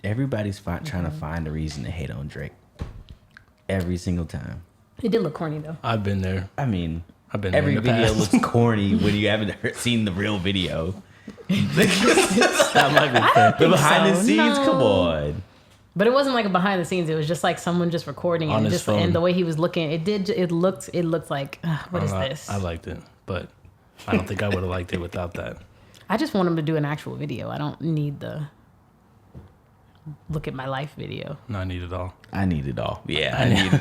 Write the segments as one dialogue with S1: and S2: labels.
S1: Everybody's trying to find a reason to hate on Drake. Every single time.
S2: It did look corny though.
S3: I've been there.
S1: I mean,
S3: I've been
S1: every
S3: there in the
S1: video
S3: past.
S1: looks corny when you haven't seen the real video.
S3: That might be fair.
S1: The behind the
S2: so.
S1: scenes,
S2: No.
S1: come on.
S2: But it wasn't like a behind the scenes. It was just like someone just recording
S3: On
S2: it.
S3: his
S2: Just
S3: phone.
S2: and the way he was looking, it looked like what is this?
S3: I liked it, but I don't think I would have liked it without that.
S2: I just want him to do an actual video. I don't need the look at my life video.
S3: No, I need it all.
S1: I need it all. Yeah,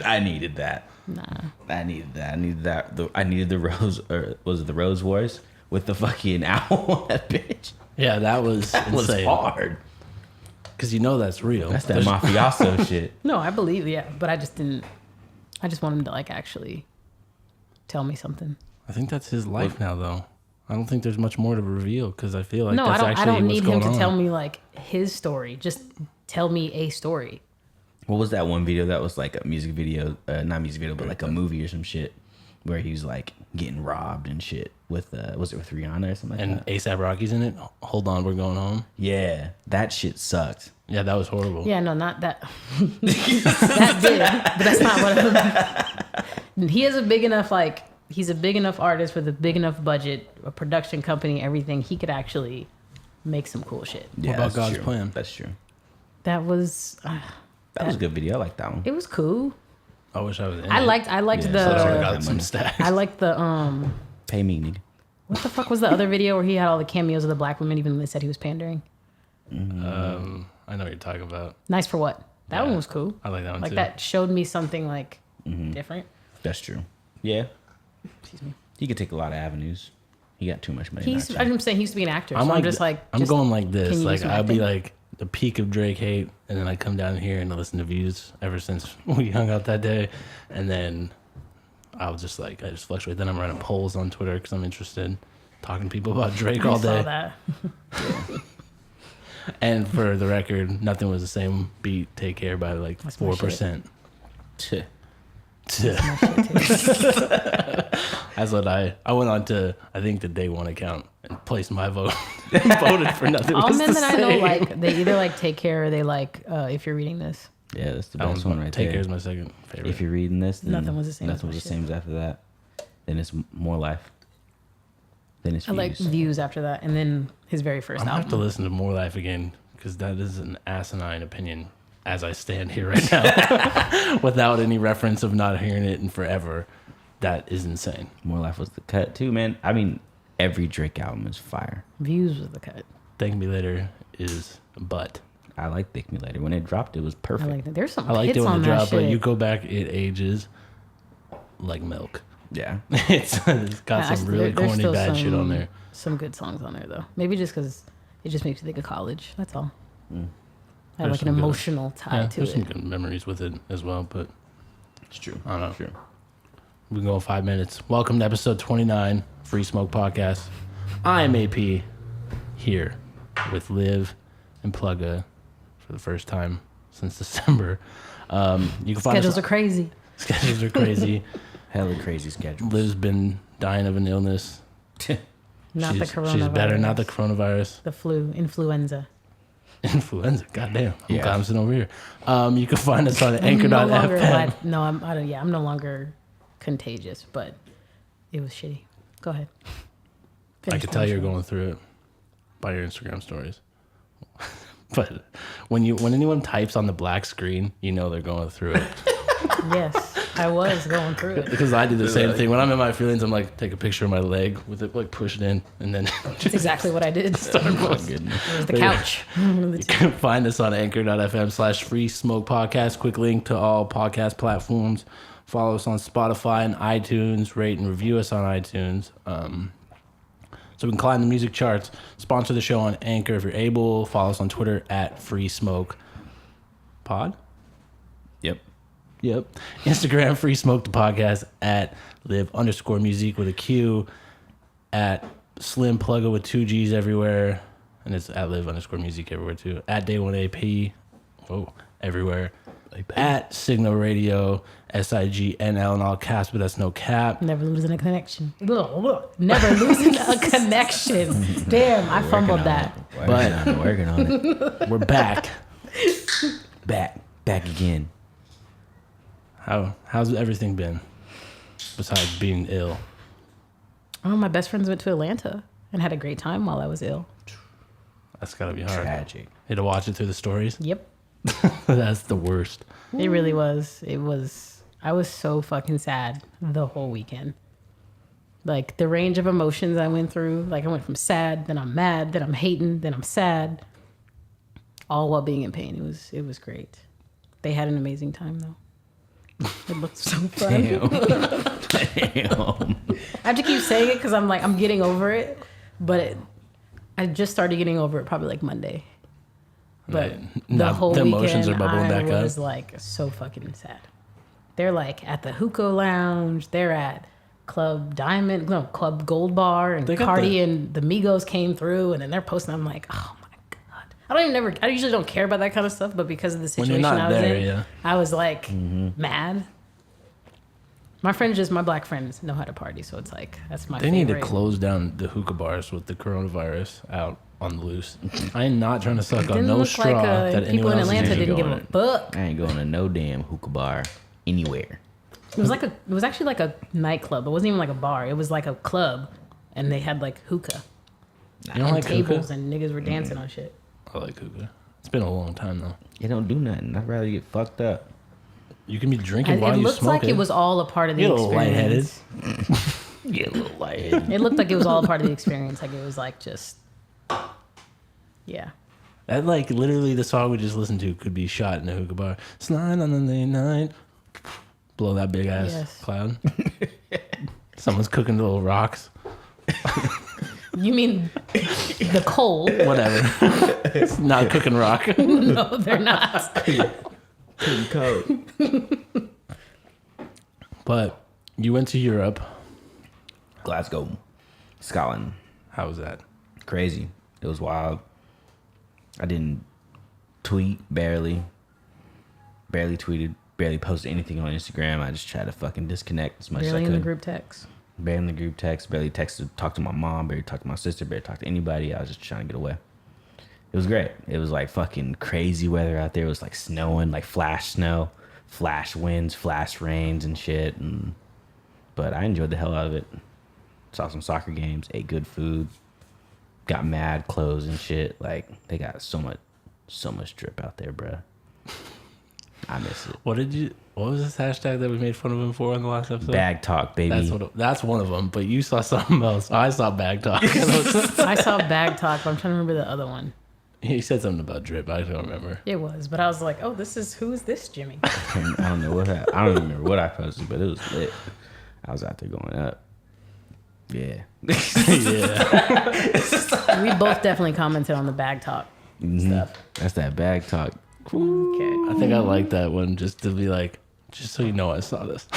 S1: I needed that.
S2: Nah.
S1: I needed that. I needed the Rose, or was it the Rose Wars with the fucking owl on that bitch?
S3: Yeah, that was
S1: Was
S3: insane.
S1: hard.
S3: Because you know that's real.
S1: That's that mafioso shit.
S2: No, I believe, yeah. But I just didn't. I just want him to like actually tell me something.
S3: I think that's his life now, though. I don't think there's much more to reveal because I feel like
S2: No,
S3: that's
S2: I
S3: actually
S2: don't
S3: what's
S2: need
S3: going
S2: him to
S3: on.
S2: tell me like his story. Just tell me a story.
S1: What was that one video that was like a music video, not music video, but like a movie or some shit, where he was like getting robbed and shit with, was it with Rihanna or something like
S3: And
S1: that?
S3: ASAP Rocky's in it. Hold on, we're going home.
S1: Yeah, that shit sucked.
S3: Yeah, that was horrible.
S2: Yeah, no, not that. That did, but that's not what. He is a big enough like. He's a big enough artist with a big enough budget, a production company, everything. He could actually make some cool shit.
S1: Yeah,
S3: about
S1: that's
S3: God's
S1: true.
S3: Plan?
S1: That's true.
S2: That was.
S1: That was a good video. I like that one.
S2: It was cool.
S3: I wish I was in
S2: I
S3: it.
S2: liked
S1: Yeah,
S3: So I
S2: the.
S3: got some stacks.
S2: I liked the
S1: Pay me, nigga.
S2: What the fuck was the other video where he had all the cameos of the black women, even when they said he was pandering?
S3: I know what you're talking about.
S2: Nice for what? That
S3: Yeah.
S2: one was cool.
S3: I like that one
S2: Like
S3: too.
S2: that showed me something like different.
S1: That's true. Yeah,
S2: Excuse me.
S1: he could take a lot of avenues. He got too much money.
S2: He's.
S1: not to.
S2: I'm saying he used to be an actor. So I'm just like.
S3: I'm going like this.
S2: can you
S3: Like
S2: use some
S3: I'll be
S2: acting?
S3: like the peak of Drake hate, and then I come down here and I listen to views ever since we hung out that day, and then I just fluctuate. Then I'm running polls on Twitter because I'm interested, talking to people about Drake all
S2: I saw
S3: day.
S2: that.
S3: And for the record, nothing was the same beat. Take care by like
S2: That's my
S3: 4%.
S1: Tch.
S3: That's what I went on to, I think, the day one account and placed my vote. Voted for nothing.
S2: All
S3: was
S2: men
S3: the
S2: that I know
S3: same.
S2: like they either like Take Care or they like If You're Reading This.
S1: Yeah, that's the
S3: That
S1: best
S3: one's
S1: one right
S3: Take
S1: there.
S3: Care is my second favorite.
S1: If you're reading this, then
S2: Nothing Was the Same as
S1: Nothing
S2: my
S1: was the
S2: shit.
S1: same as after that. Then it's More Life. Then it's
S2: I like
S1: Views.
S2: Views after that, and then his very first
S3: I'm gonna have to
S2: album.
S3: listen to More Life again because that is an asinine opinion as I stand here right now without any reference of not hearing it in forever. That is insane.
S1: More Life was the cut too, man. I mean, every Drake album is fire.
S2: Views was the cut.
S3: Thank Me Later is a butt.
S1: I like Thank Me Later. When it dropped, it was
S2: I
S1: perfect.
S2: like that. There's some
S3: I liked
S2: hits
S3: it when
S2: on
S3: it
S2: that
S3: dropped,
S2: shit.
S3: but you go back, it ages like milk.
S1: Yeah.
S3: It's got some really
S2: there's
S3: corny
S2: still
S3: bad shit on there.
S2: Some good songs on there though. Maybe just because it just makes you think of college. That's all. I have
S3: There's
S2: like an
S3: some good-
S2: emotional tie
S3: Yeah,
S2: to
S3: there's some
S2: it.
S3: good memories with it as well, but
S1: It's true.
S3: I don't know.
S1: True.
S3: We can go 5 minutes. Welcome to episode 29, Free Smoke Podcast. I am AP here with Liv and Plugga for the first time since December. You can find
S2: Schedules
S3: us.
S2: are crazy.
S3: Schedules are crazy.
S1: Hella crazy schedule.
S3: Liv's been dying of an illness.
S2: Not the coronavirus.
S3: She's better, not the coronavirus.
S2: The flu, influenza.
S3: Influenza, goddamn.
S1: Yeah.
S3: I'm sitting over here. You can find us on
S2: I'm no longer
S3: anchor.fm.
S2: no, I'm no longer contagious, but it was shitty. Go ahead.
S3: I
S2: Finish
S3: could
S2: the
S3: tell you're
S2: show.
S3: going through it by your Instagram stories. But when anyone types on the black screen, you know they're going through it.
S2: Yes, I was going through it.
S3: Because I do the same thing. When I'm in my feelings, I'm like, take a picture of my leg with it, like push it in, and then
S2: That's exactly what I did. It
S1: Oh, goodness.
S2: was the couch.
S3: you can find us on anchor.fm/free smoke podcast. Quick link to all podcast platforms. Follow us on Spotify and iTunes. Rate and review us on iTunes. So we can climb the music charts. Sponsor the show on Anchor if you're able. Follow us on Twitter at Free Smoke Pod.
S1: Yep.
S3: Yep. Instagram, Free Smoke the Podcast, at live_music with a Q, at Slim Plugga with 2 G's everywhere, and it's at live_music everywhere too. At Day One AP, everywhere. At Signal Radio, SIGNL in all caps, but that's no cap.
S2: Never losing a connection. Never losing a connection. Damn, I fumbled that.
S1: Working on it.
S3: We're back.
S1: Back again.
S3: How's everything been besides being ill?
S2: Oh, my best friends went to Atlanta and had a great time while I was ill.
S3: That's gotta be hard.
S1: Tragic.
S3: You had to watch it through the stories.
S2: Yep.
S3: That's the worst.
S2: It really was. I was so fucking sad the whole weekend. Like the range of emotions I went through, like I went from sad, then I'm mad, then I'm hating, then I'm sad, all while being in pain. It was great. They had an amazing time though. It looked so fun.
S1: Damn.
S2: I have to keep saying it because I'm getting over it, but I just started getting over it probably like Monday. But the whole
S3: the
S2: weekend,
S3: emotions are bubbling back
S2: I was
S3: up.
S2: like so fucking sad. They're like at the hookah lounge. They're at Club Gold Bar, and Cardi and the Migos came through, and then they're posting. I'm like, oh my god. I usually don't care about that kind of stuff, but because of the situation I was in, I was like mad. My black friends know how to party, so it's like that's my. They
S3: need to close down the hookah bars with the coronavirus out on the loose. I am not trying to suck on no straw that
S2: people
S3: anyone
S2: in
S3: else
S2: Atlanta
S3: is
S2: didn't give a fuck.
S1: I ain't going to no damn hookah bar anywhere.
S2: It was actually like a nightclub. It wasn't even like a bar. It was like a club, and they had like hookah.
S3: You don't like
S2: tables
S3: hookah?
S2: And niggas were dancing on shit.
S3: I like hookah. It's been a long time though.
S1: It don't do nothing. I'd rather get fucked up.
S3: You can be drinking while you smoke it.
S2: It looked like it was all a part of the experience.
S3: Get a little lightheaded.
S2: It looked like it was all a part of the experience. Like it was like just, yeah.
S3: That like literally the song we just listened to could be shot in a hookah bar. Slide on the late night. Blow that big ass cloud. Someone's cooking little rocks.
S2: You mean the coal?
S3: Whatever. It's not cooking rock.
S2: No, they're not.
S1: Code.
S3: But you went to Europe.
S1: Glasgow, Scotland.
S3: How was that?
S1: Crazy. It was wild. I didn't tweet, barely tweeted, barely posted anything on Instagram. I just tried to fucking disconnect as much as I could.
S2: Barely in the group text.
S1: Barely in the group text, barely talked to my mom, barely talked to my sister, barely talked to anybody. I was just trying to get away. It was great. It was like fucking crazy weather out there. It was like snowing, like flash snow, flash winds, flash rains and shit. But I enjoyed the hell out of it. Saw some soccer games, ate good food, got mad clothes and shit. Like they got so much drip out there, bruh. I miss it.
S3: What was this hashtag that we made fun of him for in the last episode?
S1: Bag talk, baby.
S3: That's one of them. But you saw something else. I saw bag talk.
S2: I saw bag talk, but I'm trying to remember the other one.
S3: He said something about drip. I don't remember.
S2: It was, but I was like, "Oh, who is this, Jimmy?"
S1: I don't know what I don't remember what I posted, but it was lit. I was out there going up. Yeah.
S3: Yeah.
S2: We both definitely commented on the bag talk stuff.
S1: That's that bag talk.
S2: Okay.
S3: I think I like that one just to be like, just so you know I saw this.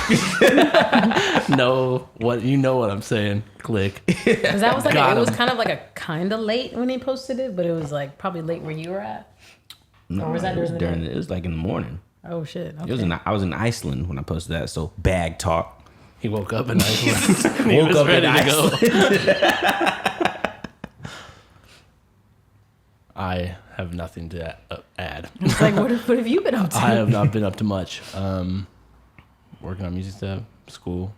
S3: You know what I'm saying. Click.
S2: Because that was like it was kind of like a kind of late when he posted it, but it was like probably late where you were at.
S1: No,
S2: or was that during the day?
S1: It was like in the morning.
S2: Oh shit. Okay.
S1: I was in Iceland when I posted that, so bag talk.
S3: He woke up in Iceland. He was ready to go. I have nothing to add.
S2: It's like, what have you been up to?
S3: I have not been up to much. Working on music stuff, school,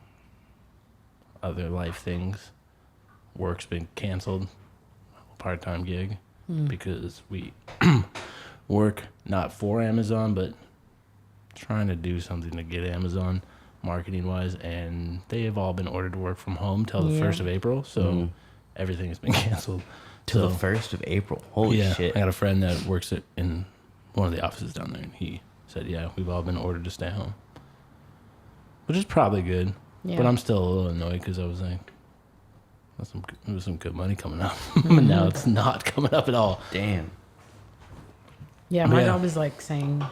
S3: other life things. Work's been canceled. Part-time gig because we work not for Amazon, but trying to do something to get Amazon marketing-wise, and they have all been ordered to work from home till the 1st of April, so everything has been canceled.
S1: Till the 1st of April. Holy shit.
S3: I got a friend that works in one of the offices down there, and he said, we've all been ordered to stay home. Which is probably good. Yeah. But I'm still a little annoyed because I was like, there was some good money coming up. But now it's not coming up at all.
S1: Damn.
S2: Yeah, my job is like saying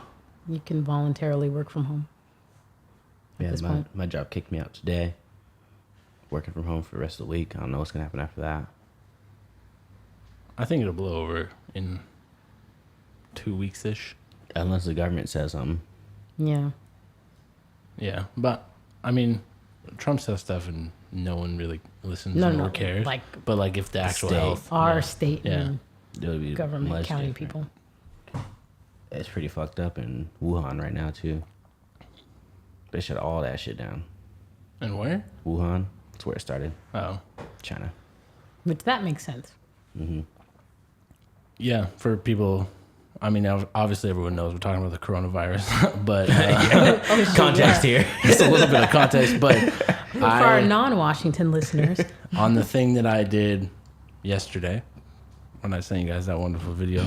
S2: you can voluntarily work from home.
S1: Yeah, my job kicked me out today. Working from home for the rest of the week. I don't know what's going to happen after that.
S3: I think it'll blow over in 2 weeks-ish.
S1: Unless the government says something.
S2: Yeah.
S3: Yeah, but, I mean, Trump says stuff and no one really listens or cares. But, like, if the actual health...
S2: Our state and
S1: be
S2: government, county
S1: different.
S2: people.
S1: It's pretty fucked up in Wuhan right now too. They shut all that shit down.
S3: And where?
S1: Wuhan. That's where it started.
S3: Oh.
S1: China.
S2: Which that makes sense.
S3: Yeah, for people, I mean, obviously everyone knows we're talking about the coronavirus, but
S1: Context here.
S3: just a little bit of context. But
S2: For our non-Washington listeners,
S3: on the thing that I did yesterday, when I sent you guys that wonderful video,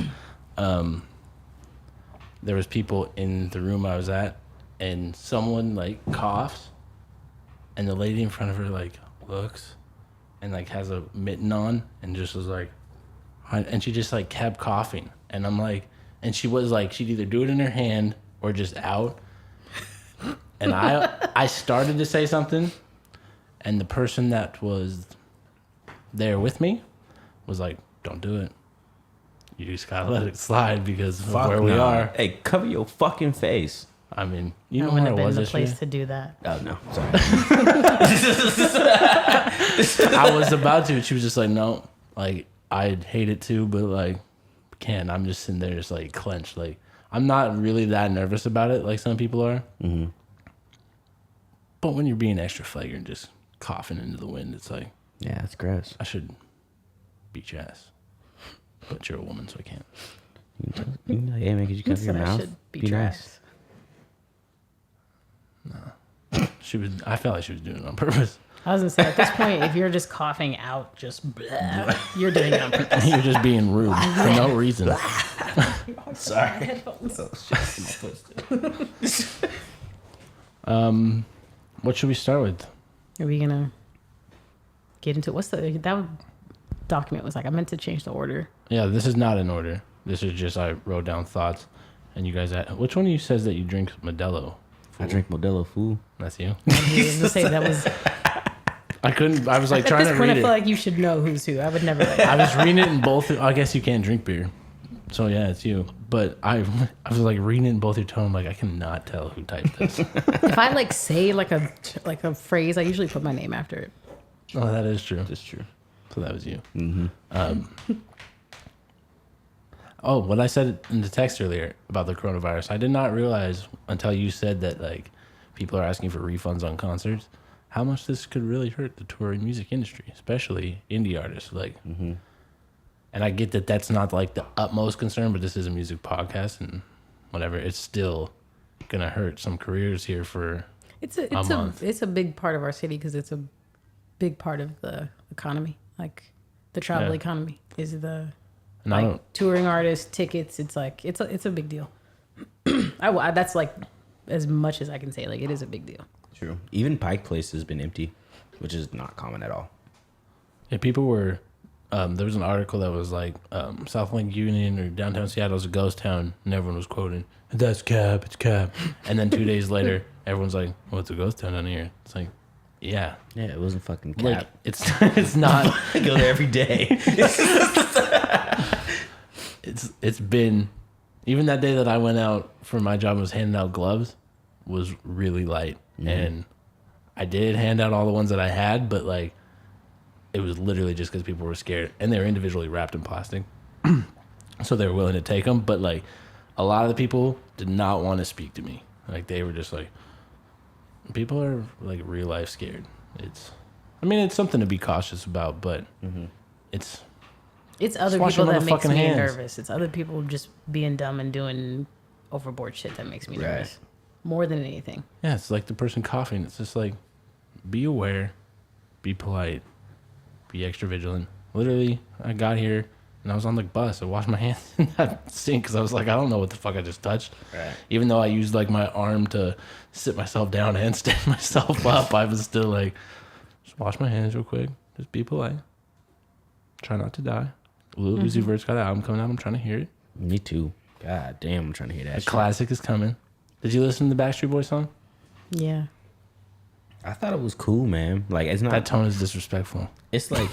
S3: there was people in the room I was at, and someone like coughs, and the lady in front of her like looks, and like has a mitten on, and just was like, and she just like kept coughing, and I'm like, and she was like, she'd either do it in her hand or just out, and I started to say something, and the person that was there with me was like, don't do it. You just gotta let it slide because of where we are.
S1: Hey, cover your fucking face.
S3: I mean, you
S2: I
S3: know
S2: wouldn't
S3: where
S2: have
S3: it
S2: been
S3: was
S2: the place
S3: yesterday?
S2: to do that.
S1: Oh no, sorry.
S3: I was about to. She was just like, no. Like, I'd hate it too, but like, can't. I'm just sitting there just like clenched. Like, I'm not really that nervous about it like some people are. Mm-hmm. But when you're being extra flagrant, just coughing into the wind, it's like,
S1: Yeah, that's gross.
S3: I should beat your ass. But you're a woman, so I can't.
S1: You can be like, hey man, could you cover your
S2: Said I
S1: mouth?
S2: should
S1: Be
S2: beat your
S1: nice.
S2: ass.
S3: She was. I felt like she was doing it on purpose.
S2: I was gonna say at this point, if you're just coughing out, just blah, you're doing it on purpose.
S3: You're just being rude for no reason.
S1: Sorry.
S3: What should we start with?
S2: Are we gonna get into what's that document was like? I meant to change the order.
S3: Yeah, this is not in order. This is just I wrote down thoughts, and you guys. Which one of you says that you drink Modelo?
S1: I drink Modelo, fool.
S3: That's you.
S2: I was gonna say that was.
S3: I couldn't. I was like
S2: At
S3: trying
S2: this
S3: to
S2: point, I
S3: read
S2: feel
S3: it.
S2: like you should know who's who. I would never.
S3: I was reading it in both. I guess you can't drink beer, so yeah, it's you. But I was like reading it in both your tone. I'm like, I cannot tell who typed this.
S2: If I like say like a phrase, I usually put my name after it.
S3: Oh, that is true.
S1: That's true.
S3: So that was you. Mm-hmm. Oh, what I said in the text earlier about the coronavirus, I did not realize until you said that like people are asking for refunds on concerts, how much this could really hurt the touring music industry, especially indie artists. Like, and I get that that's not like the utmost concern, but this is a music podcast and whatever. It's still gonna hurt some careers here for
S2: It's
S3: month.
S2: a big part of our city because it's a big part of the economy. Like the travel
S3: Yeah.
S2: economy is the
S3: And I
S2: like
S3: don't.
S2: touring artists, tickets. It's like it's a big deal. That's like as much as I can say. Like it is a big deal.
S1: True. Even Pike Place has been empty, which is not common at all.
S3: Yeah, people were. There was an article that was like South Lake Union or downtown Seattle is a ghost town, and everyone was quoting, "That's cap, it's cap." And then 2 days later, everyone's like, "Well, it's a ghost town down here." It's like, yeah,
S1: Yeah, it wasn't fucking cap.
S3: like it's not.
S1: I go there every day.
S3: It's been even that day that I went out for my job and was handing out gloves was really light, and I did hand out all the ones that I had, but like it was literally just because people were scared, and they were individually wrapped in plastic, so they were willing to take them. But like a lot of the people did not want to speak to me. Like they were just like, people are like real life scared. I mean, it's something to be cautious about, but it's.
S2: It's other
S3: wash your
S2: people that makes
S3: motherfucking
S2: me
S3: hands.
S2: nervous. It's other people just being dumb and doing overboard shit that makes me nervous. More than anything.
S3: Yeah, it's like the person coughing. It's just like, be aware, be polite, be extra vigilant. Literally, I got here and I was on the bus. I washed my hands in that sink because I was like, I don't know what the fuck I just touched.
S1: Right.
S3: Even though I used like my arm to sit myself down and stand myself up, I was still like, just wash my hands real quick. Just be polite. Try not to die. Lil Uzi Vert's got an album coming out. I'm trying to hear it.
S1: Me too. God damn, I'm trying to hear that
S3: A
S1: shit.
S3: classic is coming. Did you listen to the Backstreet Boys song?
S2: Yeah.
S1: I thought it was cool, man. Like it's not.
S3: That tone is disrespectful.
S1: It's like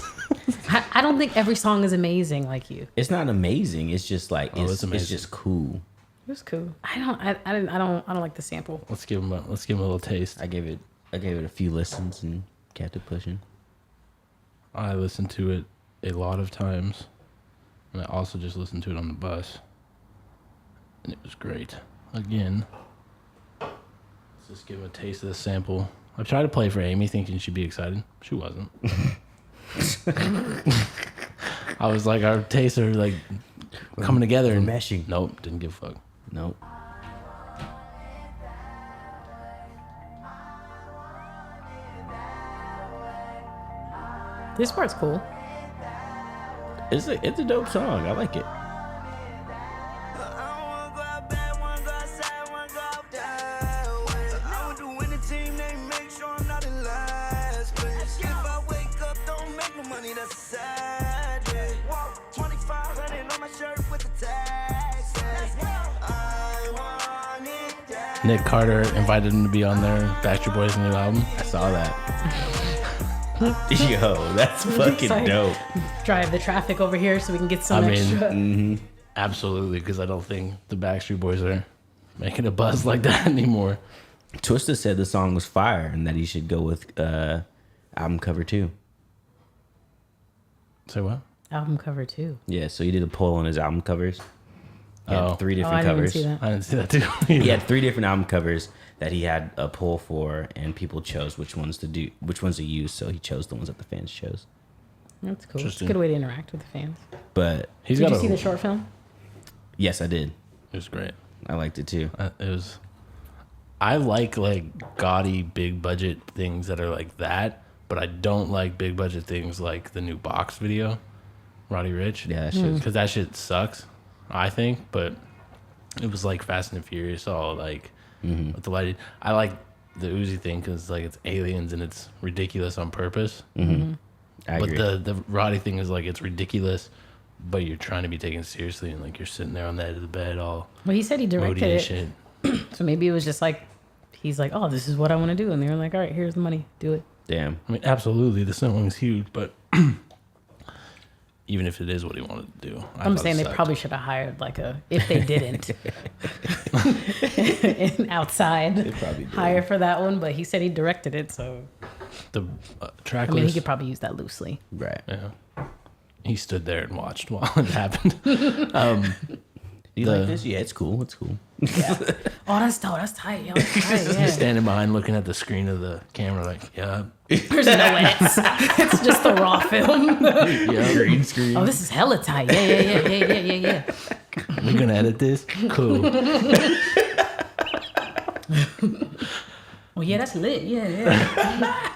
S2: I don't think every song is amazing like you.
S1: it's not amazing. It's just like
S3: Oh, it's
S1: it's
S3: amazing.
S1: just cool.
S2: It was cool. I don't like the sample.
S3: Let's give him a little taste.
S1: I gave it a few listens and kept it pushing.
S3: I listened to it a lot of times, and I also just listened to it on the bus. And it was great. Again, let's just give him a taste of the sample. I tried to play for Amy thinking she'd be excited. She wasn't. I was like, our tastes are like coming together and
S1: meshing.
S3: Nope, didn't give a fuck.
S1: Nope.
S2: This part's cool.
S1: It's a dope song. I like it.
S3: Nick Carter invited him to be on their Backstreet Boys' new album.
S1: I saw that. Yo, that's fucking
S2: Like,
S1: dope.
S2: drive the traffic over here so we can get some
S3: I
S2: extra.
S3: mean, absolutely, because I don't think the Backstreet Boys are making a buzz like that anymore.
S1: Twista said the song was fire and that he should go with album cover too.
S3: Say what?
S2: Album cover too.
S1: Yeah, so he did a poll on his album covers. He
S3: Oh.
S1: had 3
S2: I
S1: different
S2: didn't
S1: covers.
S2: see that.
S3: I didn't see that too.
S1: He had 3 different album covers that he had a poll for, and people chose which ones to use. So he chose the ones that the fans chose.
S2: That's cool. It's a
S3: Interesting.
S2: good way to interact with the fans.
S1: But
S3: He's
S2: Did
S3: got
S2: you see the short film?
S1: yes, I did.
S3: It was great.
S1: I liked it too.
S3: It was. I like gaudy big budget things that are like that, but I don't like big budget things like the new Box video, Roddy Ricch.
S1: Yeah, that shit.
S3: Because that shit sucks, I think. But it was like Fast and the Furious, all like with the lighting. I like the Uzi thing because like it's aliens and it's ridiculous on purpose.
S1: I
S3: But
S1: agree.
S3: the Roddy thing is like it's ridiculous, but you're trying to be taken seriously and like you're sitting there on the edge of the bed all
S2: Well, he said he
S3: moody
S2: directed
S3: and
S2: it.
S3: shit.
S2: So maybe it was just like, he's like, oh, this is what I want to do. And they were like, all right, here's the money. Do it.
S1: Damn.
S3: I mean, absolutely, the song is huge, but even if it is what he wanted to do,
S2: I'm saying they probably should have hired if they didn't, an outside
S1: probably did.
S2: hire for that one. But he said he directed it. So,
S3: the track
S2: I mean, he
S3: list.
S2: could probably use that loosely.
S1: Right.
S3: Yeah, he stood there and watched while it happened.
S1: You like this? Yeah, it's cool. It's cool.
S2: Oh, that's dope. That's tight. Yo, that's tight. Yeah.
S3: Standing behind, looking at the screen of the camera, like, yeah,
S2: There's no edits. It's just a raw film.
S3: yeah,
S1: Green screen.
S2: Oh, this is hella tight. Yeah.
S3: we're gonna edit this. Cool.
S2: Oh, yeah, that's lit. Yeah.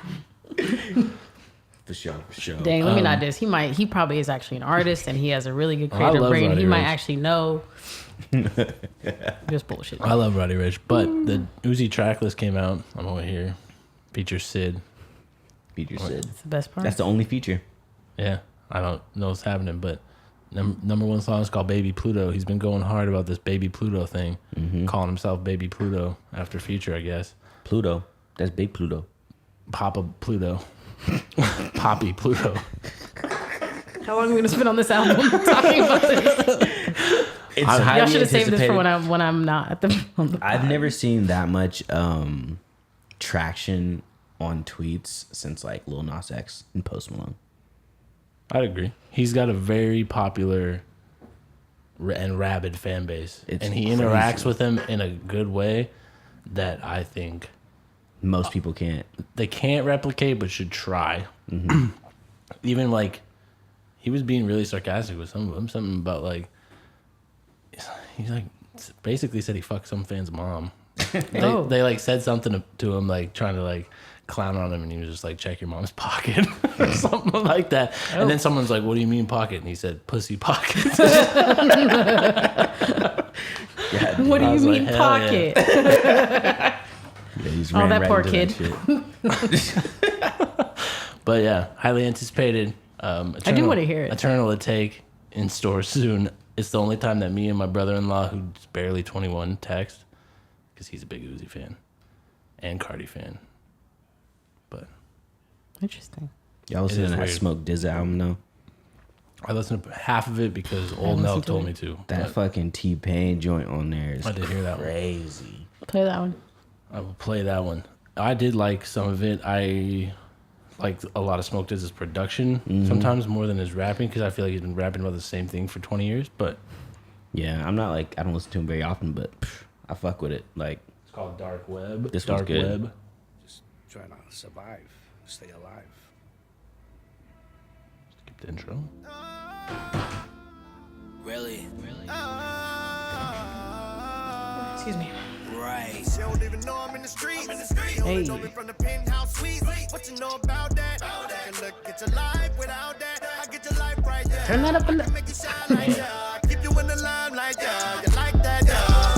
S1: For sure.
S2: Dang, let me not diss. He probably is actually an artist and he has a really good
S3: I
S2: creative
S3: love
S2: brain.
S3: Roddy
S2: He might
S3: Ricch.
S2: actually know. Just bullshit.
S3: I love Roddy Ricch, but the Uzi track list came out. I'm over here. Features Sid.
S1: Feature Sid.
S2: That's the best part.
S1: That's the only feature.
S3: Yeah, I don't know what's happening, but number one song is called Baby Pluto. He's been going hard about this Baby Pluto thing, calling himself Baby Pluto after Future, I guess.
S1: Pluto. That's big Pluto.
S3: Papa Pluto. Poppy Pluto.
S2: How long are we gonna spend on this album talking about this?
S1: It's
S2: Y'all
S1: highly
S2: should have saved this for
S1: anticipated.
S2: when I'm not at the. On the
S1: I've never seen that much traction on tweets since like Lil Nas X and Post Malone.
S3: I'd agree. He's got a very popular and rabid fan base,
S1: It's
S3: and he
S1: crazy.
S3: interacts with them in a good way that I think
S1: Most people can't.
S3: they can't replicate, but should try. Even like he was being really sarcastic with some of them. Something about like he's like basically said he fucked some fan's mom.
S2: Oh.
S3: They like said something to him like trying to like clown on him, and he was just like, check your mom's pocket or something like that. And then someone's like, what do you mean pocket? And he said, pussy pocket.
S2: What do
S3: I
S2: you
S3: was like,
S2: mean
S3: hell
S2: pocket?
S1: Yeah, he's
S2: Oh,
S1: ran
S2: that
S1: right
S2: poor
S1: into
S2: kid.
S1: shit.
S3: But yeah, highly anticipated.
S2: I do wanna hear it.
S3: Eternal to Take in stores soon. It's the only time that me and my brother-in-law, who's barely 21, text, because he's a big Uzi fan and Cardi fan. But
S2: Interesting.
S1: Y'all listening
S3: is
S1: to that
S3: weird.
S1: Smoke Dizza album though?
S3: I listened to half of it because old Nell
S2: listened to
S3: told
S2: it.
S3: me to.
S1: That
S3: But
S1: fucking T-Pain joint on there is
S3: I did hear that one.
S1: crazy.
S2: Play that one.
S3: I will play that one. I did like some of it. I liked a lot of Smoke Diz's production, sometimes more than his rapping, because I feel like he's been rapping about the same thing for 20 years. But
S1: Yeah, I'm not like, I don't listen to him very often, but I fuck with it. Like,
S3: It's called Dark Web.
S1: This
S3: Dark
S1: one's good.
S3: Web.
S4: Just trying to survive, stay alive.
S3: Skip the intro.
S5: Really?
S2: Excuse me.
S5: Right.
S6: She don't even know I'm in the streets. You
S2: Hey.
S6: only know me from the penthouse suites. What you know about that? And look at your life without that. I get your life right there.
S2: Turn that up a little.
S6: Make you shine like that. Keep you in the limelight, yeah. You like that, yeah.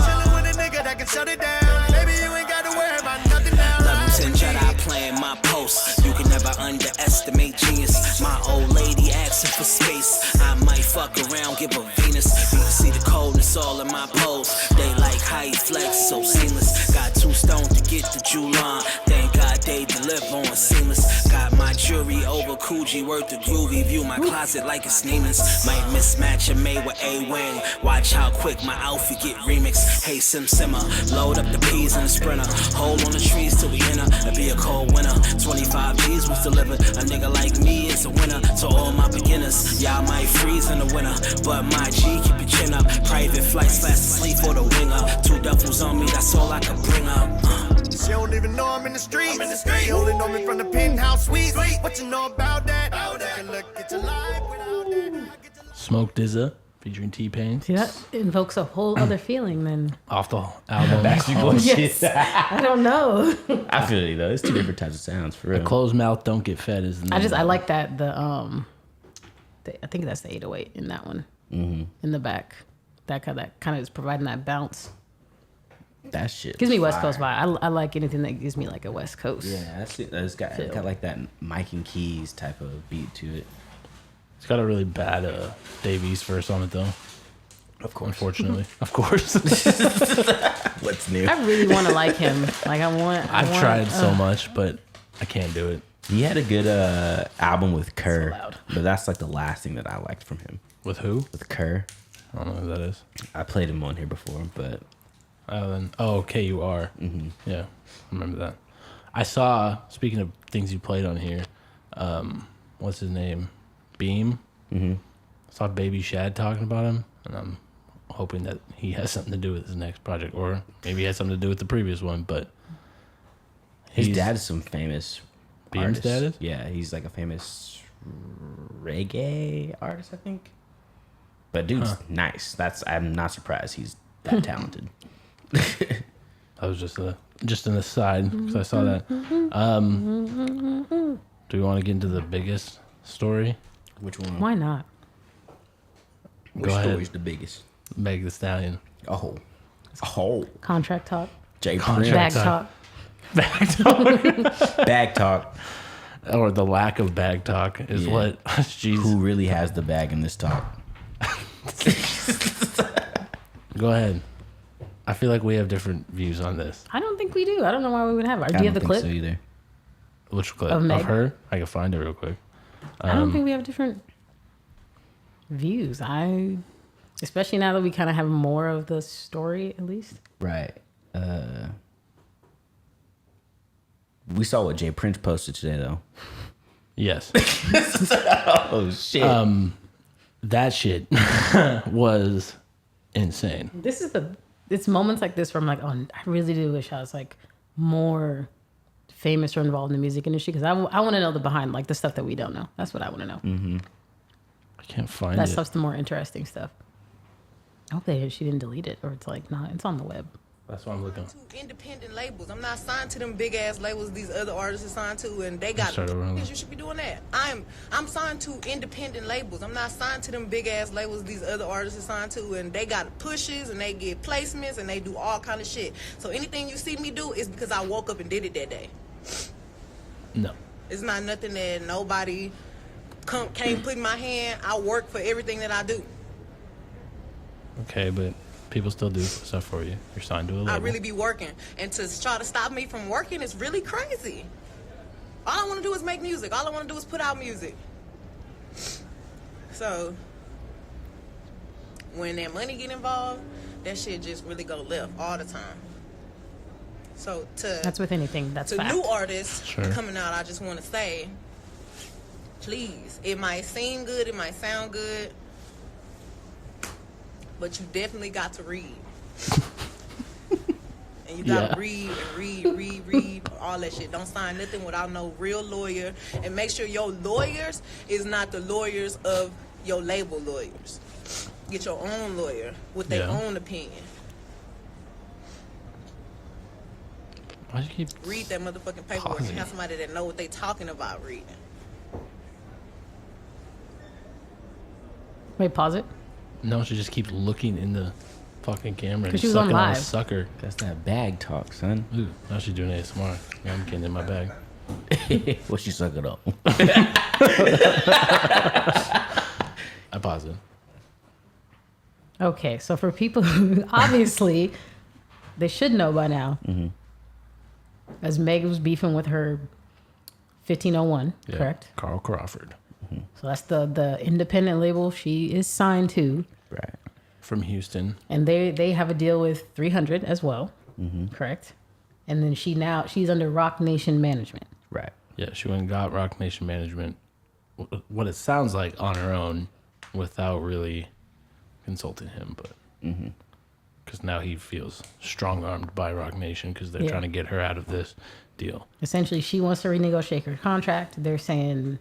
S6: Chillin' with a nigga that can shut it down. Baby, you ain't got to worry about nothing now.
S5: Level 10 Jedi playing my post. You can never underestimate genius. My old lady asking for space. I might fuck around, give her Venus. You can see the coldness all in my pose. They like how you flex, so seamless. Got 2 stones to get the jewel on. Thank God they deliver on seamless. Got my jewelry over Coogee, worth the groovy. View my closet like it's Neiman's. Might mismatch a May with A-Wing. Watch how quick my outfit get remixed. Hey, Simmer, load up the peas in the Sprinter. Hold on the trees till we enter. It'll be a cold winter. 25 G's was delivered. A nigga like me is a winner. To all my beginners, y'all might freeze in the winter. But my G, keep your chin up. Private flights, fast asleep for the winger. 2 duffels on me, that's all I can bring up.
S6: She don't even know I'm in the streets. You only know me from the penthouse suites. What you know about that? And look at your life without that. I get your life.
S3: Smoke Dizza featuring T-Pain.
S2: See, that invokes a whole other feeling than.
S3: Off the album.
S1: Backstreet Boys
S2: Yes.
S1: shit.
S2: I don't know.
S1: I feel you though. It's 2 different types of sounds for real.
S3: Closed mouth don't get fed is the name.
S2: I like that I think that's the 808 in that one. Mm-hmm. In the back. That kind of is providing that bounce.
S1: That shit
S2: Gives me
S1: was
S2: West Coast
S1: fire.
S2: vibe. I like anything that gives me like a West Coast.
S1: Yeah, that's it. It's
S2: Feel.
S1: got like that Mike and Keys type of beat to it.
S3: It's got a really bad Dave East verse on it though.
S1: Of course.
S3: Unfortunately. Of course.
S1: What's new?
S2: I really want to like him. Like
S3: I've tried so much, but I can't do it.
S1: He had a good album with Kerr,
S2: So loud.
S1: but that's like the last thing that I liked from him.
S3: With who?
S1: With Kerr,
S3: I don't know who that is.
S1: I played him on here before, but
S3: KUR. Mm-hmm. Yeah, I remember that. I saw, speaking of things you played on here, what's his name? Beam. Mm-hmm. Saw Baby Shad talking about him, and I'm hoping that he has something to do with his next project, or maybe he has something to do with the previous one, but
S1: his dad is some famous
S3: Beam's
S1: artist.
S3: dad is?
S1: Yeah, he's like a famous reggae artist, I think. But dude's nice. I'm not surprised he's that talented.
S3: That was just an aside because I saw that. Do we want to get into the biggest story?
S1: Which one?
S2: Why not?
S1: Which
S3: Go ahead.
S1: story's the biggest?
S3: Meg Thee Stallion.
S1: Oh,
S2: Contract talk.
S1: Jay
S3: Contract
S1: Prince.
S2: Bag talk.
S1: Bag talk.
S3: Or the lack of bag talk is
S1: Yeah.
S3: what. Jeez.
S1: Who really has the bag in this talk?
S3: Go ahead. I feel like we have different views on this.
S2: I don't think we do. I don't know why we would have it. Do
S1: I
S2: you have
S1: don't
S2: the
S1: think
S2: clip?
S1: so either.
S3: Which clip?
S2: Of Meg?
S3: Of her? I can find it real quick.
S2: I don't think we have different views. Especially now that we kind of have more of the story, at least.
S1: Right. We saw what Jay Prince posted today, though.
S3: Yes.
S1: Oh shit!
S3: That shit was insane.
S2: It's moments like this where I'm like, oh, I really do wish I was like more famous or involved in the music industry because I want to know the behind, like the stuff that we don't know. That's what I want to know.
S1: Mm-hmm.
S3: I can't find
S2: That
S3: it.
S2: stuff's the more interesting stuff. I hope she didn't delete it or it's like, nah, it's on the web.
S3: That's what I'm looking.
S7: To independent labels. I'm not signed to them big ass labels these other artists are signed to, and they got.
S3: Start over.
S7: You should be doing that. I'm signed to independent labels. I'm not signed to them big ass labels these other artists are signed to, and they got pushes and they get placements and they do all kind of shit. So anything you see me do is because I woke up and did it that day.
S3: No.
S7: It's not nothing that nobody came put in my hand. I work for everything that I do.
S3: Okay, but people still do stuff for you. You're signed to a label.
S7: I really be working, and to try to stop me from working is really crazy. All I want to do is make music. All I want to do is put out music. So when that money get involved, that shit just really go left all the time. So
S2: That's with anything. That's
S7: to
S2: fact.
S7: new artists
S3: Sure.
S7: coming out, I just want to say, please, it might seem good, it might sound good. but you definitely got to read. And you gotta
S3: Yeah.
S7: read and read, all that shit. Don't sign nothing without no real lawyer. And make sure your lawyers is not the lawyers of your label lawyers. Get your own lawyer with their
S3: Yeah.
S7: own opinion.
S3: Why do you keep?
S7: Read that motherfucking paperwork and have somebody that know what they talking about reading.
S2: Wait, pause it.
S3: No, she just keeps looking in the fucking camera and
S2: 'Cause she was on
S3: sucking on a
S2: live.
S3: sucker.
S1: That's that bag talk, son.
S3: Ooh, now she's doing ASMR. Yeah, I'm getting in my bag.
S1: What she sucking up?
S3: I paused it.
S2: Okay, so for people who obviously they should know by now, as Meg was beefing with her 1501,
S3: Yeah.
S2: correct?
S3: Carl Crawford
S2: So that's the independent label she is signed to,
S1: Right.
S3: from Houston.
S2: and they have a deal with 300 as well, correct? And then she's under Rock Nation management.
S1: Right.
S3: Yeah, she went and got Rock Nation management. What it sounds like on her own, without really consulting him, but because now he feels strong armed by Rock Nation because they're
S2: Yeah.
S3: trying to get her out of this deal.
S2: Essentially, she wants to renegotiate her contract. They're saying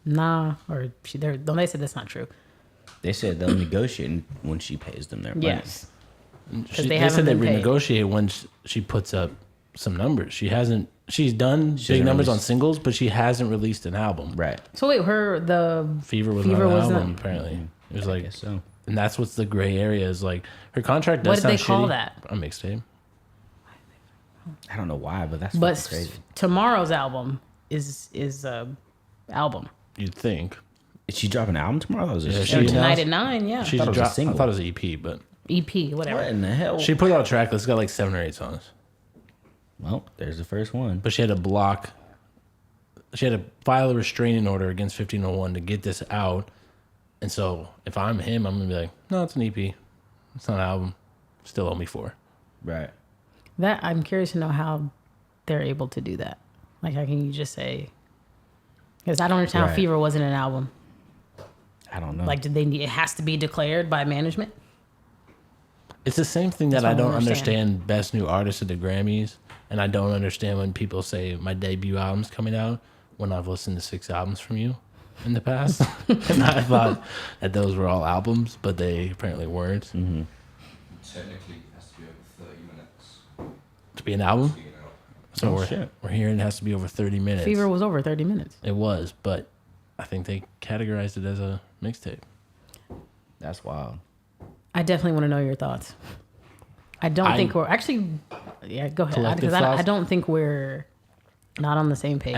S2: nah, or they said that's not true.
S1: They said they'll negotiate when she pays them their money.
S2: Yes.
S3: They
S2: they haven't
S3: said they
S2: been paid.
S3: renegotiate when she puts up some numbers. She hasn't. She's done big
S1: hasn't
S3: numbers on
S1: released-
S3: singles, but she hasn't released an album.
S1: Right.
S2: So wait, the
S3: Fever was
S2: Fever
S3: not an
S2: was
S3: album
S2: not-
S3: apparently. It was
S1: I
S3: like,
S1: guess so.
S3: and that's what's the gray area is like. Her contract does
S2: What did
S3: sound
S2: they call
S3: shitty.
S2: that?
S3: A mixtape.
S1: I don't know why, but that's
S2: but
S1: fucking crazy.
S2: tomorrow's album is album.
S3: You'd think.
S1: Is she dropping an album tomorrow? Or is it
S3: Yeah,
S1: just
S3: she
S2: Or
S3: announced-
S2: tonight at 9, yeah.
S3: She
S1: thought it was a
S3: I
S1: single.
S3: thought it was an EP, but
S2: EP, whatever.
S1: What in the hell?
S3: she put out a track list. Got like 7 or 8 songs,
S1: Well, there's the first one.
S3: but she had to block. She had to file a restraining order against 1501 to get this out. And so if I'm him, I'm gonna be like, no, it's an EP. It's not an album. Still owe me 4.
S1: Right.
S2: That I'm curious to know how they're able to do that. Like, how can you just say? Because I don't understand how
S1: Right.
S2: Fever wasn't an album.
S1: I don't know.
S2: Like, did they? It has to be declared by management.
S3: It's the same thing that
S2: That's
S3: I
S2: what I
S3: don't
S2: don't
S3: understand Best New Artist at the Grammys, and I don't understand when people say my debut album's coming out when I've listened to 6 albums from you in the past. And I thought that those were all albums, but they apparently weren't.
S8: Technically, it has to be over 30 minutes.
S3: To be an album?
S8: You know,
S3: So
S1: Oh,
S3: we're,
S1: shit.
S3: we're hearing it has to be over 30 minutes.
S2: Fever was over 30 minutes.
S3: It was, but I think they categorized it as a mixtape.
S1: That's wild.
S2: I definitely want to know your thoughts. I don't think we're actually. Yeah, go ahead.
S3: Collective
S2: Because I
S3: thoughts?
S2: don't think we're not on the same page.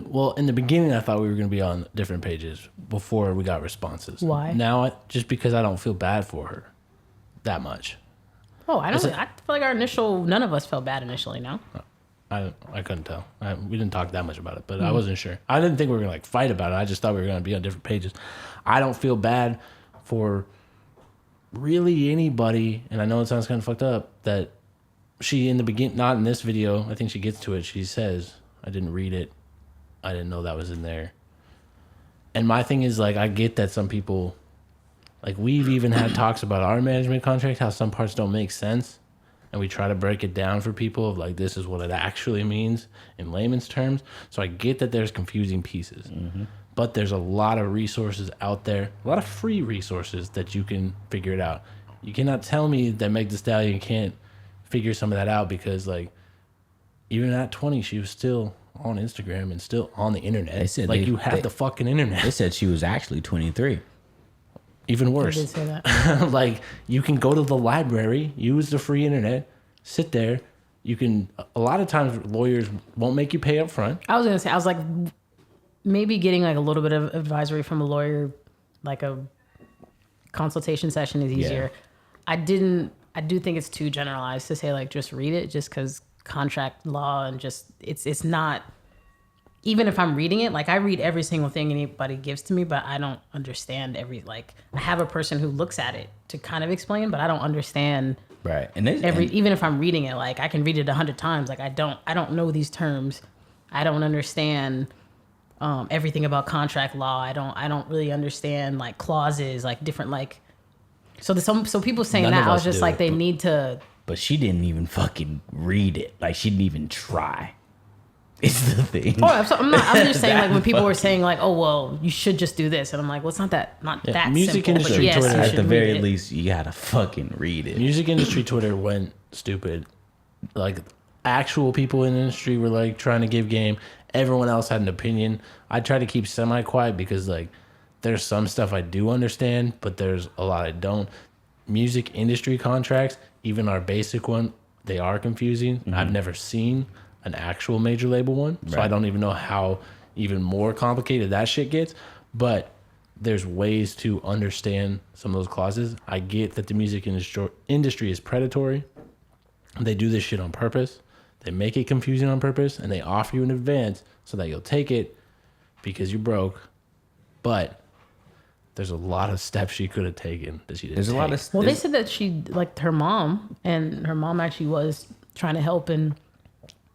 S3: Well, in the beginning, I thought we were going to be on different pages before we got responses.
S2: Why?
S3: Now, just because I don't feel bad for her that much.
S2: Oh, I don't.
S3: Is it-
S2: I feel like none of us felt bad initially. No.
S3: I couldn't tell. We didn't talk that much about it, but
S2: Hmm.
S3: I wasn't sure. I didn't think we were going to like fight about it. I just thought we were going to be on different pages. I don't feel bad for really anybody, and I know it sounds kind of fucked up, that she in the beginning, not in this video, I think she gets to it, she says, I didn't read it. I didn't know that was in there. And my thing is, like, I get that some people, like, we've even had talks about our management contract, how some parts don't make sense. And we try to break it down for people of, like, this is what it actually means in layman's terms. So I get that there's confusing pieces. But there's a lot of resources out there, a lot of free resources that you can figure it out. You cannot tell me that Meg Thee Stallion can't figure some of that out because, like, even at 20, she was still on Instagram and still on the internet.
S1: They said
S3: like,
S1: they-
S3: you have
S1: they-
S3: the fucking internet.
S1: They said she was actually 23.
S3: Even
S2: I
S3: worse.
S2: did say that.
S3: Like, you can go to the library, use the free internet, sit there. You can, a lot of times lawyers won't make you pay up front.
S2: I was gonna say. I was like, maybe getting like a little bit of advisory from a lawyer, like a consultation session, is easier. I do think it's too generalized to say like just read it, just because contract law and just it's not. Even if I'm reading it, like I read every single thing anybody gives to me, but I don't understand I have a person who looks at it to kind of explain, but I don't understand
S1: Right. And they,
S2: even if I'm reading it, like I can read it 100 times. Like I don't know these terms. I don't understand everything about contract law. I don't really understand like clauses, like different like So people saying
S3: None
S2: that,
S3: of
S2: I was
S3: us
S2: just
S3: do
S2: like,
S3: it,
S2: they
S3: but-
S2: need to.
S1: But she didn't even fucking read it. Like, she didn't even try. It's the thing.
S2: Oh, I'm just saying, like, when
S1: That
S2: people were
S1: fucking-
S2: saying, like, oh, well, you should just do this. And I'm like, well, it's not that
S3: music
S2: simple.
S3: industry
S2: But yes,
S3: Twitter,
S2: you
S3: at
S2: should
S1: At the
S2: read
S1: very
S2: it.
S1: least, you gotta fucking read it.
S3: Music industry Twitter went stupid. Like, actual people in the industry were like trying to give game. Everyone else had an opinion. I try to keep semi-quiet because like there's some stuff I do understand, but there's a lot I don't. Music industry contracts, even our basic one, they are confusing. I've never seen an actual major label one, so I
S1: Right.
S3: don't even know how even more complicated that shit gets. But there's ways to understand some of those clauses. I get that the music industry is predatory. They do this shit on purpose. They make it confusing on purpose, and they offer you in advance so that you'll take it because you're broke. But there's a lot of steps she could have taken that she didn't
S1: There's a lot
S3: take.
S1: of.
S2: Well, they said that she, like, her mom actually was trying to help and,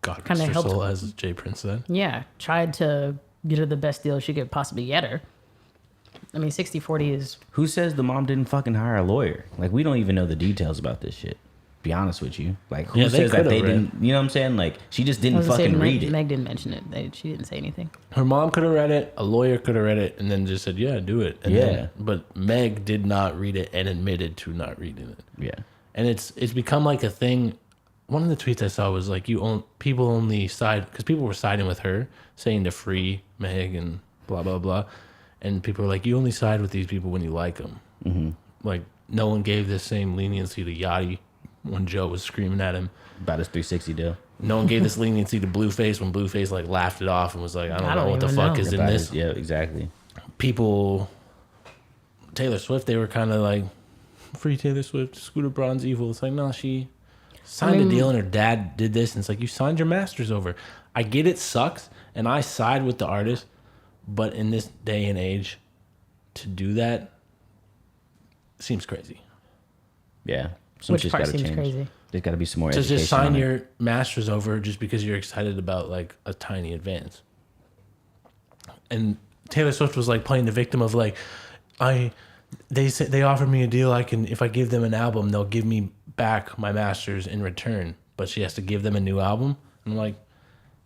S3: God
S2: kinda
S3: rest her
S2: helped-
S3: soul, as Jay Prince said.
S2: yeah, tried to get her the best deal she could possibly get her. I mean, 60-40 is...
S1: Who says the mom didn't fucking hire a lawyer? Like, we don't even know the details about this shit. Be honest with you. Like, who
S3: Yeah, they
S1: says that
S3: could've
S1: they
S3: read.
S1: didn't? You know what I'm saying? Like, she just
S2: I
S1: didn't
S2: was gonna say,
S1: fucking read it.
S2: Meg didn't mention it. She didn't say anything.
S3: Her mom could have read it, a lawyer could have read it, and then just said, yeah, do it. And
S1: Yeah.
S3: then- but Meg did not read it and admitted to not reading it.
S1: Yeah.
S3: And it's become like a thing. One of the tweets I saw was like, people only side, because people were siding with her, saying to free Meg and blah, blah, blah. And people were like, you only side with these people when you like them. Mm-hmm. Like, no one gave the same leniency to Yachty when Joe was screaming at him.
S1: About his 360 deal.
S3: No one gave this leniency to Blueface when Blueface like laughed it off and was like, I don't know what the
S2: even
S3: fuck
S2: know.
S3: is in
S1: About
S3: this.
S1: his- yeah, exactly.
S3: People, Taylor Swift, they were kind of like, free Taylor Swift, Scooter Braun's evil. It's like, no, she signed a deal and her dad did this. And it's like, you signed your masters over. I get it sucks, and I side with the artist, but in this day and age, to do that seems crazy.
S1: Yeah. Some
S2: Which
S1: shit's
S2: part
S1: gotta
S2: seems
S1: change.
S2: crazy?
S1: There's got to be some more
S3: To
S1: education
S3: just sign
S1: on it.
S3: your masters over just because you're excited about like a tiny advance. And Taylor Swift was like playing the victim of like, they said they offered me a deal. I can, if I give them an album, they'll give me back my masters in return. But she has to give them a new album. And I'm like,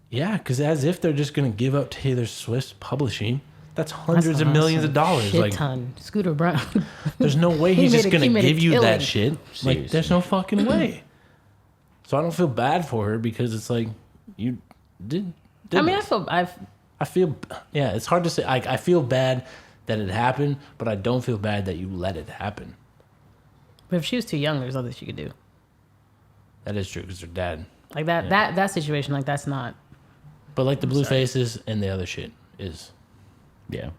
S3: yeah, because as if they're just gonna give up Taylor Swift's publishing. That's hundreds of millions of dollars.
S2: Shit
S3: Like,
S2: ton. Scooter Brown.
S3: there's no way
S2: He
S3: he's just
S2: made a- he
S3: gonna
S2: made a
S3: give you
S2: killing.
S3: that shit. Like,
S1: Seriously.
S3: there's no fucking way. So I don't feel bad for her because it's like you did
S2: I mean,
S3: this.
S2: I
S3: I feel, yeah, it's hard to say. I feel bad that it happened, but I don't feel bad that you let it happen.
S2: but if she was too young, there's nothing she could do.
S3: That is true because her dad.
S2: Like that situation, like that's not.
S3: But like the blue faces and the other shit is.
S1: Yeah.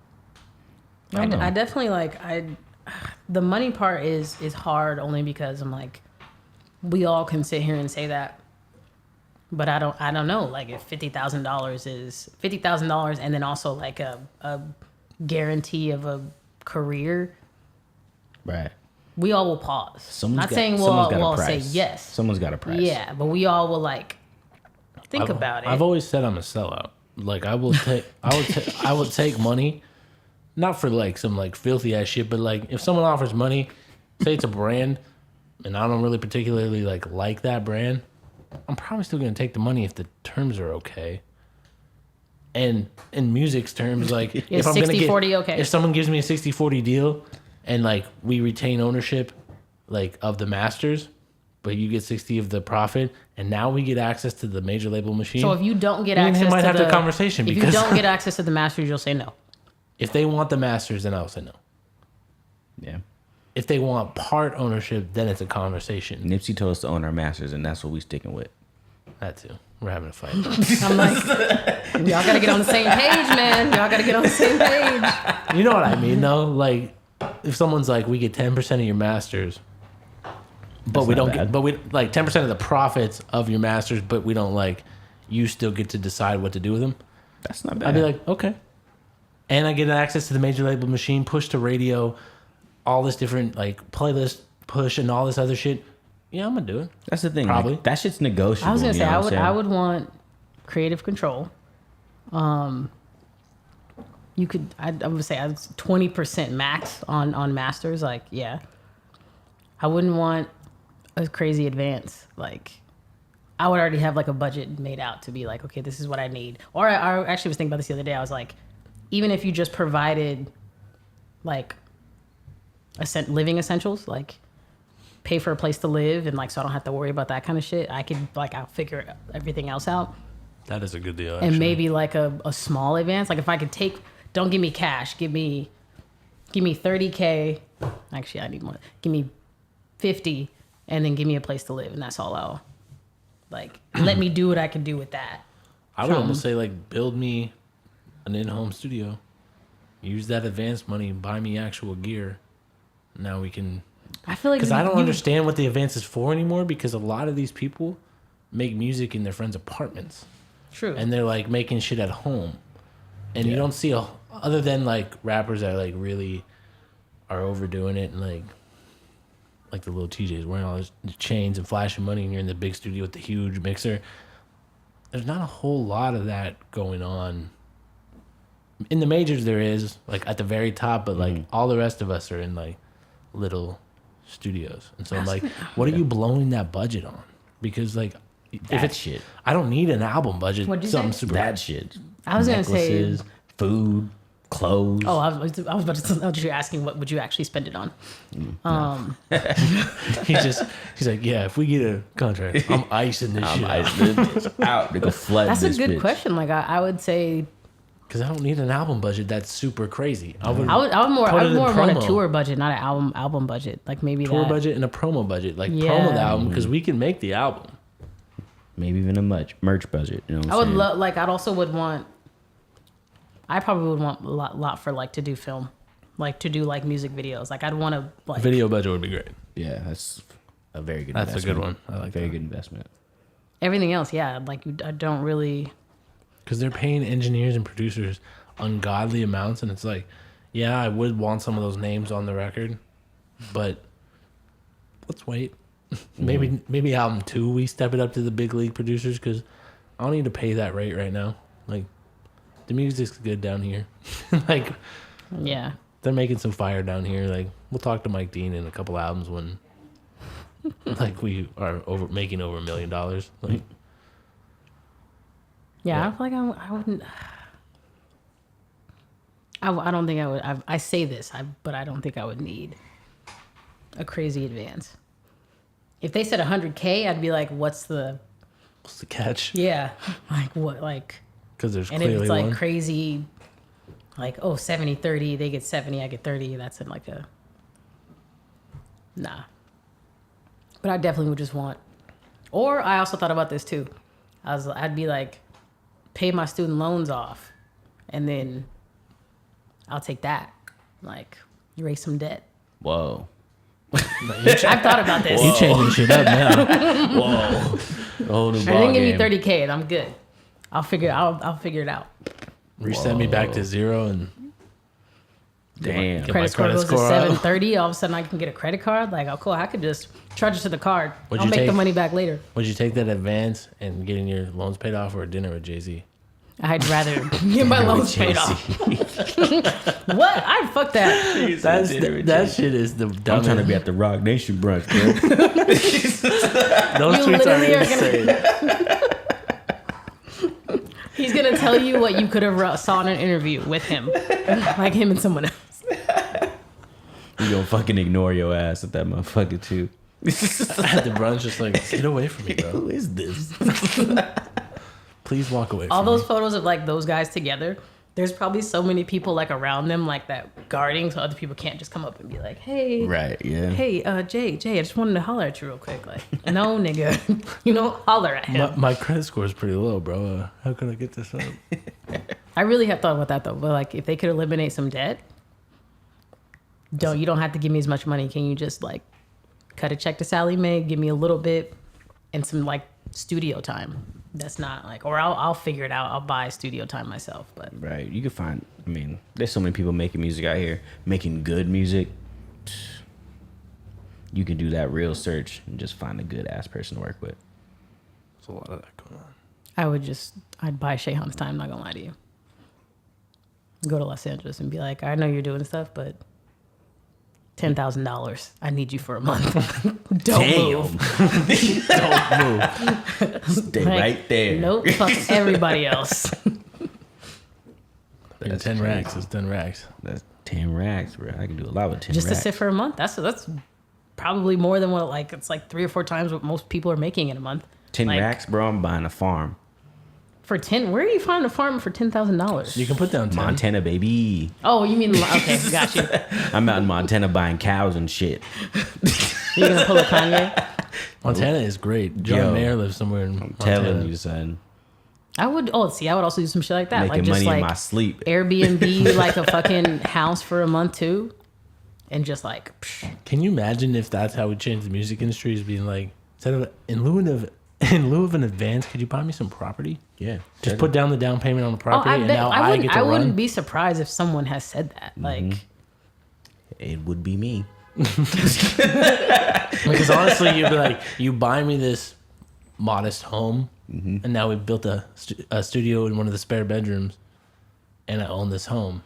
S2: I definitely like the money part is hard only because I'm like, we all can sit here and say that, but I don't know, like if $50,000 is $50,000 and then also like a guarantee of a career,
S1: Right.
S2: we all will pause.
S1: Someone's
S2: Not
S1: got-
S2: saying
S1: someone's got a
S2: we'll all say
S1: price.
S2: yes.
S1: Someone's got a price.
S2: Yeah, but we all will like think about it.
S3: I've always said I'm a sellout. Like I will take, I would take money, not for like some like filthy ass shit, but like if someone offers money, say it's a brand, and I don't really particularly like that brand, I'm probably still gonna take the money if the terms are okay. And in music's terms, like if I'm gonna
S2: 60-40 okay.
S3: if someone gives me a 60-40 deal, and like we retain ownership, like of the masters, but you get 60 of the profit, and now we get access to the major label machine.
S2: So if you don't get
S3: Me and
S2: access
S3: him might
S2: to
S3: have
S2: the
S3: the conversation
S2: if
S3: because
S2: you don't get access to the masters, you'll say no.
S3: if they want the masters, then I'll say no.
S1: Yeah.
S3: If they want part ownership, then it's a conversation.
S1: Nipsey told us to own our masters, and that's what we sticking with.
S3: That too. We're having a fight.
S2: I'm like, y'all gotta get on the same page, man. Y'all gotta get on the same page.
S3: You know what I mean, though? Like, if someone's like, we get 10% of your masters, but we
S1: not
S3: don't get,
S1: bad.
S3: but we like 10% of the profits of your masters, but we don't like, you still get to decide what to do with them.
S1: That's not bad.
S3: I'd be like, okay. And I get access to the major label machine, push to radio, all this different like playlist push and all this other shit. Yeah, I'm gonna do it.
S1: that's the thing.
S3: Probably.
S1: Like, that shit's negotiable.
S2: I was gonna
S1: you
S2: say
S1: know what I'm
S2: I
S1: saying?
S2: would want creative control. You could I would say 20% max on masters. Like yeah, I wouldn't want a crazy advance. Like, I would already have like a budget made out to be like, okay, this is what I need. Or I actually was thinking about this the other day. I was like, even if you just provided like living essentials, like pay for a place to live and like, so I don't have to worry about that kind of shit. I could like, I'll figure everything else out.
S3: That is a good deal, actually.
S2: And maybe like a small advance. Like if I could don't give me cash, give me $30K. Actually, I need more. Give me 50 and then give me a place to live. And that's all I'll like, let me do what I can do with that.
S3: I would almost say like build me an in-home studio. Use that advance money, buy me actual gear. Now we can...
S2: I feel like...
S3: Because I don't understand what the advance is for anymore, because a lot of these people make music in their friends' apartments.
S2: True.
S3: And they're like making shit at home. And you don't see, other than like rappers that like really are overdoing it and like the little TJs wearing all those chains and flashing money and you're in the big studio with the huge mixer. There's not a whole lot of that going on. In the majors there is, like at the very top, but like all the rest of us are in like little studios. And so I'm like, what are you blowing that budget on? Because like if it's
S1: shit.
S3: I don't need an album budget.
S2: What'd you
S3: Something
S2: say?
S3: super
S1: That shit.
S2: I was gonna say-
S1: Necklaces, food, clothes.
S2: Oh, I was about to you asking what would you actually spend it on?
S3: He's like, yeah, if we get a contract, I'm icing this shit out.
S1: It's out. They go flood
S2: That's a
S1: this
S2: good
S1: bitch.
S2: question. Like I would say
S3: Because I don't need an album budget that's super crazy. I would
S2: more
S3: put it in
S2: want a
S3: promo.
S2: tour budget, not an album budget. Like maybe
S3: tour
S2: that.
S3: budget and a promo budget. Like
S2: Yeah.
S3: promo the album because we can make the album.
S1: Maybe even a merch budget. You know what
S2: I
S1: I'm
S2: would
S1: saying?
S2: love like I probably would want a lot for like to do film, like to do like music videos. Like I'd want to like
S3: Video budget would be great.
S1: Yeah, that's a very good
S3: That's a good
S1: investment.
S3: one. I like
S1: very
S3: that.
S1: good investment.
S2: everything else. Yeah, like I don't really.
S3: Because they're paying engineers and producers ungodly amounts, and it's like, yeah, I would want some of those names on the record, but let's wait. Maybe album 2 we step it up to the big league producers because I don't need to pay that rate right now. Like the music's good down here. Like
S2: Yeah.
S3: they're making some fire down here. Like we'll talk to Mike Dean in a couple albums when like we are making over $1 million. Like
S2: Yeah, I feel like I wouldn't. I don't think I would. I say this, but I don't think I would need a crazy advance. If they said 100K, I'd be like, "What's the
S3: catch?"
S2: Yeah, like what? Like,
S3: Because there's
S2: and
S3: clearly
S2: if it's like
S3: one.
S2: crazy, like 70-30, they get 70, I get 30. That's in like a nah. But I definitely would just want. Or I also thought about this too. I'd be like, pay my student loans off, and then I'll take that. Like, erase some debt.
S1: Whoa.
S2: I've thought about this.
S3: You changing shit up now.
S1: Whoa. Whole new
S2: And
S1: ball
S2: then give me
S1: game.
S2: 30K and I'm good. I'll figure it out.
S3: Reset me back to 0 and
S1: Damn.
S3: Get my
S2: Credit score
S3: credit
S2: goes
S3: score
S2: to
S3: up.
S2: 730. All of a sudden I can get a credit card. Like, oh cool, I could just charge it to the card.
S3: Would
S2: I'll
S3: you
S2: make the
S3: take-
S2: money back later.
S3: Would you take that advance and getting your loans paid off or a dinner with Jay-Z?
S2: I'd rather get my loans paid off. What? I'd fuck that.
S3: That shit is the
S1: I'm
S3: dumbest.
S1: trying to be at the Rock Nation brunch, bro.
S3: Those
S2: You
S3: tweets are
S2: literally are
S3: insane.
S2: He's gonna tell you what you could have saw in an interview with him, like him and someone else.
S1: You gonna fucking ignore your ass at that motherfucker too.
S3: At the brunch, just like, get away from me, bro.
S1: Who is this?
S3: Please walk away
S2: All
S3: from
S2: those
S3: me.
S2: photos of like those guys together. There's probably so many people like around them, like that guarding, so other people can't just come up and be like, "Hey,
S1: Right, yeah.
S2: hey, Jay, I just wanted to holler at you real quick." Like, no, nigga, you don't holler at him.
S3: My credit score is pretty low, bro. How can I get this up?
S2: I really have thought about that though. But like, if they could eliminate some debt, you don't have to give me as much money. Can you just like cut a check to Sally Mae, give me a little bit, and some like studio time? That's not like, or I'll figure it out. I'll buy studio time myself. But
S1: Right. You can find, I mean, there's so many people making music out here, making good music. You can do that real search and just find a good ass person to work with.
S3: There's a lot of that going on.
S2: I'd buy Shayhan's time. Not gonna lie to you. Go to Los Angeles and be like, I know you're doing stuff, but $10,000. I need you for a month. Don't move.
S3: Don't move.
S1: Stay
S2: Like,
S1: right there.
S2: Nope. Fuck everybody else.
S3: And 10 racks is 10 racks.
S1: That's 10 racks, bro. I can do a lot with 10
S2: Just
S1: racks.
S2: to sit for a month. That's probably more than what it's like 3 or 4 times what most people are making in a month.
S1: 10
S2: Like,
S1: racks, bro. I'm buying a farm.
S2: for 10. Where are you finding a farm for $10,000?
S3: You can put down 10.
S1: Montana, baby.
S2: Oh, you mean okay? Got you.
S1: I'm out in Montana buying cows and shit.
S2: You're gonna pull a Kanye?
S3: Montana is great. John
S1: Yo,
S3: Mayer lives somewhere in
S1: I'm
S3: Montana.
S1: telling you, son.
S2: I would. Oh, see, I would also do some shit like that,
S1: Making
S2: like just
S1: money
S2: like
S1: in my sleep.
S2: Airbnb, like a fucking house for a month too, and just like. Psh.
S3: Can you imagine if that's how we change the music industry? Is being like, instead of in lieu of an advance, could you buy me some property?
S1: Yeah.
S3: Just put down the down payment on the property, and now I get to
S2: I
S3: run.
S2: wouldn't be surprised if someone has said that. Like,
S1: It would be me.
S3: Because honestly, you'd be like, you buy me this modest home, and now we've built a studio in one of the spare bedrooms, and I own this home.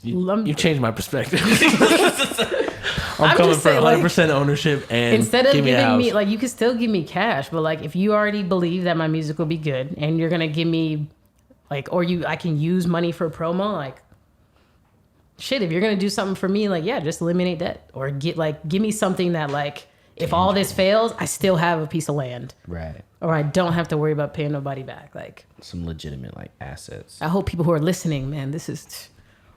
S3: You've changed my perspective. I'm coming
S2: just
S3: for
S2: saying, like,
S3: 100% ownership, and
S2: instead of
S3: give me a
S2: giving
S3: house.
S2: me like, you could still give me cash, but like if you already believe that my music will be good, and you're gonna give me like, I can use money for promo, like. Shit, if you're gonna do something for me, like, yeah, just eliminate debt or give me something that, like, if all this fails, I still have a piece of land,
S1: Right.
S2: or I don't have to worry about paying nobody back. Like,
S1: Some legitimate, like, assets.
S2: I hope people who are listening, man, this is.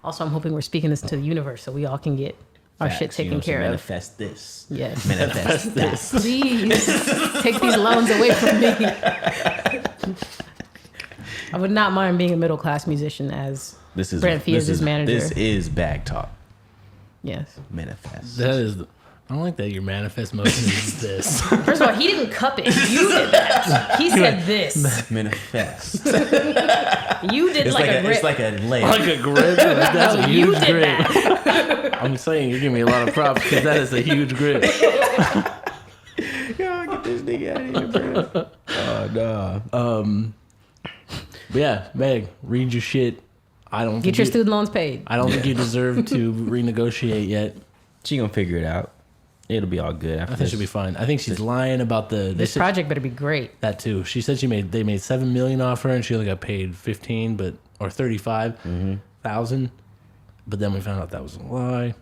S2: Also, I'm hoping we're speaking this to the universe so we all can get our shit
S1: Facts, you
S2: taken
S1: know, so
S2: care of.
S1: Manifest this.
S2: Yes.
S1: Manifest this.
S2: Please take these loans away from me. I would not mind being a middle class musician as
S1: This is
S2: Brent Fierce's manager.
S1: This is bag talk.
S2: Yes.
S1: Manifest.
S3: That is. I don't like that your manifest motion is this.
S2: First of all, he didn't cup it. You did that. He said this.
S1: Manifest.
S2: You did
S1: It's
S2: like a grip.
S1: It's like a layer.
S3: Like a grip. That's a
S2: You
S3: huge
S2: did
S3: grip.
S2: that.
S3: I'm saying you're giving me a lot of props because that is a huge grip.
S1: Yo, get this nigga out of here, bro. Oh, no.
S3: But yeah, Meg, read your shit. I don't
S2: Get
S3: think
S2: your
S3: you,
S2: student loans paid.
S3: I don't think you deserve to renegotiate yet.
S1: She gonna figure it out. It'll be all good after
S3: I think
S1: this.
S3: she'll be fine. I think she's lying about the
S2: This project better be great.
S3: that too. She said they made $7 million off her and she only got paid 15, or 35,000. But then we found out that was a lie.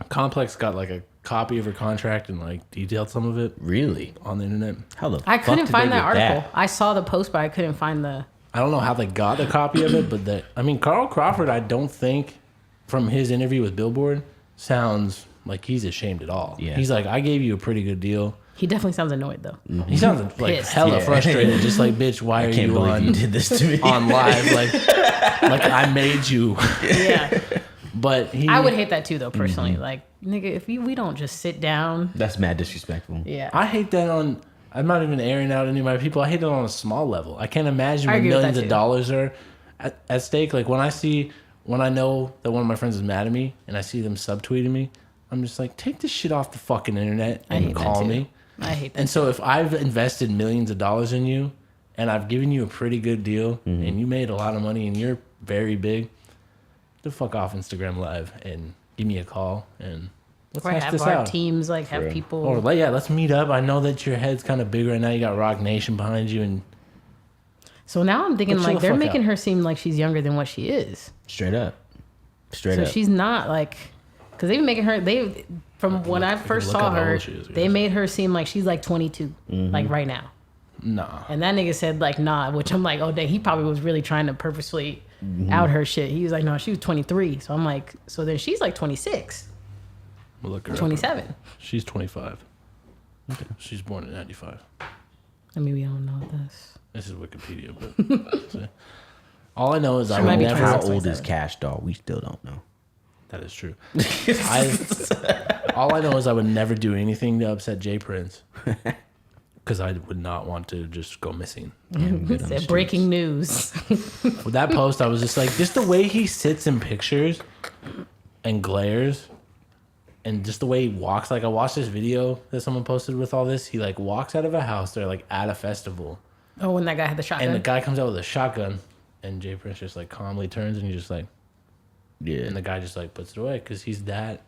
S3: Complex got like a copy of her contract and like detailed some of it
S1: Really?
S3: on the internet.
S1: How the
S2: I
S1: fuck
S2: couldn't
S1: did
S2: find
S1: they
S2: that
S1: get
S2: article. I saw the post, but I couldn't find the.
S3: I don't know how they got the copy of it, but Carl Crawford, I don't think from his interview with Billboard sounds like he's ashamed at all.
S1: Yeah.
S3: He's like, I gave you a pretty good deal.
S2: He definitely sounds annoyed though.
S3: He sounds like
S2: Pissed.
S3: hella
S1: Yeah.
S3: frustrated, just like, bitch, why
S1: I
S3: are
S1: can't
S3: you
S1: believe
S3: on
S1: you did this to me.
S3: on live? Like I made you.
S2: Yeah,
S3: But
S2: I would hate that too, though. Personally, like, nigga, if we don't just sit down.
S1: That's mad disrespectful.
S2: Yeah,
S3: I hate that on. I'm not even airing out any of my people. I hate it on a small level. I can't imagine
S2: I
S3: when
S2: agree with
S3: millions
S2: that
S3: of
S2: too.
S3: dollars are at stake. Like when I know that one of my friends is mad at me and I see them subtweeting me, I'm just like, take this shit off the fucking internet
S2: I
S3: and
S2: hate that
S3: call
S2: too.
S3: me.
S2: I hate that.
S3: And so if I've invested millions of dollars in you and I've given you a pretty good deal and you made a lot of money and you're very big, the fuck off Instagram Live and give me a call and let's
S2: Or
S3: hash
S2: have
S3: this
S2: our
S3: out.
S2: teams like have people.
S3: Or let's meet up. I know that your head's kind of big right now. You got Rock Nation behind you, and
S2: So now I'm thinking
S3: But chill
S2: like
S3: the
S2: they're
S3: fuck
S2: making
S3: out.
S2: her seem like she's younger than what she is.
S1: Straight up. Straight
S2: So
S1: up.
S2: she's not like, because they've been making her. From when I first
S3: look
S2: saw
S3: how
S2: her,
S3: old she is,
S2: they
S3: yes.
S2: made her seem like she's like 22, like right now.
S3: nah.
S2: And that nigga said like nah, which I'm like, oh dang, he probably was really trying to purposefully out her shit. He was like, no, she was 23. So I'm like, so then she's like 26,
S3: We'll look her up.
S2: 27.
S3: She's 25. Okay. She's born in 95.
S2: I mean, we don't know this.
S3: This is Wikipedia, but so, all I know is I
S2: might
S3: would
S2: be
S3: never.
S2: 26.
S1: How old is
S2: 27.
S1: Cash Doll? We still don't know.
S3: That is true. All I know is I would never do anything to upset Jay Prince. Because I would not want to just go missing.
S2: Said breaking news.
S3: With that post, I was just like, just the way he sits in pictures and glares, and just the way he walks. Like I watched this video that someone posted with all this. He like walks out of a house. They're like at a festival,
S2: Oh, when that guy had the shotgun.
S3: and the guy comes out with a shotgun, and Jay Prince just like calmly turns and he's just like,
S1: Yeah.
S3: And the guy just like puts it away because he's that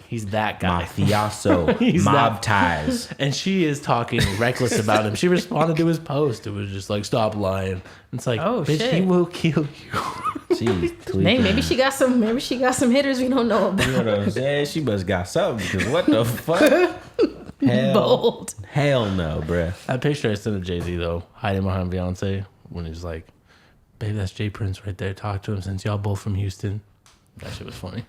S3: guy.
S1: Mafioso.
S3: He's
S1: Mob
S3: that-
S1: ties.
S3: And she is talking reckless about him. She responded to his post. It was just like, stop lying. It's like,
S2: Oh,
S3: bitch,
S2: shit.
S3: he will kill you.
S1: She's tweaking.
S2: Maybe she got some hitters we don't know about.
S1: You know what I'm saying? She must got something because what the fuck?
S2: Bold.
S1: Hell no, bruh.
S3: That picture I sent to Jay-Z, though, hiding behind Beyonce, when he's like, babe, that's Jay Prince right there. Talk to him since y'all both from Houston. That shit was funny.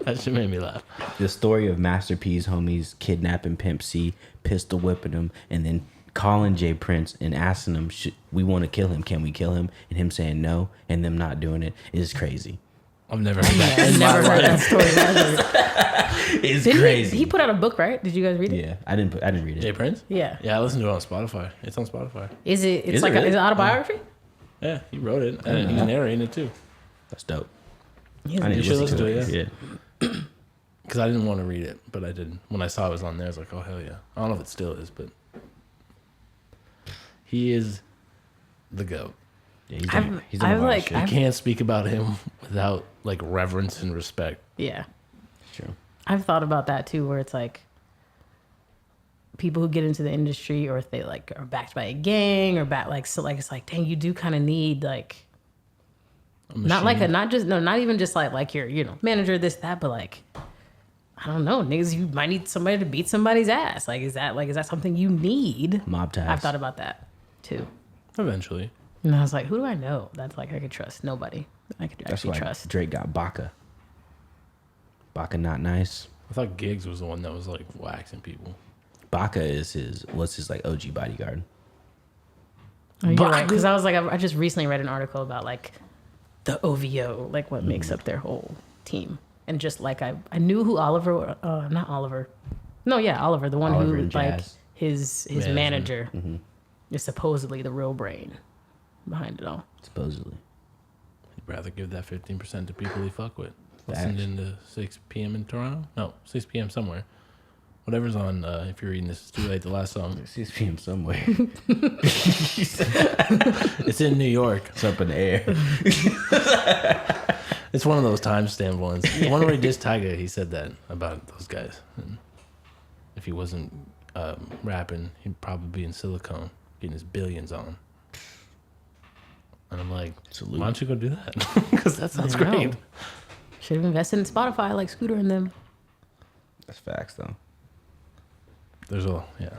S3: That shit made me laugh.
S1: The story of Master P's homies kidnapping Pimp C, pistol whipping him, and then calling Jay Prince and asking him, we want to kill him. Can we kill him? And him saying no, and them not doing it is crazy.
S3: I've never heard that.
S2: I've never heard that story either.
S1: It's
S2: Didn't
S1: crazy.
S2: He put out a book, right? Did you guys read it?
S1: Yeah, I didn't read it.
S3: Jay Prince?
S2: Yeah.
S3: Yeah, I listened to it on Spotify. It's on Spotify.
S2: Is it? It's
S1: Is it
S2: like
S1: really?
S2: is it autobiography?
S3: Yeah, he wrote it. And he's narrating it, too.
S1: That's dope.
S2: Yeah.
S1: I need
S3: You
S1: to
S3: should
S1: listen to
S3: listen
S1: it.
S3: to
S1: Yeah.
S3: Because I didn't want to read it, but I did. When I saw it was on there, I was like, oh, hell yeah. I don't know if it still is, but he is the GOAT.
S1: Yeah, he's
S2: I've-
S1: done a lot of
S2: like-
S1: shit.
S3: You can't speak about him without like reverence and respect.
S2: Yeah.
S1: True.
S2: I've thought about that too, where it's like people who get into the industry, or if they like are backed by a gang or so like it's like, dang, you do kind of need like not like not even just like your manager, this that, but like I don't know, niggas, you might need somebody to beat somebody's ass. Like is that something you need?
S1: Mob ties.
S2: I've thought about that too,
S3: Eventually.
S2: and I was like, who do I know that's like I could trust? Nobody I could
S1: That's
S2: actually
S1: why
S2: trust.
S1: Drake got Baka. Baka not nice.
S3: I thought Giggs was the one that was like waxing people.
S1: Baka is his like OG bodyguard.
S2: Oh, you're right, because I was like, I just recently read an article about like the OVO, like what makes up their whole team, and just like I knew who Oliver, not Oliver, Oliver, the one
S1: Oliver
S2: who
S1: and
S2: like
S1: Jazz.
S2: his manager is supposedly the real brain behind it all.
S1: Supposedly.
S3: He'd rather give that 15% to people he fuck with.
S1: Facts.
S3: Listened in to 6 p.m. in Toronto? No, 6 p.m. somewhere. Whatever's on, if you're reading this, it's too late, the last song.
S1: 6 p.m. somewhere.
S3: It's in New York.
S1: It's up in the air.
S3: It's one of those timestamp ones. The one where he dissed Tyga, he said that about those guys. And if he wasn't rapping, he'd probably be in Silicon, getting his billions on. And I'm like,
S1: Salute.
S3: why don't you go do that? Because that sounds
S2: I know.
S3: great.
S2: Should have invested in Spotify like Scooter and them.
S1: That's facts, though.
S3: There's a, yeah.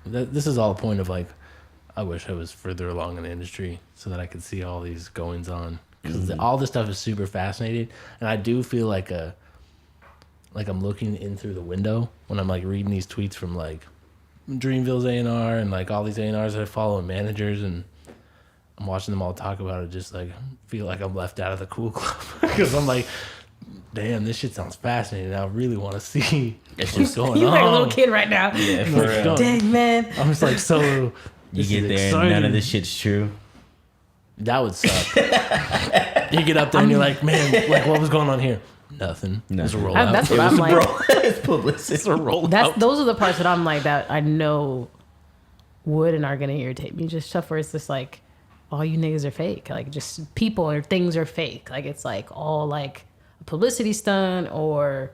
S3: This is all a point of like, I wish I was further along in the industry so that I could see all these goings on. Because all this stuff is super fascinating. And I do feel like I'm looking in through the window when I'm like reading these tweets from like Dreamville's A&R and like all these A&Rs that I follow and managers, and I'm watching them all talk about it, just like feel like I'm left out of the cool club. Because I'm like, damn, this shit sounds fascinating. I really want to see what's going
S2: You
S3: on.
S2: like a little kid right now.
S1: Yeah, for
S3: Like,
S1: real.
S3: don't-
S2: Dang man.
S3: I'm just like, so
S1: You
S3: this
S1: get
S3: is
S1: there and none of
S3: exciting.
S1: this shit's true.
S3: That would suck. You get up there and you're like, man, like what was going on here? Nothing. It was a
S1: Nothing.
S3: rollout.
S2: That's what I'm like.
S1: It's publicity.
S3: It's a rollout.
S2: Those are the parts that I'm like that I know would and are gonna irritate me. Just stuff where it's just like all you niggas are fake. Like just people or things are fake. Like it's like all like a publicity stunt, or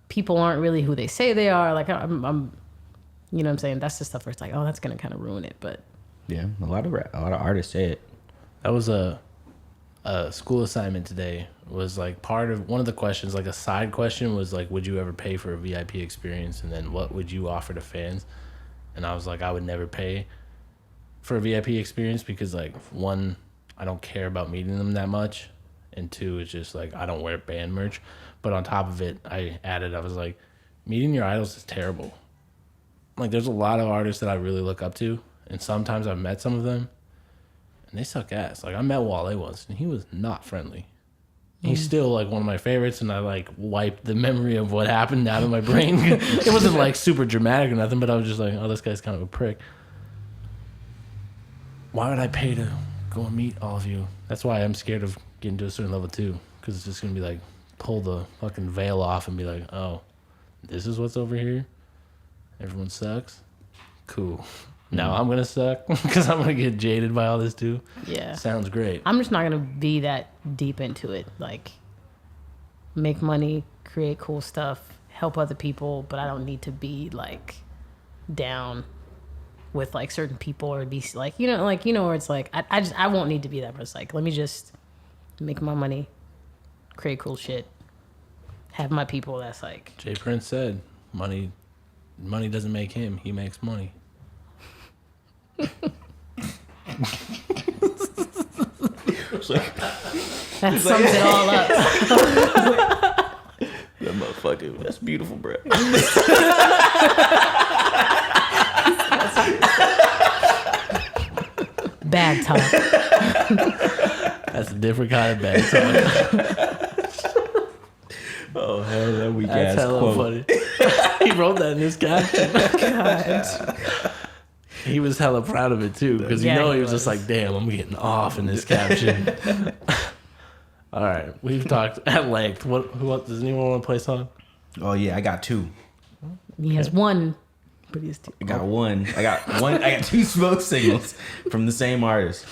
S2: people aren't really who they say they are. Like I'm you know what I'm saying? That's the stuff where it's like, oh, that's gonna kind of ruin it. But
S1: Yeah, a lot of artists say it.
S3: That was a school assignment today. Was like part of one of the questions, like a side question was like, would you ever pay for a VIP experience? And then what would you offer to fans? And I was like, I would never pay for a VIP experience because like, one, I don't care about meeting them that much. And two, it's just like, I don't wear band merch. But on top of it, I was like, meeting your idols is terrible. Like there's a lot of artists that I really look up to. And sometimes I've met some of them and they suck ass. Like I met Wale once and he was not friendly. He's still like one of my favorites, and I like wiped the memory of what happened out of my brain. It wasn't like super dramatic or nothing, but I was just like, oh, this guy's kind of a prick. Why would I pay to go and meet all of you? That's why I'm scared of getting to a certain level too, because it's just gonna be like pull the fucking veil off and be like, oh, this is what's over here. Everyone sucks. Cool. Now I'm gonna suck because I'm gonna get jaded by all this too.
S2: yeah,
S3: Sounds great.
S2: I'm just not gonna be that deep into it. Like make money, create cool stuff, help other people, but I don't need to be like down with like certain people or be like, where it's like, I won't need to be that person. It's like, let me just make my money, create cool shit, have my people that's like.
S3: Jay Prince said, money doesn't make him, he makes money.
S2: That sums it all up.
S1: That motherfucker, that's beautiful, bro.
S2: Bad talk.
S3: That's a different kind of bad talk.
S1: Oh, hell, that weak
S3: That's
S1: ass
S3: hella
S1: quote.
S3: funny. He wrote that in his caption.
S2: God.
S3: He was hella proud of it too, because he was just like, damn, I'm getting off in this caption. All right, we've talked at length. What does anyone want to play a song?
S1: Oh yeah, I got two.
S2: He has one, but he has two.
S1: I got one. I got two smoke signals from the same artist.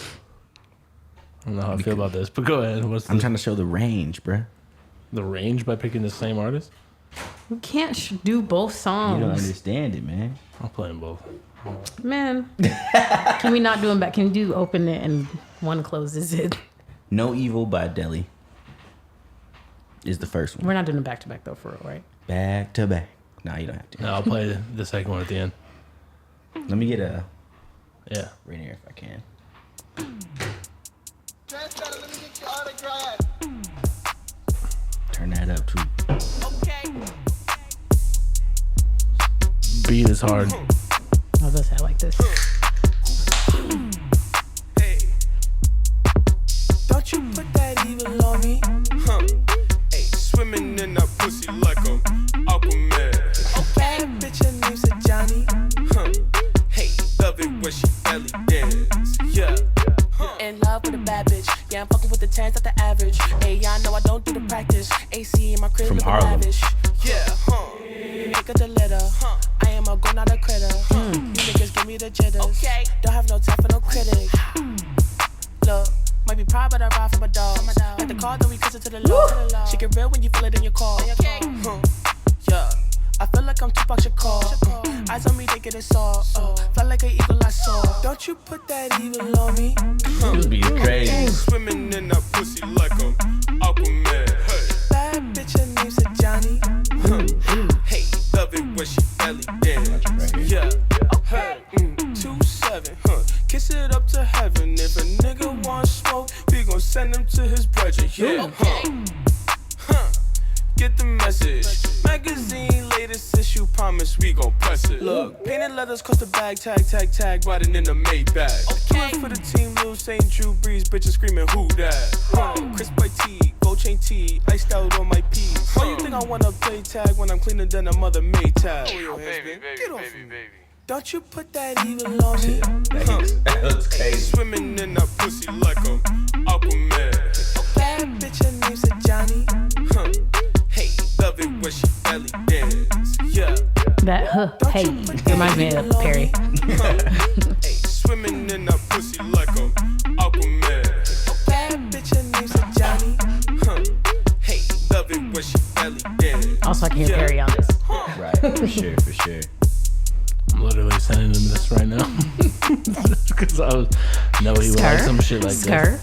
S3: I don't know how I feel about this, but go ahead.
S1: I'm trying to show the range, bruh.
S3: The range by picking the same artist?
S2: You can't do both songs.
S1: You don't understand it, man.
S3: I'll play them both.
S2: Man, can we not do them back? Can we do open it and one closes it?
S1: No Evil by Deli is the first one.
S2: We're not doing them back to back though, for real, right?
S1: Back to back. No, you don't have to.
S3: No, I'll play the second one at the end.
S1: Let me get a
S3: Yeah.
S1: Rainier if I can. Turn that up too.
S3: Beat is hard.
S2: I'll just say it like this.
S6: Hey, don't you put that evil on me? Hey, swimming in that pussy like I'm Aquaman. Okay, bitch, her name's a Johnny. Hey, love it when she belly dance. Yeah.
S9: In love with a bad bitch. Yeah, I'm fucking with the 10s, not the average. Hey, y'all know I don't do the practice. AC in my crib,
S1: From
S9: looking
S1: Harlem.
S9: lavish.
S6: Yeah,
S9: Pick up the litter. I am a go, not a critter. You niggas give me the jitters. Okay. Don't have no time for no critic. Look, might be proud, but I ride for my dog. Like the car, then we kiss it to the law. She get real when you feel it in your car. Yeah. I feel like I'm Tupac Shakur. Eyes on me, they get it saw. Fly like an eagle, I saw.
S6: don't you put that evil on me?
S1: This be crazy.
S6: Swimming in that pussy like I'm Aquaman. Hey. Bad bitch, her name's a Johnny. Hey, love it when she belly dance. Yeah. Hey. 2-7, kiss it up to heaven. If a nigga want smoke, we gon' send him to his brother. Yeah. Get the message. Magazine, latest issue, promise we gon' press it. Look, painted leathers cost a bag, tag, riding in the Maybach. Okay. For the team, Lil St. Drew Breeze, bitches screaming, who that? Crisp by T, gold chain T, iced out on my P's. Why you think I wanna play tag when I'm cleaner than a mother made tag? Oh, baby, get off me. Don't you put that evil on me?
S1: That looks crazy.
S6: Swimming in that pussy like I'm Aquaman. Bad bitch, her name's a Johnny. Hey, love it when she belly dance. Yeah.
S2: That hey reminds me of Perry.
S6: Hey, swimming in that pussy like I'm Aquaman. Bad bitch, her name's a Johnny. Hey, love it when she belly dance.
S2: Also, I can hear Perry on this.
S1: Right, for sure, for sure.
S3: I'm literally sending him this right now. Because I know he would like some shit like
S2: Skr.
S3: this.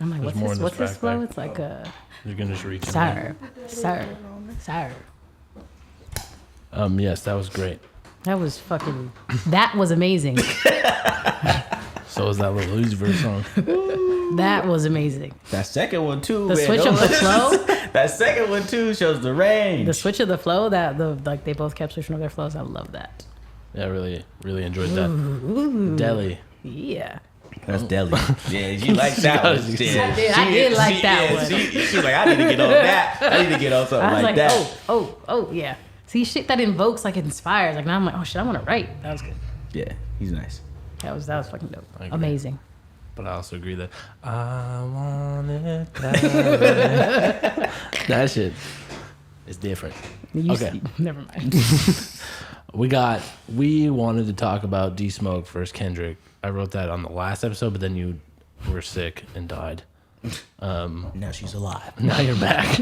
S2: I'm like,
S3: There's more in
S2: what's
S3: this
S2: this flow?
S3: backpack.
S2: It's like a
S3: You're going to just reach in
S2: sir.
S3: Yes, that was great.
S2: That was amazing.
S3: So was that Lil Uzi Vert song.
S2: That was amazing.
S1: That second one too.
S2: The
S1: man,
S2: switch of the flow.
S1: That second one too shows the range.
S2: The switch of the flow, like they both kept switching of their flows. I love that.
S3: Yeah, I really enjoyed that. Deli.
S2: Yeah.
S1: That's Deli. Yeah, you like that one. Yeah,
S2: I did like that one.
S1: She's like, I need to get on that. I need to get on something
S2: I was
S1: like that.
S2: oh, yeah. See, shit that invokes, like, inspires. Like, now I'm like, oh, shit, I want to write. That was good.
S1: Yeah, he's nice.
S2: That was fucking dope.
S3: I agree.
S2: Amazing.
S3: But I also agree that I want it that way. That shit is different. Okay.
S2: Never mind.
S3: We wanted to talk about D Smoke versus Kendrick I wrote that on the last episode, but then you were sick and died.
S1: Now she's alive.
S3: Now you're back.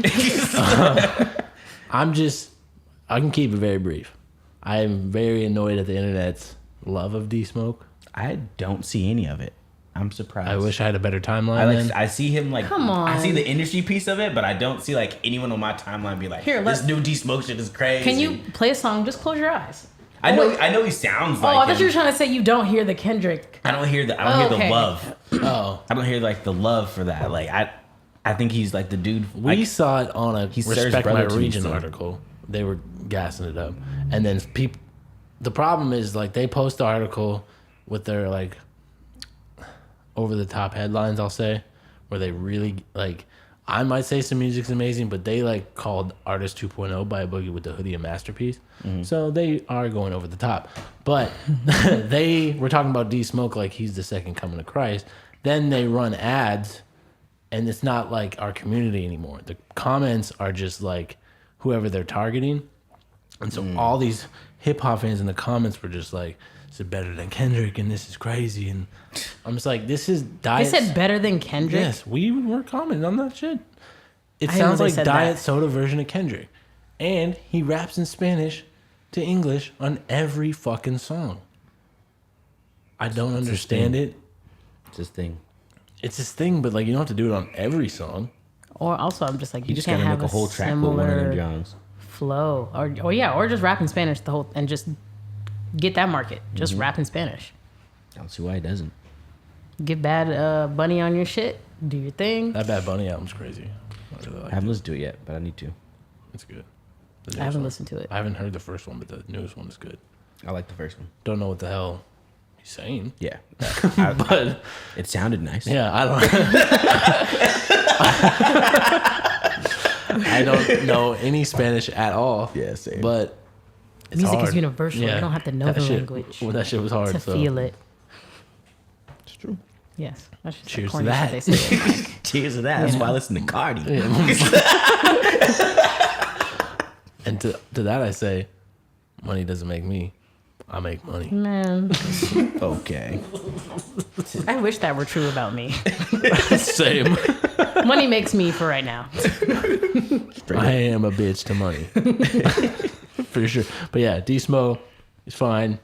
S3: I can keep it very brief. I am very annoyed at the internet's love of D-Smoke.
S1: I don't see any of it. I'm surprised.
S3: I wish I had a better timeline.
S1: I see him like.
S2: Come on.
S1: I see the industry piece of it, but I don't see like anyone on my timeline be like, this new D-Smoke shit is crazy.
S2: Can you play a song? Just close your eyes.
S1: I know he sounds like.
S2: Oh, I thought
S1: him.
S2: you were trying to say you don't hear the Kendrick.
S1: I don't hear the
S2: Okay.
S1: love.
S3: Oh,
S1: I don't hear like the love for that. Like I think he's like the dude.
S3: we saw it on a
S1: he serves
S3: Respect My
S1: brother to me
S3: Region
S1: still.
S3: article. They were gassing it up, and then people. The problem is like they post the article with their like over the top headlines. I'll say where they really like. I might say some music's amazing, but they like called Artist 2.0 by a Boogie with the Hoodie a masterpiece. So they are going over the top. But they were talking about D-Smoke like he's the second coming of Christ. Then they run ads, and it's not like our community anymore. The comments are just like whoever they're targeting. And so all these hip hop fans in the comments were just like, "Is it better than Kendrick?" And this is crazy. And I'm just like, this is Diet.
S2: They said better than Kendrick.
S3: Yes, we were commenting on that shit. It
S2: I didn't know
S3: sounds
S2: they
S3: like
S2: said
S3: Diet
S2: that.
S3: Soda version of Kendrick. And he raps in Spanish to English on every fucking song. I don't understand it.
S1: It's his thing.
S3: It's his thing, but like you don't have to do it on every song.
S2: Or also, I'm just like,
S1: You
S2: you
S1: just
S2: can't
S1: gotta
S2: have
S1: make a whole track with one of them
S2: similar
S1: Johns.
S2: flow, or just rap in Spanish the whole and just get that market. Just rap in Spanish.
S1: I don't see why he doesn't.
S2: Get Bad Bunny on your shit. Do your thing.
S3: That Bad Bunny album's crazy. I really
S1: I
S3: like it.
S1: haven't listened to it yet, but I need to.
S3: It's good. The
S2: I
S3: newest
S2: haven't
S3: one.
S2: listened to it.
S3: I haven't heard the first one, but the newest one is good.
S1: I like the first one.
S3: Don't know what the hell he's saying.
S1: Yeah,
S3: But
S1: it sounded nice.
S3: yeah, I don't. I don't know any Spanish at all.
S1: Yeah, same.
S3: But it's
S2: Music
S3: hard.
S2: is universal. You don't have to know
S3: That
S2: the
S3: shit-
S2: language
S3: Well, that shit was hard.
S2: to
S3: so.
S2: feel it.
S1: It's true.
S2: Yes. That's just
S3: Cheers
S2: corny
S3: to
S2: shit
S3: that.
S2: they say.
S1: Cheers to that. That's why I listen to Cardi.
S3: And to that I say, money doesn't make me. I make money.
S2: Man,
S1: Okay.
S2: I wish that were true about me.
S3: Same.
S2: Money makes me for right now.
S3: I am a bitch to money. For sure. But yeah, D-Smo is fine.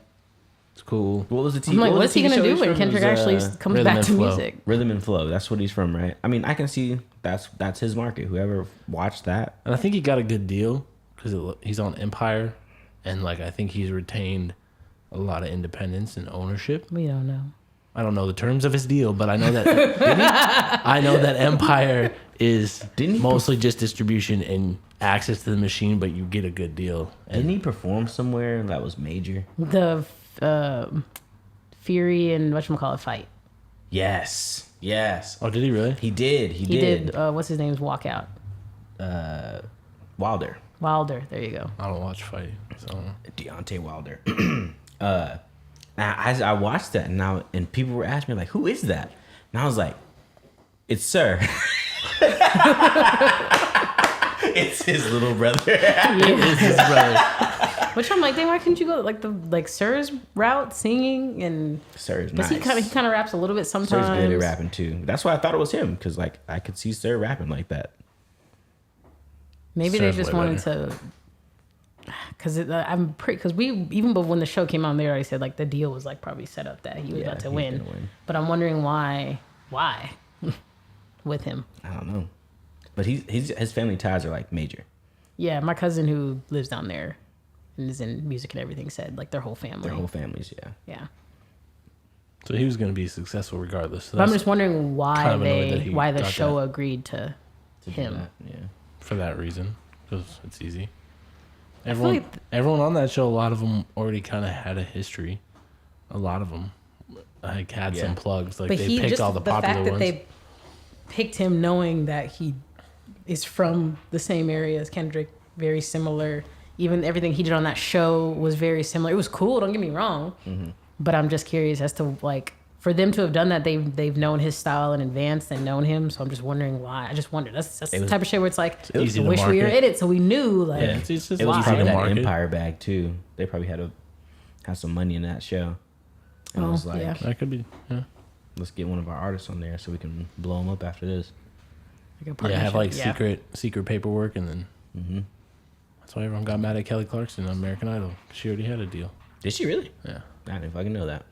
S3: It's cool.
S1: What was the TV?
S2: I'm like,
S1: what was
S2: what's
S1: the
S2: he
S1: TV
S2: gonna
S1: show
S2: do
S1: he's
S2: when
S1: from?
S2: Kendrick
S1: It was,
S2: actually comes
S3: Rhythm
S2: back
S3: and
S2: to
S3: Flow.
S2: music?
S1: Rhythm and Flow. That's what he's from, right? I mean, I can see that's his market. Whoever watched that.
S3: And I think he got a good deal because he's on Empire. And like I think he's retained a lot of independence and ownership.
S2: We don't know.
S3: I don't know the terms of his deal, but I know that I know that Empire is
S1: Didn't he
S3: mostly just distribution and access to the machine, but you get a good deal.
S1: Didn't he perform somewhere that was major?
S2: The Fury and whatchamacallit fight.
S1: Yes. Yes.
S3: Oh, did he really?
S1: He did.
S2: He did what's his name's walkout.
S1: Wilder.
S2: Wilder. There you go.
S3: I don't watch fighting. So.
S1: Deontay Wilder. I watched that and people were asking me like, who is that? And I was like, it's Sir. It's his little brother.
S3: It's his brother.
S2: Which I'm like, dang, why couldn't you go like Sir's route, singing and
S1: Sir's
S2: because
S1: nice.
S2: he kind of raps a little bit sometimes.
S1: Sir's good at rapping too. That's why I thought it was him because like I could see Sir rapping like that.
S2: Maybe
S3: Sir's
S2: they just
S3: way
S2: wanted to. Because we even when the show came on, they already said like the deal was like probably set up that he was about to
S1: he's
S2: win.
S1: gonna win.
S2: But I'm wondering why with him.
S1: I don't know, but his family ties are like major.
S2: Yeah, my cousin who lives down there and is in music and everything said like their whole family.
S1: Their whole families, yeah.
S2: Yeah.
S3: So he was going to be successful regardless. So
S2: But I'm
S3: that's
S2: just wondering why
S3: kind of annoyed that he
S2: why the
S3: got
S2: show
S3: that.
S2: agreed to
S1: To do
S2: him.
S1: that, yeah.
S3: for that reason because it's easy.
S2: I feel
S3: Everyone on that show, a lot of them already kind of had a history. A lot of them like had some plugs. Like
S2: But
S3: they
S2: he
S3: picked
S2: just
S3: all the popular
S2: fact that
S3: ones.
S2: they picked him knowing that he is from the same area as Kendrick, very similar. Even everything he did on that show was very similar. It was cool, don't get me wrong.
S3: Mm-hmm.
S2: But I'm just curious as to like for them to have done that, they've known his style in advance and known him. So I'm just wondering why. I just wonder. That's the type of shit where it's like,
S3: easy
S2: I
S3: to
S2: wish we were
S3: market.
S2: in it so we knew. Like,
S3: Yeah, it's just
S1: It was
S3: easy
S1: probably
S3: to
S1: that
S3: market.
S1: Empire bag too. They probably had some money in that show. And I was like,
S2: yeah.
S3: That could be. Yeah.
S1: let's get one of our artists on there so we can blow them up after this.
S2: Like a
S3: Yeah, have like
S2: partnership.
S3: secret paperwork, and then that's why everyone got mad at Kelly Clarkson on American Idol. She already had a deal.
S1: Did she really?
S3: Yeah,
S1: I didn't fucking know that.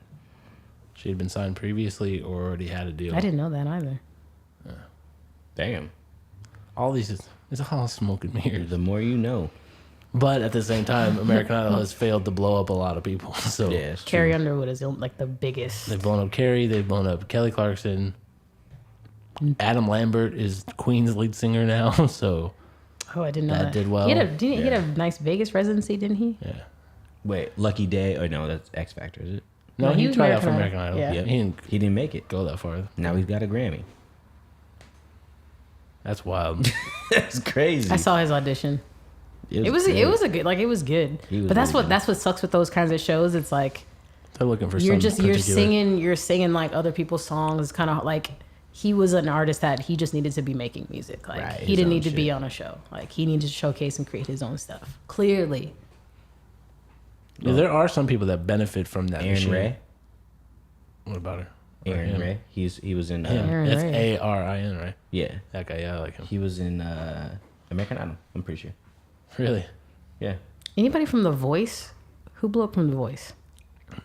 S3: she had been signed previously or already had a deal.
S2: I didn't know that either.
S1: Damn.
S3: All these it's all smoke and mirrors.
S1: The more you know.
S3: But at the same time, American Idol has failed to blow up a lot of people. So
S1: Yeah, it's true.
S2: Carrie Underwood is like the biggest.
S3: they've blown up Carrie. They've blown up Kelly Clarkson. Adam Lambert is Queen's lead singer now. So
S2: Oh, I didn't know that.
S3: did well.
S2: He had a nice Vegas residency, didn't he?
S3: yeah.
S1: Wait, Lucky Day? Oh, no, that's X Factor, is it?
S3: No,
S2: No, he
S3: he
S2: was
S3: tried out for
S2: American
S3: American
S2: Idol.
S3: Idol.
S2: Yeah.
S3: He didn't
S1: He didn't make it.
S3: go that far.
S1: Now he's got a Grammy.
S3: That's wild.
S1: That's crazy.
S2: I saw his audition. It was
S1: good.
S2: it was good.
S1: He was
S2: But
S1: really good.
S2: that's what sucks with those kinds of shows. It's like
S3: They're looking for
S2: you're
S3: something
S2: you're singing like other people's songs. It's kind of like he was an artist that he just needed to be making music. Like
S1: Right,
S2: he
S1: his
S2: didn't
S1: own
S2: need to be
S1: shit.
S2: on a show. Like he needed to showcase and create his own stuff. Clearly,
S3: Yeah, there are some people that benefit from that.
S1: Aaron
S3: machine.
S1: Ray.
S3: What about her?
S1: Aaron
S3: Him.
S1: Ray. He was in.
S3: Him.
S2: Aaron
S3: It's
S2: Ray.
S3: Arin, right?
S1: Yeah,
S3: That guy. Yeah, I like him.
S1: he was in American Idol. I'm pretty sure.
S3: Really?
S1: Yeah.
S2: anybody from The Voice? Who blew up from The Voice?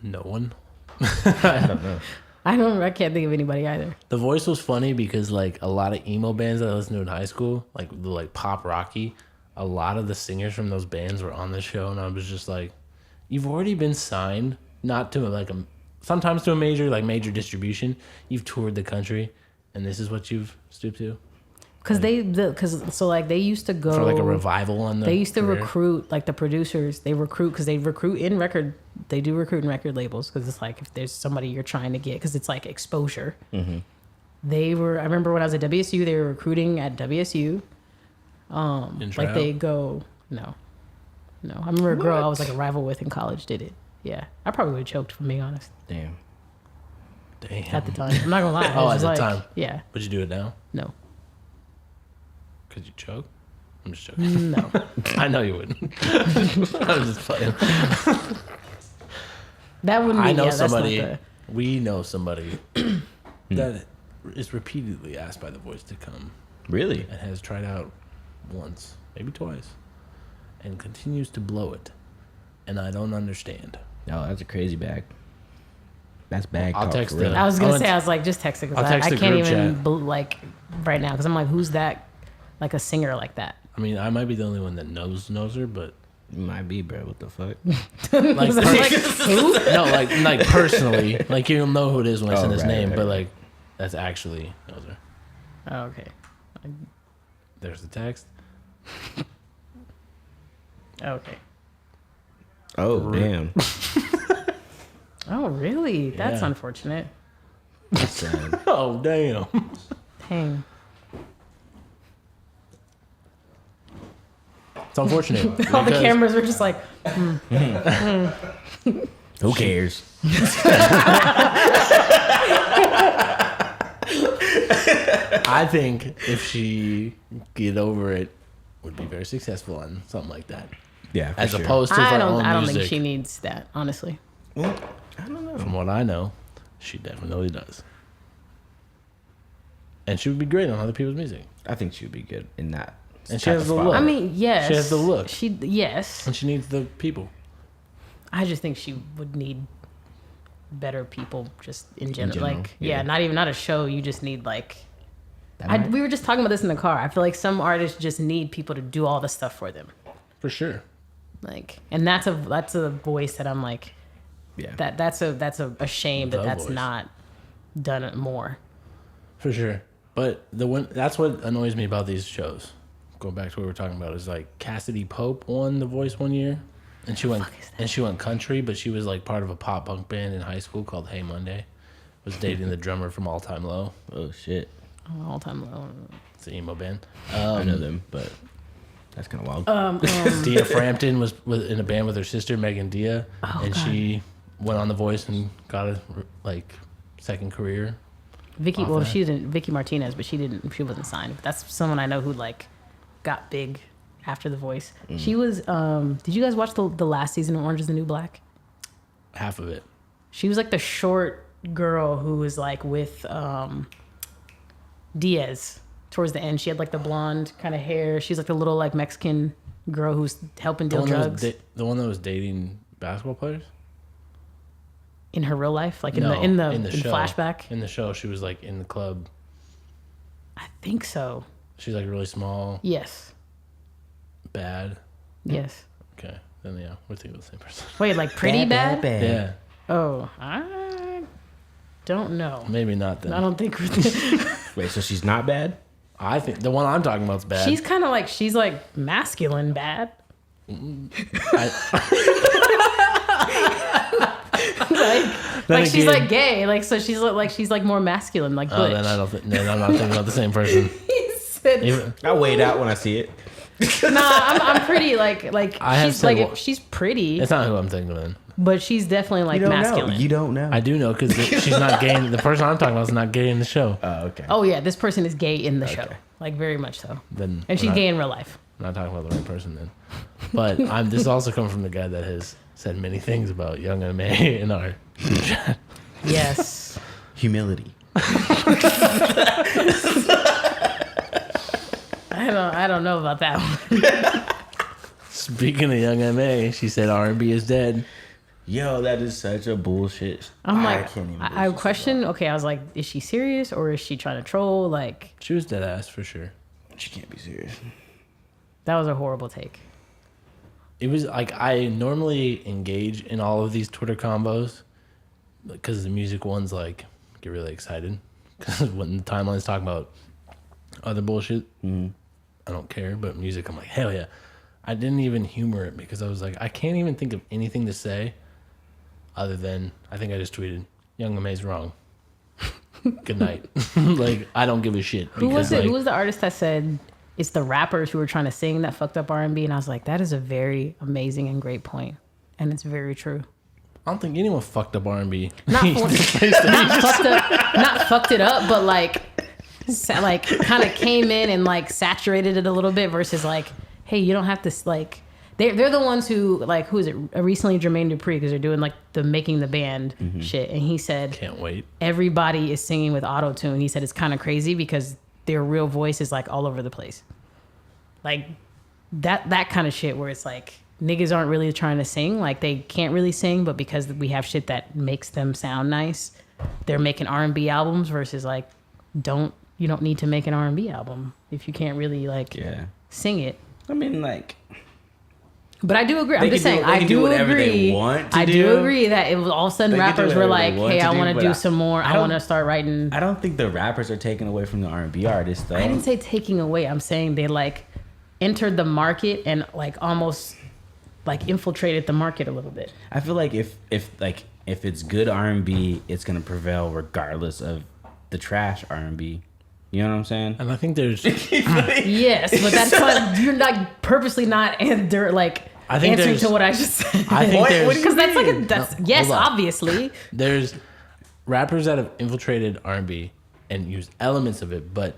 S3: No one.
S1: I don't know.
S2: I can't think of anybody either.
S3: The Voice was funny because like a lot of emo bands that I listened to in high school, like the like pop rocky, a lot of the singers from those bands were on the show, and I was just like, you've already been signed, not to like sometimes to a major distribution. You've toured the country, and this is what you've stooped to
S2: Because they used to go
S3: for like a revival on the.
S2: They used to
S3: career.
S2: recruit like the producers. They recruit because they recruit in record. They do recruit in record labels because it's like if there's somebody you're trying to get because it's like exposure.
S1: Mm-hmm.
S2: They were. I remember when I was at WSU, they were recruiting at WSU.
S3: Didn't try
S2: Like they
S3: out?
S2: go no. I remember a girl I was like a rival with in college did it. Yeah, I probably would have choked, if I'm being honest,
S1: Damn.
S3: Damn.
S2: at the time. I'm not gonna lie.
S3: Oh,
S2: I was
S3: at the
S2: like,
S3: time.
S2: Yeah,
S3: Would you do it now?
S2: no,
S3: Could you choke? I'm just joking.
S2: no.
S3: I know you wouldn't. I'm just playing.
S2: That wouldn't be.
S3: I know
S2: yeah,
S3: somebody.
S2: That's not
S3: We know somebody that is repeatedly asked by The Voice to come
S1: Really?
S3: and has tried out once, maybe twice, and continues to blow it. And I don't understand.
S1: No, that's a crazy bag. That's bag
S3: I'll
S1: talk
S3: text
S1: for real.
S2: I was gonna
S3: I'm
S2: say,
S3: gonna-
S2: I was like, just text it
S3: I'll
S2: because
S3: text
S2: I
S3: the
S2: can't
S3: group
S2: even
S3: chat.
S2: like right now because I'm like, who's that? Like a singer like that?
S3: I mean, I might be the only one that knows her, but
S1: You might be, bro. What the fuck?
S3: like,
S2: I'm like, who?
S3: no, like personally, like you'll know who it is when I
S1: Oh,
S3: send his
S1: right,
S3: name,
S1: right,
S3: but
S1: right.
S3: like that's actually knows her.
S2: Oh, okay.
S3: There's the text.
S2: Okay.
S1: Oh, damn.
S2: Oh, really? That's
S3: Yeah.
S2: unfortunate.
S1: That's sad.
S3: Oh damn.
S2: Dang.
S3: It's unfortunate.
S2: All the
S3: because-
S2: cameras were just like,
S1: Who cares?
S3: I think if she get over it, would be very successful on something like that,
S1: Yeah, for
S3: as
S1: sure.
S3: opposed to her own
S2: I don't
S3: music.
S2: think she needs that, honestly.
S1: Well, I don't know.
S3: From what I know, she definitely does, and she would be great on other people's music.
S1: I think she would be good in that.
S3: And she
S1: type
S3: has
S1: of
S3: the
S1: spot.
S3: look.
S2: I mean, yes.
S3: She has the look.
S2: Yes.
S3: And she needs the people.
S2: I just think she would need better people just in general.
S1: general,
S2: Like,
S1: yeah.
S2: not a show. You just need like.
S1: That might-
S2: We were just talking about this in the car. I feel like some artists just need people to do all the stuff for them.
S3: For sure.
S2: Like, and that's a voice that I'm like,
S1: yeah.
S2: that's a shame
S3: The
S2: that that's
S3: voice.
S2: not done more.
S3: For sure. But that's what annoys me about these shows. Going back to what we were talking about is like Cassidy Pope won The Voice one year, and she went country, but she was like part of a pop punk band in high school called Hey Monday. Was dating the drummer from All Time Low.
S1: Oh shit.
S2: All time low.
S3: It's an emo band.
S1: I know them, but that's kind of wild.
S3: Dia Frampton was in a band with her sister Megan Thee, and she went on The Voice and got a like second career.
S2: Vicky,
S3: off
S2: well,
S3: that.
S2: she didn't. Vicky Martinez, but she wasn't signed. That's someone I know who like got big after The Voice. She was. Did you guys watch the last season of Orange Is the New Black?
S3: Half of it.
S2: She was like the short girl who was like with Diaz towards the end. She had like the blonde kind of hair. She's like the little like Mexican girl who's helping deal drugs.
S3: The one that was dating basketball players?
S2: In her real life? Like in
S3: No,
S2: the
S3: in the show.
S2: flashback?
S3: In the show, she was like in the club.
S2: I think so.
S3: She's like really small,
S2: Yes.
S3: bad.
S2: Yes.
S3: Okay, then yeah, we're thinking of the same person.
S2: Wait, like pretty bad?
S3: Yeah,
S2: Oh, I don't know.
S3: maybe not then.
S2: I don't think
S1: Wait, so she's not bad?
S3: I think the one I'm talking about is bad.
S2: she's kind of like masculine bad. like she's like gay, like so she's like more masculine, like butch.
S3: then I'm not thinking about the same person.
S2: He said,
S1: I'll wait out when I see it.
S2: nah, I'm pretty like
S3: I have
S2: she's
S3: said
S2: like she's pretty,
S3: It's not who I'm thinking of then.
S2: but she's definitely like masculine.
S1: You don't know.
S3: I do know because she's not gay. The person I'm talking about is not gay in the show.
S1: Oh, okay.
S2: Oh yeah, this person is gay in the show, like very much so,
S3: Then
S2: and she's gay in real life.
S3: I'm not talking about the right person then. But this also comes from the guy that has said many things about Young and May in our group chat.
S2: Yes.
S1: Humility.
S2: I don't know about that one.
S3: Speaking of Young M.A., she said R&B is dead.
S1: Yo, that is such a bullshit.
S2: I'm
S1: I
S2: like,
S1: can't even
S2: I question. Okay, I was like, is she serious or is she trying to troll? Like,
S3: She was dead ass for sure.
S1: She can't be serious.
S2: that was a horrible take.
S3: It was like I normally engage in all of these Twitter combos because the music ones like get really excited because when the timeline's talking about other bullshit, I don't care. But music, I'm like, hell yeah. I didn't even humor it because I was like, I can't even think of anything to say other than I think I just tweeted, Young M.A.'s wrong. Good night. Like, I don't give a shit.
S2: Who was it? Who was the artist that said it's the rappers who were trying to sing that fucked up R&B? And I was like, that is a very amazing and great point, and it's very true.
S3: I don't think anyone fucked up R&B.
S2: Not fucked it up, but like kind of came in and like saturated it a little bit versus like, hey, you don't have to like. They're the ones who like, who is it? Recently, Jermaine Dupri, because they're doing like the making the band shit, and he said,
S3: Can't wait.
S2: Everybody is singing with auto tune. He said it's kind of crazy because their real voice is like all over the place, like that kind of shit where it's like niggas aren't really trying to sing, like they can't really sing, but because we have shit that makes them sound nice, they're making R&B albums versus like you don't need to make an R&B album if you can't really like sing it.
S1: I mean, like,
S2: but I do agree. I'm just saying,
S1: I do agree. I
S2: do agree that it was all of a sudden rappers were like, "Hey, I want to do some more. I want to start writing."
S1: I don't think the rappers are taking away from the R&B artists, though.
S2: I didn't say taking away. I'm saying they like entered the market and like almost like infiltrated the market a little bit.
S1: I feel like if it's good R&B, it's gonna prevail regardless of the trash R&B. You know what I'm saying?
S3: And I think there's
S2: yes, but that's why you're not purposely not answering to what I just said.
S3: I think there's
S2: because that's like yes, obviously.
S3: There's rappers that have infiltrated R&B and used elements of it, but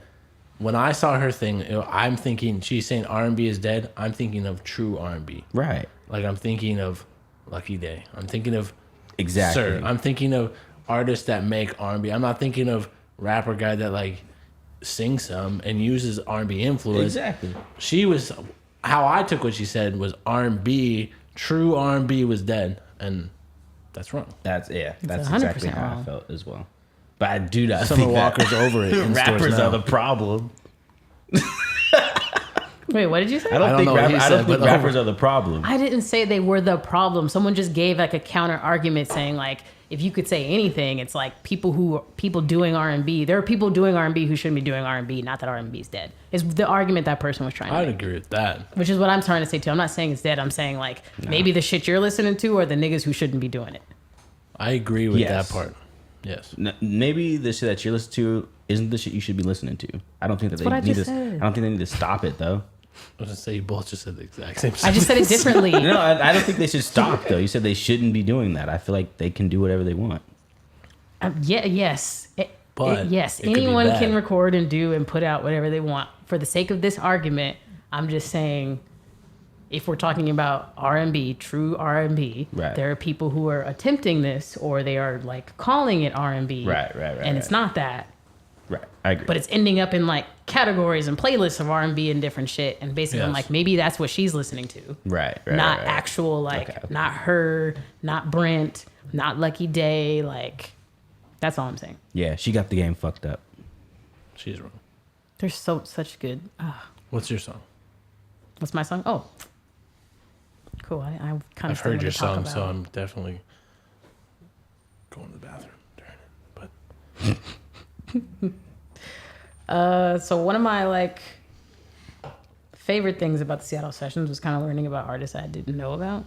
S3: when I saw her thing, I'm thinking she's saying R&B is dead. I'm thinking of true R&B,
S1: right?
S3: Like I'm thinking of Lucky Day. I'm thinking of
S1: exactly.
S3: Sir. I'm thinking of artists that make R&B. I'm not thinking of rapper guy that like sings some and uses R&B influence.
S1: Exactly.
S3: She was how I took what she said was R&B. True R&B was dead, and that's wrong.
S1: That's exactly how
S2: wrong.
S1: I felt as well. But I do not
S3: Summer
S1: think
S3: Walker's over it. In
S1: rappers
S3: now.
S1: are the problem.
S2: Wait, what did you say?
S1: I don't think rappers are the problem.
S2: I didn't say they were the problem. Someone just gave like a counter argument saying like, if you could say anything, it's like people doing R&B. There are people doing R&B who shouldn't be doing R&B. Not that R&B is dead. Is the argument that person was trying to
S3: I'd
S2: make.
S3: agree with that.
S2: Which is what I'm trying to say too. I'm not saying it's dead. I'm saying like maybe the shit you're listening to are the niggas who shouldn't be doing it.
S3: I agree with that part. Yes.
S1: Maybe the shit that you're listening to isn't the shit you should be listening to. I don't think that they need to. I don't think they need to stop it though.
S3: I was gonna say you both just said the exact same.
S2: I just said it differently.
S1: No, I don't think they should stop though. You said they shouldn't be doing that. I feel like they can do whatever they want.
S2: Yes.
S3: But
S2: anyone can record and do and put out whatever they want. For the sake of this argument, I'm just saying if we're talking about R&B, true R&B,
S1: Right.
S2: there are people who are attempting this, or they are like calling it R&B.
S1: Right.
S2: And it's not that.
S1: Right. I agree.
S2: But it's ending up in like categories and playlists of R&B and different shit. And basically, I'm
S3: Yes.
S2: like, maybe that's what she's listening to.
S1: right.
S2: Not
S1: right.
S2: actual, like,
S1: Okay.
S2: not her, not Brent, not Lucky Day. Like, that's all I'm saying.
S1: Yeah, she got the game fucked up.
S3: She's wrong.
S2: There's such good.
S3: What's your song?
S2: What's my song? Oh, cool. I kind of
S3: I've heard your song, so I'm definitely going to the bathroom during it. But
S2: So one of my like favorite things about the Seattle sessions was kind of learning about artists I didn't know about,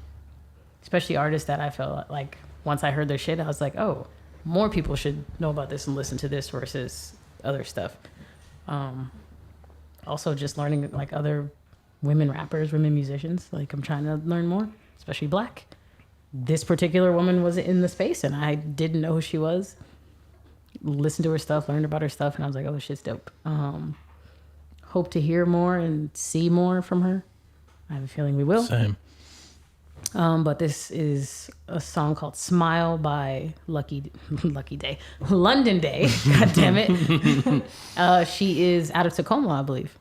S2: especially artists that I felt like once I heard their shit, I was like, oh, more people should know about this and listen to this versus other stuff. Also, just learning like other women rappers, women musicians. Like I'm trying to learn more, especially Black. This particular woman was in the space, and I didn't know who she was. Listened to her stuff, learned about her stuff, and I was like, oh, shit's dope. Hope to hear more and see more from her. I have a feeling we will.
S3: same.
S2: But this is a song called Smile by Lucky Day. London Day. God damn it. She is out of Tacoma, I believe.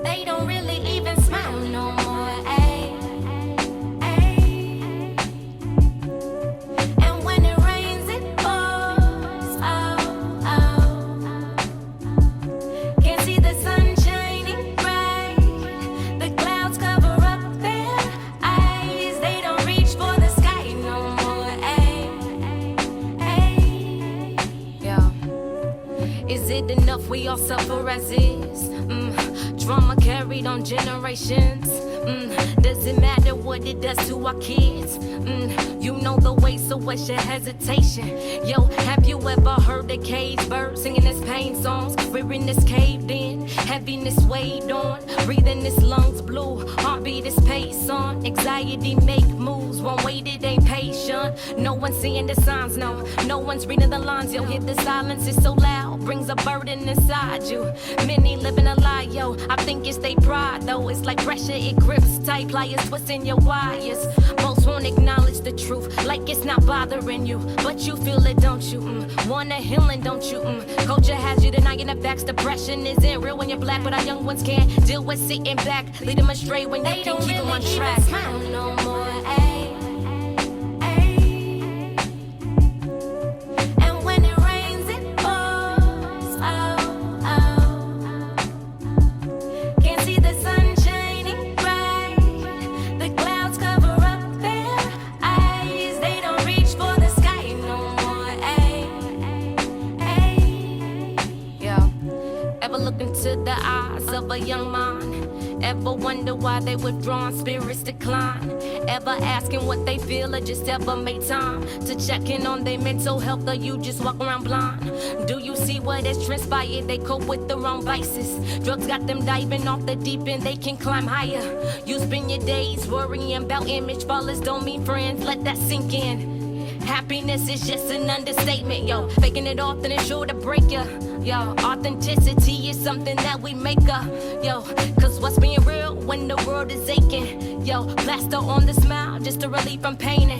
S10: They don't really even smile no more, ayy, ayy. And when it rains, it pours, oh, oh. Can't see the sun shining bright. The clouds cover up their eyes. They don't reach for the sky no more, ayy, ayy. Yeah. Is it enough we all suffer as is? Drama carried on generations. Does it matter what it does to our kids? You know the way, so what's your hesitation? Yo, have you ever heard a caged bird singing his pain songs? Weariness caved in, heaviness weighed on. Breathing his lungs blue, heartbeat is pace on. Anxiety make moves, one wait it ain't patient. No one's seeing the signs, no one's reading the lines. Yo, hear the silence is so loud, brings a burden inside you. Many living a lie, yo, I think it's they pride though. It's like pressure, it grips tight, pliers twisting your wires. Most won't acknowledge the truth, like it's not bothering you, but you feel it, don't you? Want a healing, don't you? Culture has you denying the facts. Depression isn't real when you're Black, but our young ones can't deal with sitting back. Lead them astray when you can keep them on track. They don't really even smile no more, ayy, ayy. And when it rains, it pours, oh, oh. Can't see the sun shining bright. The clouds cover up their eyes. They don't reach for the sky no more, ayy, ayy. Yeah. Ever look into the eyes of a young mind? Ever wonder why they withdrawn, spirits decline? Ever asking what they feel or just ever make time to check in on their mental health, or you just walk around blind? Do you see what has transpired? They cope with the wrong vices. Drugs got them diving off the deep end, they can climb higher. You spend your days worrying about image, followers don't mean friends, let that sink in. Happiness is just an understatement, yo. Faking it often is sure to break ya, yo. Authenticity is something that we make up, yo. Cause what's being real when the world is aching, yo. Plaster on the smile just to relieve from pain,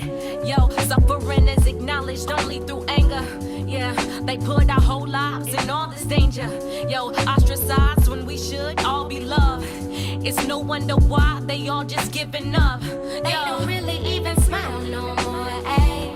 S10: yo. Suffering is acknowledged only through anger, yeah. They put our whole lives in all this danger, yo. Ostracized when we should all be loved. It's no wonder why they all just giving up, yo. They don't really even smile no more, ayy.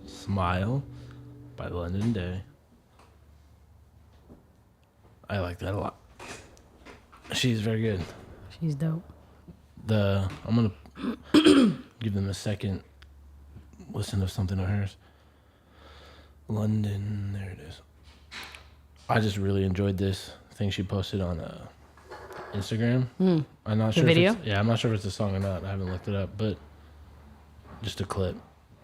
S3: Smile by London Day. I like that a lot. She's very good.
S2: She's dope.
S3: I'm gonna give them a second listen to something of hers. London, there it is. I just really enjoyed this thing she posted on Instagram. I'm not sure.
S2: Video?
S3: I'm not sure if it's a song or not. I haven't looked it up, but just a clip.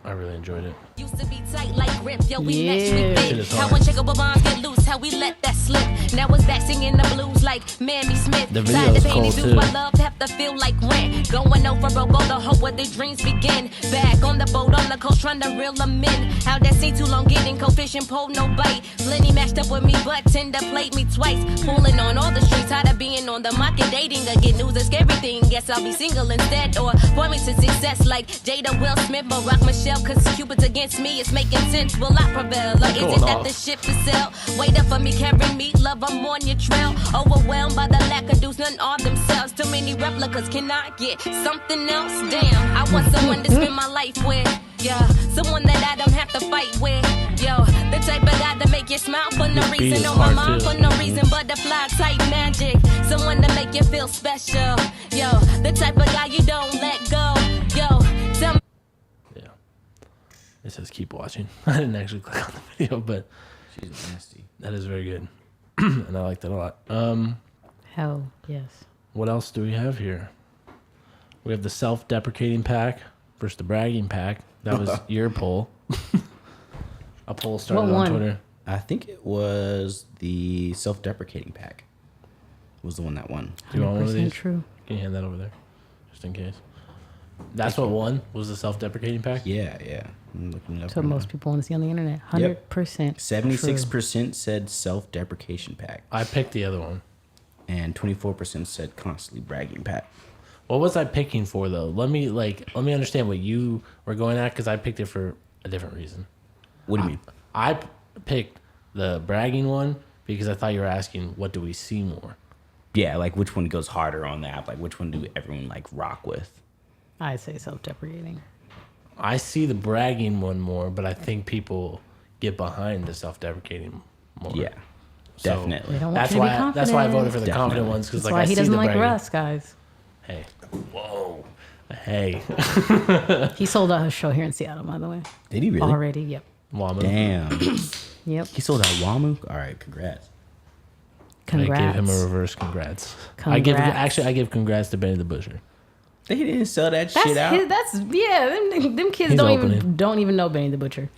S3: I really enjoyed it.
S10: Used to be tight like grip, yo, we match
S3: Shit
S10: with
S3: is
S10: it. How
S3: hard.
S10: unshakable bonds get loose, how we let that slip. Now it's back singing the blues like Mammy Smith.
S3: The video
S10: Side
S3: is
S10: the pain
S3: cold,
S10: do
S3: too.
S10: I love have to feel like rent. Going over a go the hope where the dreams begin. Back on the boat on the coast trying to reel them in. How that scene too long getting cold fishing pole no bite. Plenty matched up with me but tend to plate me twice. Pulling on all the streets, tired of being on the market dating. Again news is everything. Guess I'll be single instead or point me to success like Jada Will Smith, Barack Michelle. Cause Cupid's against me, it's making sense. Will I prevail? Or is it that the ship is sell? Wait up for me, carry me, love, I'm on your trail. Overwhelmed by the lack of dudes, none are themselves. Too many replicas, can I get something else? Damn, I want someone to spend my life with. Yeah, someone that I don't have to fight with. Yo, the type of guy to make you smile for no
S3: This beat
S10: reason.
S3: is
S10: On my
S3: hard,
S10: mind
S3: too.
S10: for no reason. Butterfly type magic. Someone to make you feel special. Yo, the type of guy you don't let go. Yo, tell me.
S3: It says keep watching. I didn't actually click on the video, but
S1: She's nasty.
S3: that is very good. And I like that a lot.
S2: Hell yes.
S3: What else do we have here? We have the self-deprecating pack versus the bragging pack. That was your poll. A poll started
S2: What
S3: on
S2: won?
S3: Twitter.
S1: I think it was the self-deprecating pack. Was the one that won.
S3: Do you want one of
S2: 100%
S3: these?
S2: true.
S3: Can you hand that over there? Just in case. That's what won? Was the self-deprecating pack?
S1: Yeah. I'm looking it up.
S2: That's what
S1: right
S2: most
S1: now.
S2: people want to see on the internet.
S1: Yep.
S2: 100%.
S1: 76% said self-deprecation pack,
S3: I picked the other one.
S1: and 24% said constantly bragging pack.
S3: What was I picking for though? Let me understand what you were going at because I picked it for a different reason.
S1: What do you mean?
S3: I picked the bragging one because I thought you were asking what do we see more.
S1: Yeah, like which one goes harder on the app? Like which one do everyone like rock with?
S2: I say self-deprecating.
S3: I see the bragging one more, but I think people get behind the self-deprecating more.
S1: Yeah,
S3: So,
S1: definitely.
S2: They don't want
S3: That's
S2: you to be
S3: why.
S2: confident.
S3: That's why I voted for the
S1: Definitely.
S3: confident ones because
S2: That's
S3: like
S2: why
S3: I
S2: he
S3: see
S2: doesn't
S3: the
S2: like
S3: bragging.
S2: Russ, guys.
S3: Hey, whoa, hey,
S2: He sold out his show here in Seattle, by the way.
S1: Did he really?
S2: Already, yep.
S3: Wamu.
S1: Damn.
S2: Yep.
S1: He sold out WAMU? All right, congrats.
S2: Congrats.
S3: I gave him a reverse congrats.
S2: Congrats.
S3: I give congrats to Benny the Butcher.
S1: They didn't sell that
S2: That's
S1: shit out.
S2: them kids
S3: He's
S2: don't even know Benny the Butcher.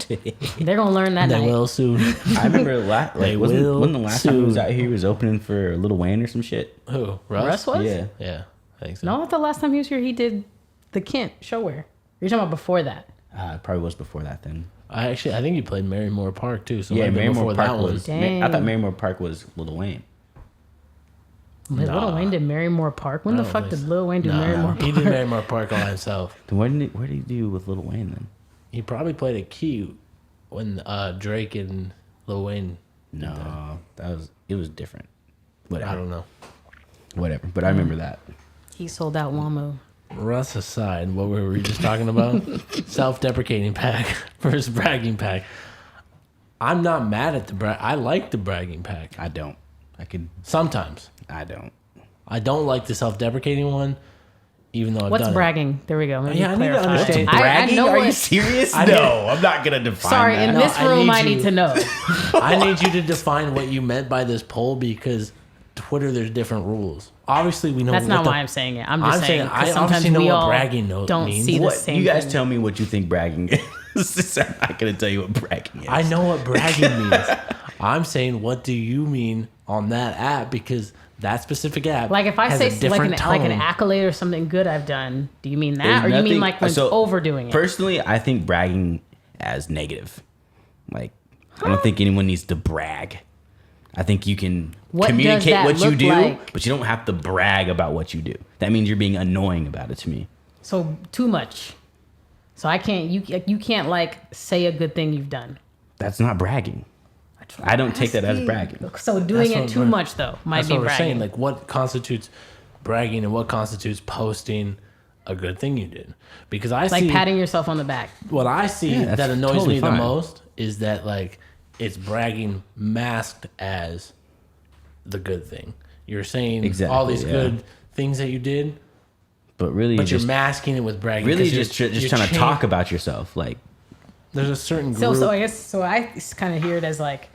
S2: They're gonna learn that
S3: They
S2: night.
S3: will soon.
S1: I remember
S3: They
S1: wasn't
S3: will
S1: the last time he was
S3: soon.
S1: out here, he was opening for Lil Wayne or some shit.
S3: Who? Russ?
S2: Russ was?
S1: Yeah.
S3: Yeah, I think so.
S2: No, the last time he was here, he did the Kent showware. You're talking about before that.
S1: Probably was before that then.
S3: I think you played Marymore Park too. So
S1: Yeah,
S3: maybe
S1: Marymore
S3: before
S1: Park
S3: that one.
S1: was.
S2: Dang.
S1: I thought Marymore Park was Lil Wayne.
S2: Wait, Lil Wayne did Marymore Park. When the
S3: I don't
S2: fuck
S3: think
S2: did
S3: so.
S2: Lil Wayne do Marymore
S3: He
S2: Park?
S3: did Marymore Park all himself.
S1: Then what did he do with Lil Wayne then?
S3: He probably played a key when Drake and Lil Wayne.
S1: No, it was different. Whatever.
S3: I don't know.
S1: Whatever. But I remember that.
S2: He sold out WAMU.
S3: Russ aside, what were we just talking about? Self-deprecating pack versus bragging pack. I'm not mad at the I like the bragging pack.
S1: I don't.
S3: Sometimes.
S1: I don't.
S3: I don't like the self-deprecating one, even though I've
S2: What's
S3: done
S2: bragging? There we go. Let me
S3: Yeah, I need to
S2: clarify.
S3: understand.
S1: Bragging?
S2: know
S1: Are
S2: what-
S1: you serious?
S3: I
S1: No, I'm not gonna define
S2: Sorry,
S1: that.
S2: in
S3: No,
S2: this
S3: I
S2: room,
S3: need
S2: I
S3: you-
S2: need to know.
S3: I need you to define what you meant by this poll because Twitter, there's different rules. Obviously, we know
S2: That's not
S3: what
S2: why I'm saying it. I'm just saying
S3: I
S2: because sometimes
S3: obviously know
S2: we
S3: what
S2: all
S3: bragging
S2: don't
S3: means.
S2: see the
S1: What?
S2: same
S1: You guys
S2: thing.
S1: tell me what you think bragging is. I'm not gonna tell you what bragging is.
S3: I know what bragging means. I'm saying, what do you mean on that app? Because that specific app,
S2: Like if I
S3: has
S2: say
S3: a different
S2: like an
S3: tone.
S2: accolade or something good I've done, do you mean that,
S1: There's
S2: or you mean
S1: nothing-
S2: like when
S1: so,
S2: overdoing it?
S1: Personally, I think bragging as negative. Like, I don't think anyone needs to brag. I think you can
S2: What does
S1: communicate
S2: that
S1: what you
S2: look
S1: do,
S2: like?
S1: but you don't have to brag about what you do. That means you're being annoying about it to me.
S2: So too much. So I can't. You can't like say a good thing you've done.
S1: That's not bragging. I don't take that as bragging.
S2: So doing
S3: That's
S2: it
S3: what
S2: too
S3: we're-
S2: much though might
S3: That's
S2: be
S3: what we're
S2: bragging.
S3: saying. Like, what constitutes bragging and what constitutes posting a good thing you did. Because I
S2: Like
S3: see
S2: patting yourself on the back.
S3: what I see
S1: Yeah, that's
S3: that annoys
S1: totally
S3: me
S1: fine.
S3: the most is that like it's bragging masked as the good thing. You're saying
S1: Exactly,
S3: all these
S1: yeah.
S3: good things that you did,
S1: But really,
S3: but you're
S1: just
S3: masking it with bragging.
S1: really
S3: 'cause
S1: just
S3: you're
S1: trying to talk about yourself. Like,
S3: There's a certain group.
S2: So I guess I kind of hear it as like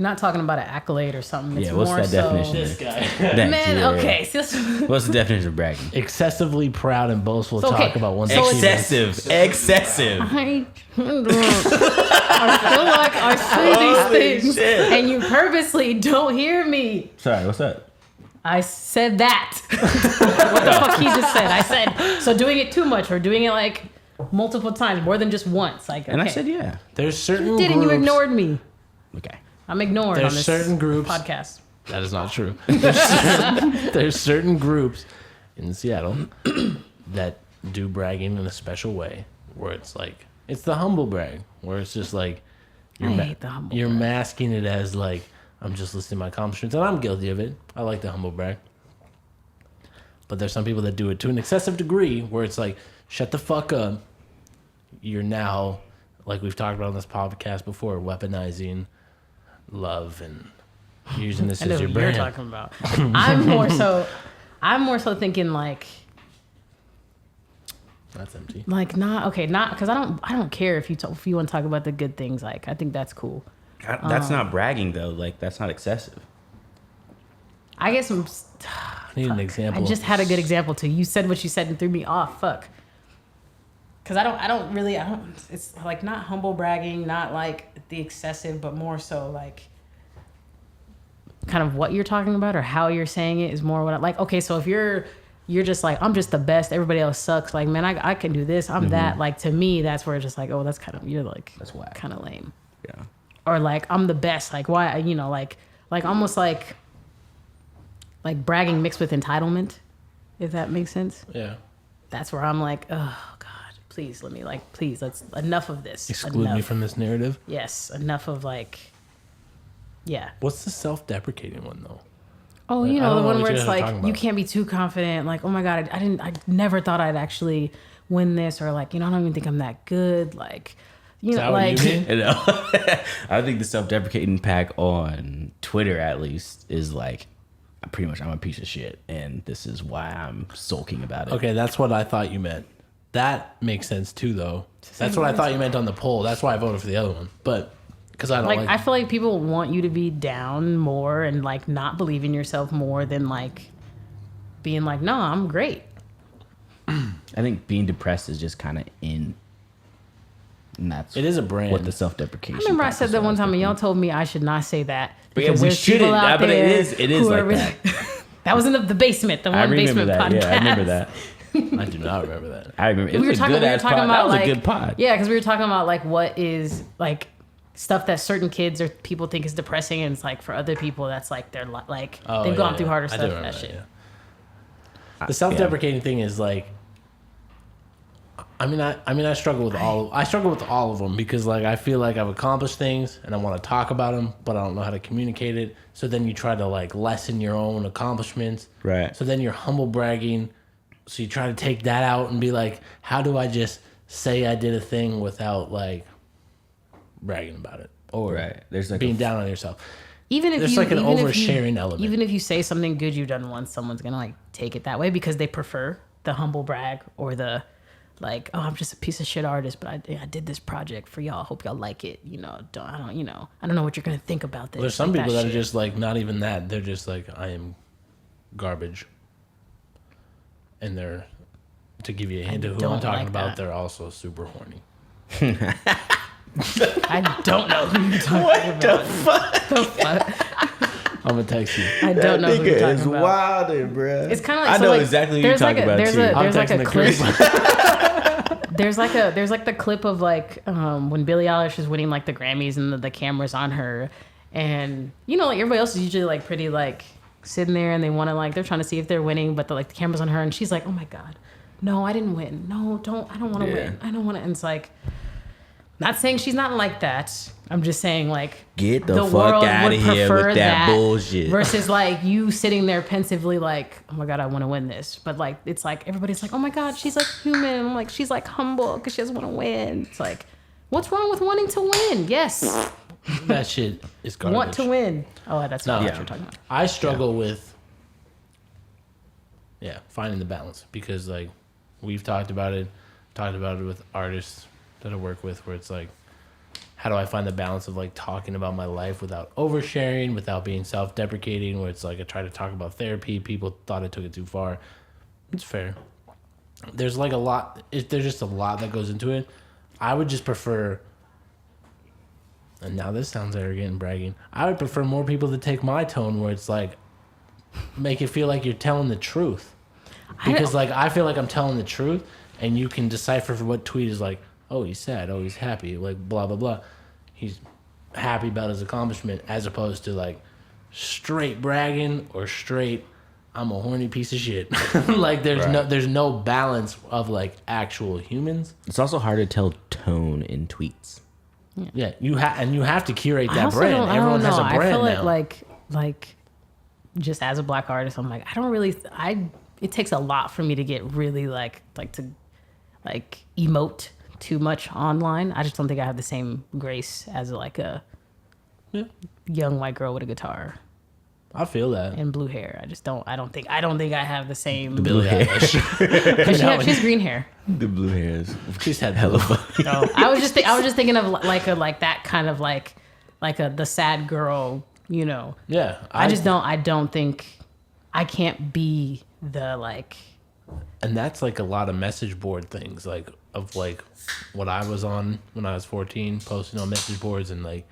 S2: not talking about an accolade or something. It's
S1: yeah, what's
S2: more
S1: that
S2: so,
S1: definition?
S3: this guy.
S1: Thanks,
S2: Man,
S1: yeah.
S2: okay. So,
S1: What's the definition of bragging?
S3: Excessively proud and boastful
S2: So, okay,
S3: talk about one's
S2: so it's-
S3: achievements.
S1: Excessive.
S2: I feel like I say
S1: Holy
S2: these things
S1: shit.
S2: and you purposely don't hear me.
S1: Sorry, what's that?
S2: I said that. What the fuck he just said? I said, so doing it too much or doing it like multiple times, more than just once. Like,
S1: And I
S2: okay.
S1: said, yeah.
S3: There's certain
S2: You did and you
S3: groups-
S2: ignored me.
S1: Okay.
S2: I'm ignored
S3: There's
S2: on this
S3: certain groups-
S2: podcast.
S3: That is not true. There's certain groups in Seattle that do bragging in a special way, where it's like it's the humble brag, where it's just like
S2: I hate the humble
S3: you're
S2: brag.
S3: masking it as like I'm just listing my accomplishments, and I'm guilty of it. I like the humble brag, but there's some people that do it to an excessive degree, where it's like shut the fuck up. You're now, like we've talked about on this podcast before, weaponizing love and using this
S2: I know
S3: as your
S2: what you're
S3: brand.
S2: talking about. I'm more so thinking like
S3: That's empty.
S2: not because I don't care if you want to talk about the good things. Like I think that's cool.
S1: That's not bragging, though. Like, that's not excessive.
S2: I guess
S3: I need an example.
S2: I just had a good example too. You said what you said and threw me off. Fuck. Because I don't. It's like not humble bragging, not like the excessive, but more so like kind of what you're talking about or how you're saying it is more what I like. Okay, so if you're just like I'm just the best, everybody else sucks. Like man, I can do this. I'm that. Like to me, that's where it's just like oh, that's kind of you're like
S1: That's whack.
S2: kind of lame.
S1: Yeah.
S2: Or like I'm the best. Like why like almost like bragging mixed with entitlement, if that makes sense.
S3: Yeah.
S2: That's where I'm like, oh God, please let's enough of this.
S3: Exclude me
S2: Enough.
S3: from this narrative.
S2: Yes, enough of like, yeah.
S3: What's the self-deprecating one though?
S2: Oh,
S3: I
S2: you know
S3: don't
S2: the
S3: know
S2: one
S3: what
S2: where
S3: you
S2: it's
S3: guys are
S2: like
S3: talking
S2: you
S3: about.
S2: can't be too confident. Like, oh my God, I never thought I'd actually win this, or like, I don't even think I'm that good. Like,
S3: Is that
S2: know,
S3: what
S2: like
S3: you mean?
S1: You know? I think the self-deprecating pack on Twitter, at least, is like, pretty much I'm a piece of shit, and this is why I'm sulking about it.
S3: Okay, that's what I thought you meant. That makes sense too, though. That's what I thought you meant on the poll. That's why I voted for the other one. But because I don't
S2: like
S3: like,
S2: I feel like people want you to be down more and like not believe in yourself more than like being like, no, I'm great.
S1: I think being depressed is just kind of in. And that's
S3: it is a brand.
S1: what the self-deprecation.
S2: I remember I
S1: pack
S2: said
S1: is
S2: that one time and
S1: thinking.
S2: y'all told me I should not say that.
S1: But yeah,
S2: because
S1: we
S2: there's people
S1: shouldn't.
S2: out
S1: But it
S2: there
S1: is
S2: who
S1: like
S2: are really-
S1: that.
S2: That was in the basement, the
S1: I
S2: one
S1: remember
S2: basement
S1: that.
S2: podcast.
S1: Yeah, I remember that.
S3: I do not remember that.
S1: I remember. It
S2: We were
S1: was a
S2: talking,
S1: good ass pod. That
S2: about
S1: was
S2: like
S1: a good pod.
S2: Yeah, because we were talking about like what is like stuff that certain kids or people think is depressing, and it's like for other people that's like they're like
S3: Oh,
S2: they've gone
S3: yeah,
S2: through harder
S3: I do
S2: stuff.
S3: remember
S2: That shit.
S3: Yeah. The self-deprecating thing is like, I mean, I struggle with all of them because like I feel like I've accomplished things and I want to talk about them, but I don't know how to communicate it. So then you try to like lessen your own accomplishments.
S1: Right.
S3: So then you're humble bragging. So you try to take that out and be like, how do I just say I did a thing without like bragging about it or
S1: Right. There's like
S3: being down on yourself.
S2: Even if
S3: There's
S2: you,
S3: like an
S2: even if
S3: oversharing
S2: you,
S3: element.
S2: Even if you say something good you've done once, someone's gonna like take it that way because they prefer the humble brag or the like, oh, I'm just a piece of shit artist, but I did this project for y'all. Hope y'all like it. You know, I don't know what you're gonna think about this.
S3: There's some
S2: like
S3: people that are
S2: shit.
S3: just like not even that. They're just like I am garbage, and they're to give you a hint of who I'm
S2: don't
S3: talking
S2: like
S3: about.
S2: that.
S3: They're also super horny.
S2: I don't know who you're talking about. The fuck?
S3: I'm gonna text you.
S2: I don't know who you're talking about.
S1: wilding, bro.
S2: It's kind of like
S1: I
S2: so
S1: know
S2: like,
S1: exactly who you're
S2: there's like
S1: talking
S2: a,
S1: about
S2: there's
S1: too.
S2: a
S3: I'm
S2: there's like
S3: texting
S2: a
S3: the
S2: clip.
S3: group.
S2: there's like the clip of like when Billie Eilish is winning like the Grammys and the camera's on her, and you know like everybody else is usually like pretty like sitting there and they want to like they're trying to see if they're winning, but the camera's on her and she's like, oh my God, no, I didn't win. No, I don't want to
S1: Yeah.
S2: win. I don't want to. And it's like Not saying she's not like that. I'm just saying, like,
S1: get the fuck out of here with that bullshit.
S2: Versus, like, you sitting there pensively, like, oh my God, I want to win this. But, like, it's like, everybody's like, oh my God, she's like human. I'm like, she's like humble because she doesn't want to win. It's like, what's wrong with wanting to win? Yes.
S3: That shit is garbage.
S2: Want to win. Oh, that's not what you're talking about.
S3: I struggle with, finding the balance because, like, we've talked about it with artists that I work with where it's like, how do I find the balance of like talking about my life without oversharing, without being self-deprecating, where it's like I try to talk about therapy. People thought I took it too far. It's fair. There's like a lot. There's just a lot that goes into it. I would just prefer, and now this sounds arrogant and bragging, I would prefer more people to take my tone where it's like, make it feel like you're telling the truth. Because like I feel like I'm telling the truth and you can decipher for what tweet is like, oh, he's sad. Oh, he's happy. Like, blah, blah, blah. He's happy about his accomplishment as opposed to, like, straight bragging or straight, I'm a horny piece of shit. Like, there's no balance of, like, actual humans.
S1: It's also hard to tell tone in tweets.
S3: Yeah. You have to curate that brand. Everyone has a brand
S2: I feel
S3: now.
S2: like, just as a black artist, I'm like, it takes a lot for me to get really, to emote too much online. I just don't think I have the same grace as like a young white girl with a guitar.
S3: I feel that.
S2: And blue hair. I don't think I have the same
S1: blue hair.
S2: She has green hair.
S1: The blue hairs.
S3: She's had hella fun.
S2: No, I was just thinking of like that kind of like the sad girl, you know.
S3: Yeah.
S2: I don't think I can't be the like.
S3: And that's like a lot of message board things, like of like what I was on when I was 14, posting on message boards, and like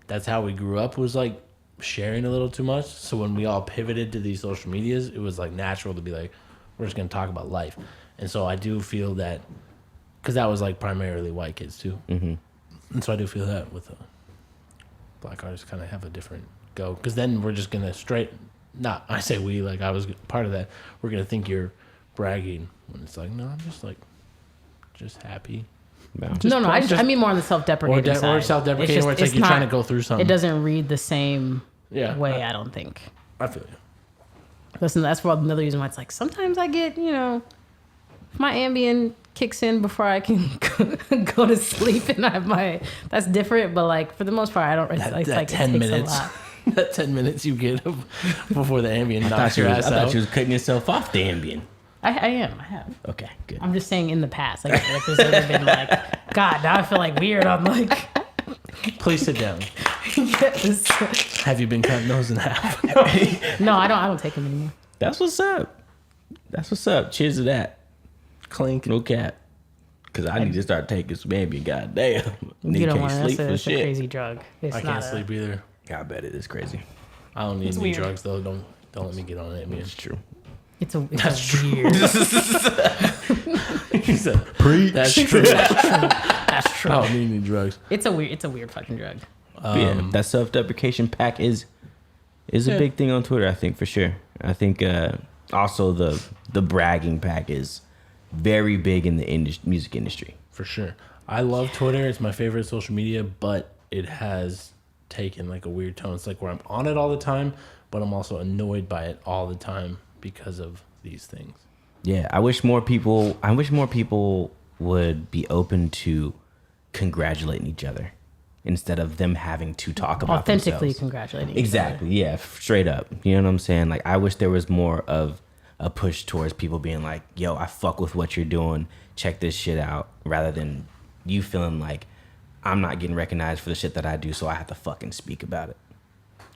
S3: that's how we grew up, was like sharing a little too much. So when we all pivoted to these social medias, it was like natural to be like, we're just gonna talk about life. And so I do feel that, because that was like primarily white kids too, and so I do feel that with black artists kind of have a different go, because then we're just gonna I say we, like I was part of that, we're gonna think you're bragging when it's like, no, I'm just happy.
S2: I mean more on the self-deprecating side.
S3: Or self-deprecating, where it's like you're trying to go through something.
S2: It doesn't read the same way, I don't think.
S3: I feel you.
S2: Listen, that's another reason why it's like, sometimes I get, if my Ambien kicks in before I can go to sleep and I have that's different, but like for the most part, I don't,
S3: that 10 minutes. That 10 minutes you get before the Ambien knocks your ass out.
S1: I thought you was cutting yourself off the Ambien.
S2: I am. I have.
S1: Okay, good.
S2: I'm just saying in the past. Like there's never been like, God, now I feel like weird. I'm like...
S3: Please sit down.
S2: Yes.
S3: Have you been cutting those in half?
S2: No, I don't take them anymore.
S1: That's what's up. Cheers to that.
S3: Clink.
S1: No cap. Because I need to start taking some Ambien. Goddamn.
S2: You don't want to. It's a crazy drug.
S3: I can't sleep either.
S1: I bet it is crazy.
S3: I don't need any drugs though. Don't let me get on it.
S1: It's true.
S2: That's true.
S3: He said, preach. That's true.
S2: That's true.
S3: I don't need any drugs.
S2: It's a weird fucking drug.
S1: That self-deprecation pack is a big thing on Twitter, I think, for sure. I think also the bragging pack is very big in the music industry.
S3: For sure. I love Twitter. It's my favorite social media, but it has taken like a weird tone. It's like where I'm on it all the time, but I'm also annoyed by it all the time because of these things.
S1: Yeah, I wish more people would be open to congratulating each other instead of them having to talk about
S2: authentically
S1: themselves.
S2: Congratulating
S1: exactly each other. Yeah, straight up. You know what I'm saying? Like, I wish there was more of a push towards people being like, yo, I fuck with what you're doing, check this shit out, rather than you feeling like I'm not getting recognized for the shit that I do, so I have to fucking speak about it.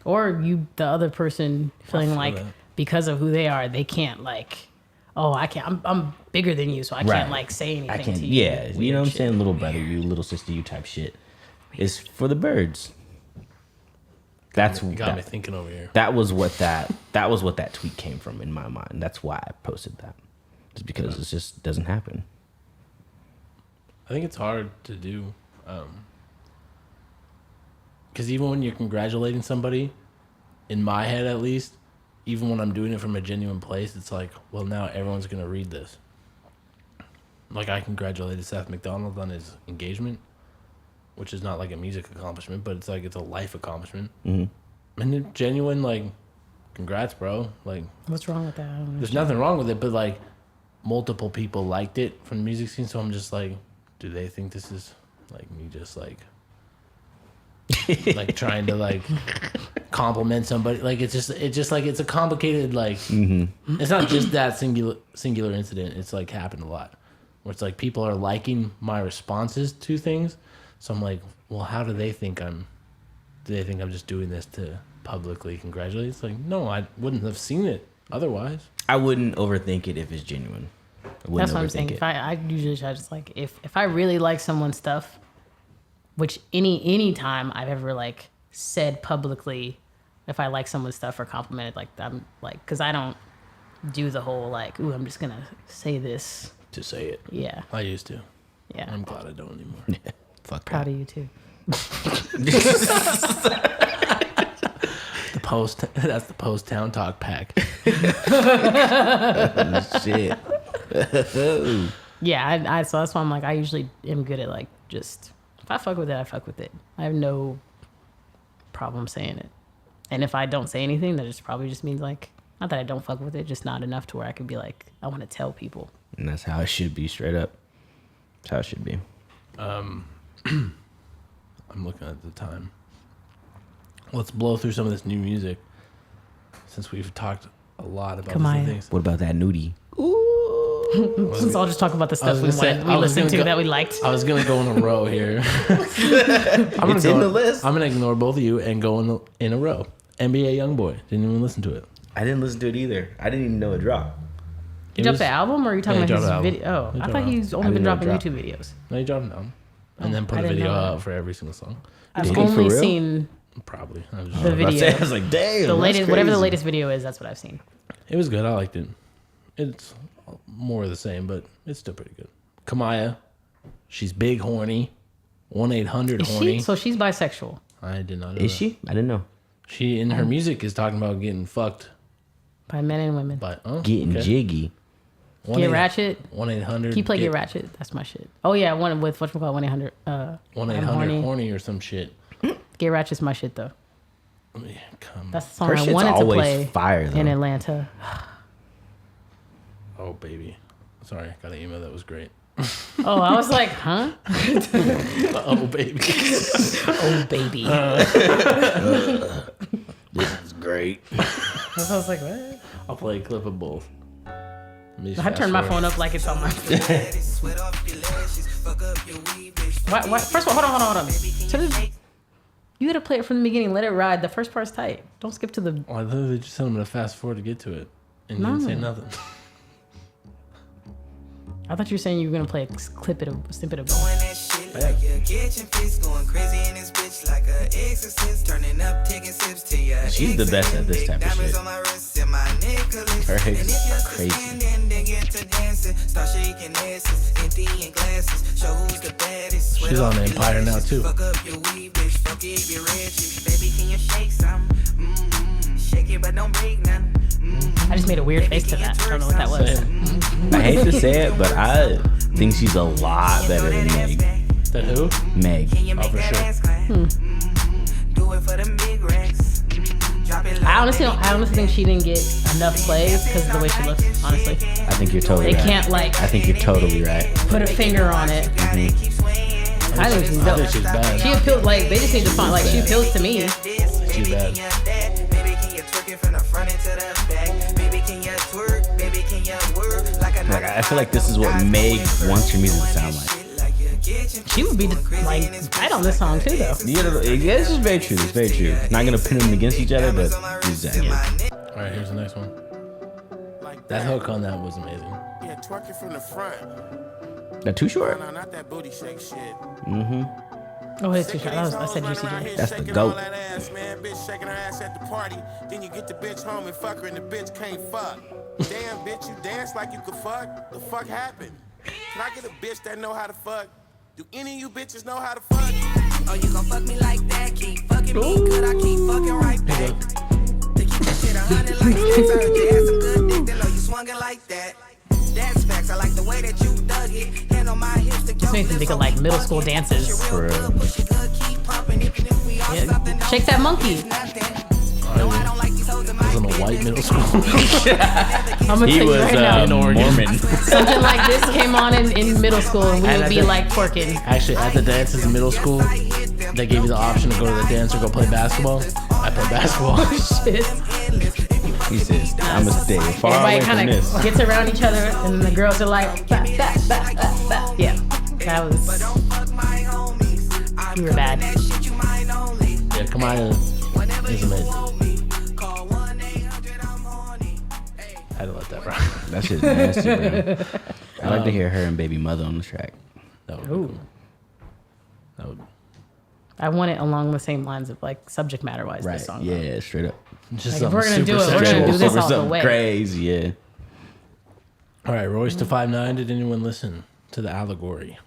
S2: Or you, the other person, feeling like because of who they are, they can't like, oh, I can't. I'm bigger than you, so I can't like say anything to you.
S1: Yeah, you know what I'm saying? Little brother, you, little sister, you type shit. It's for the birds.
S3: You got me thinking over here.
S1: That was what that tweet came from in my mind. That's why I posted that. Just because it just doesn't happen.
S3: I think it's hard to do. Because even when you're congratulating somebody, in my head at least, even when I'm doing it from a genuine place, it's like, well, now everyone's going to read this. Like, I congratulated Seth MacDonald on his engagement. which is not like a music accomplishment, but it's like it's a life accomplishment.
S1: Mm-hmm.
S3: And it genuine, like, congrats, bro. Like,
S2: what's wrong with that? I don't
S3: there's nothing wrong with it, but like, multiple people liked it from the music scene, so I'm just like, do they think this is like me just like like trying to like compliment somebody? Like it's just like it's a complicated like it's not just that singular incident. It's like happened a lot where it's like people are liking my responses to things, so I'm like, well, how do they think I'm just doing this to publicly congratulate? It's like, no, I wouldn't have seen it otherwise.
S1: I wouldn't overthink it if it's genuine.
S2: That's what I'm saying. If I usually try just like if I really like someone's stuff, which any time I've ever like said publicly, if I like someone's stuff or complimented, like I'm like, because I don't do the whole like, ooh, I'm just gonna say this
S1: to say it.
S2: Yeah,
S3: I used to.
S2: Yeah,
S3: I'm glad I don't anymore.
S1: Yeah, fuck.
S2: Proud of you too.
S3: That's the post town talk pack.
S1: Shit.
S2: Yeah, so that's why I'm like, I usually am good at like just if I fuck with it, I fuck with it. I have no problem saying it. And if I don't say anything, that just probably just means like not that I don't fuck with it, just not enough to where I could be like, I want to tell people.
S1: And that's how it should be, straight up. That's how it should be.
S3: I'm looking at the time. Let's blow through some of this new music since we've talked a lot about different things.
S1: What about that nudie?
S2: Since I'll just talk about the stuff we listened to that we liked.
S3: I was gonna go in a row here.
S1: It's in the list.
S3: I'm gonna ignore both of you and go in a row. NBA YoungBoy. Didn't even listen to it.
S1: I didn't listen to it either. I didn't even know it dropped.
S2: He dropped the album, or are you talking about his video? Oh,
S3: He
S2: I
S3: dropped
S2: thought
S3: an
S2: he's only been dropping YouTube videos.
S3: No, he dropped an album. And then put
S2: I
S3: a
S2: didn't
S3: video
S2: know that.
S3: out for every single song.
S2: I've
S1: Did he
S2: only
S1: for real?
S2: seen
S3: Probably.
S2: the video.
S1: I was like, damn.
S2: The latest,
S1: that's
S2: whatever the
S1: crazy.
S2: latest video is, that's what I've seen.
S3: It was good. I liked it. It's more of the same, but it's still pretty good. Kamaya, she's big horny. 1-800
S2: Is
S3: horny.
S2: she? So she's bisexual.
S3: I did not know
S1: Is
S3: that.
S1: she? I didn't know.
S3: She in her music is talking about getting fucked
S2: By men and women.
S3: by
S1: Getting jiggy.
S2: Get Ratchet.
S3: 1-800.
S2: Can you play Get Ratchet? That's my shit. Oh yeah, one with whatchamacallit, 1-800.
S3: 1-800 horny or some shit.
S2: Get Ratchet's my shit though.
S3: Yeah, come
S2: That's the song
S1: Her
S2: I
S1: shit's
S2: wanted to
S1: always
S2: play
S1: fire, though.
S2: in Atlanta.
S3: Oh, baby. Sorry, I got an email that was great.
S2: Oh, I was like, huh?
S3: Oh, baby.
S2: Oh, baby.
S1: This is great.
S2: I was like, what?
S3: I'll play a clip of both.
S2: I turned my phone up like it's on my Why, first of all, hold on. You gotta play it from the beginning. Let it ride. The first part's tight. Don't skip to the...
S3: Oh, I literally just told him to fast forward to get to it. And you didn't say nothing.
S2: I thought you were saying you were gonna play a snippet of both.
S5: Like your kitchen fix going crazy in this bitch like a exorcist, turning up, taking sips to your
S1: She's the best at this type of shit. Her hips are crazy.
S3: She's on Empire now, too.
S2: I just made a weird face to that. I don't know what that was.
S1: I hate to say it, but I think she's a lot better than Meg.
S3: Than who?
S1: Meg.
S3: Oh, for sure.
S2: I honestly think she didn't get enough plays because of the way she looks. Honestly,
S1: I think you're totally
S2: they
S1: right.
S2: can't like
S1: I think you're totally right.
S2: put a finger on it. I think she's dope.
S3: she's bad.
S2: She appeals like they just need to find like she appeals to me.
S3: She's bad.
S1: Like, I feel like this is what Meg wants your music to sound like.
S2: She would be like right on this song too, though.
S1: Yeah, this is very true. It's very true. Not gonna pin them against each other, but exactly.
S3: All right, here's the next one. That hook on that was amazing.
S6: Yeah, twerking from the front.
S1: That too short?
S6: No, not that booty shake shit.
S1: Mm-hmm.
S2: Oh, it's too short. I said Juicy J.
S1: That's the goat.
S6: That ass, man. Bitch shaking her ass at the party. Then you get the bitch home and fuck her and the bitch can't fuck. Damn, bitch, you dance like you could fuck? The fuck happened? Can I get a bitch that know how to fuck? Do any of you bitches know how to fuck?
S5: Oh, you gon' fuck me like that? Keep fucking me, could I keep fucking right back? To keep that shit 100 like that. I heard you had some good dick, they know you swung it like that. That's facts, I like the way that you dug it. Hand
S2: This makes me think of like middle school dances.
S1: For real.
S2: Yeah. Shake that monkey.
S3: I was in a white middle school.
S2: I'm gonna
S1: He
S2: tell you
S1: was
S2: right now.
S1: Mormon.
S2: Something like this came on in middle school, and we
S3: And
S2: would
S3: at
S2: be
S3: the-
S2: like twerking.
S3: Actually, at the dances in middle school, they gave you the option to go to the dance or go play basketball. I played basketball.
S2: Shit.
S1: He says, I'm gonna stay far away
S2: Everybody
S1: from
S2: kind
S1: this.
S2: of gets around each other, and the girls are like, bah, bah, bah, bah, bah. Yeah, that was. You were bad.
S3: Yeah, Kamaya is amazing. I had to let that rock.
S1: That shit's nasty, bro. I'd like to hear her and Baby Mother on the track.
S3: That would be
S2: Ooh.
S3: cool. That would
S2: I want it along the same lines of like subject matter wise.
S1: Right.
S2: This song.
S1: Yeah, straight up.
S3: just
S2: Like, if we're gonna do it,
S3: super
S2: we're gonna do this
S1: Over
S2: all the
S1: something
S2: way.
S1: crazy, yeah.
S3: All right, Royce to 5'9". Did anyone listen to the Allegory?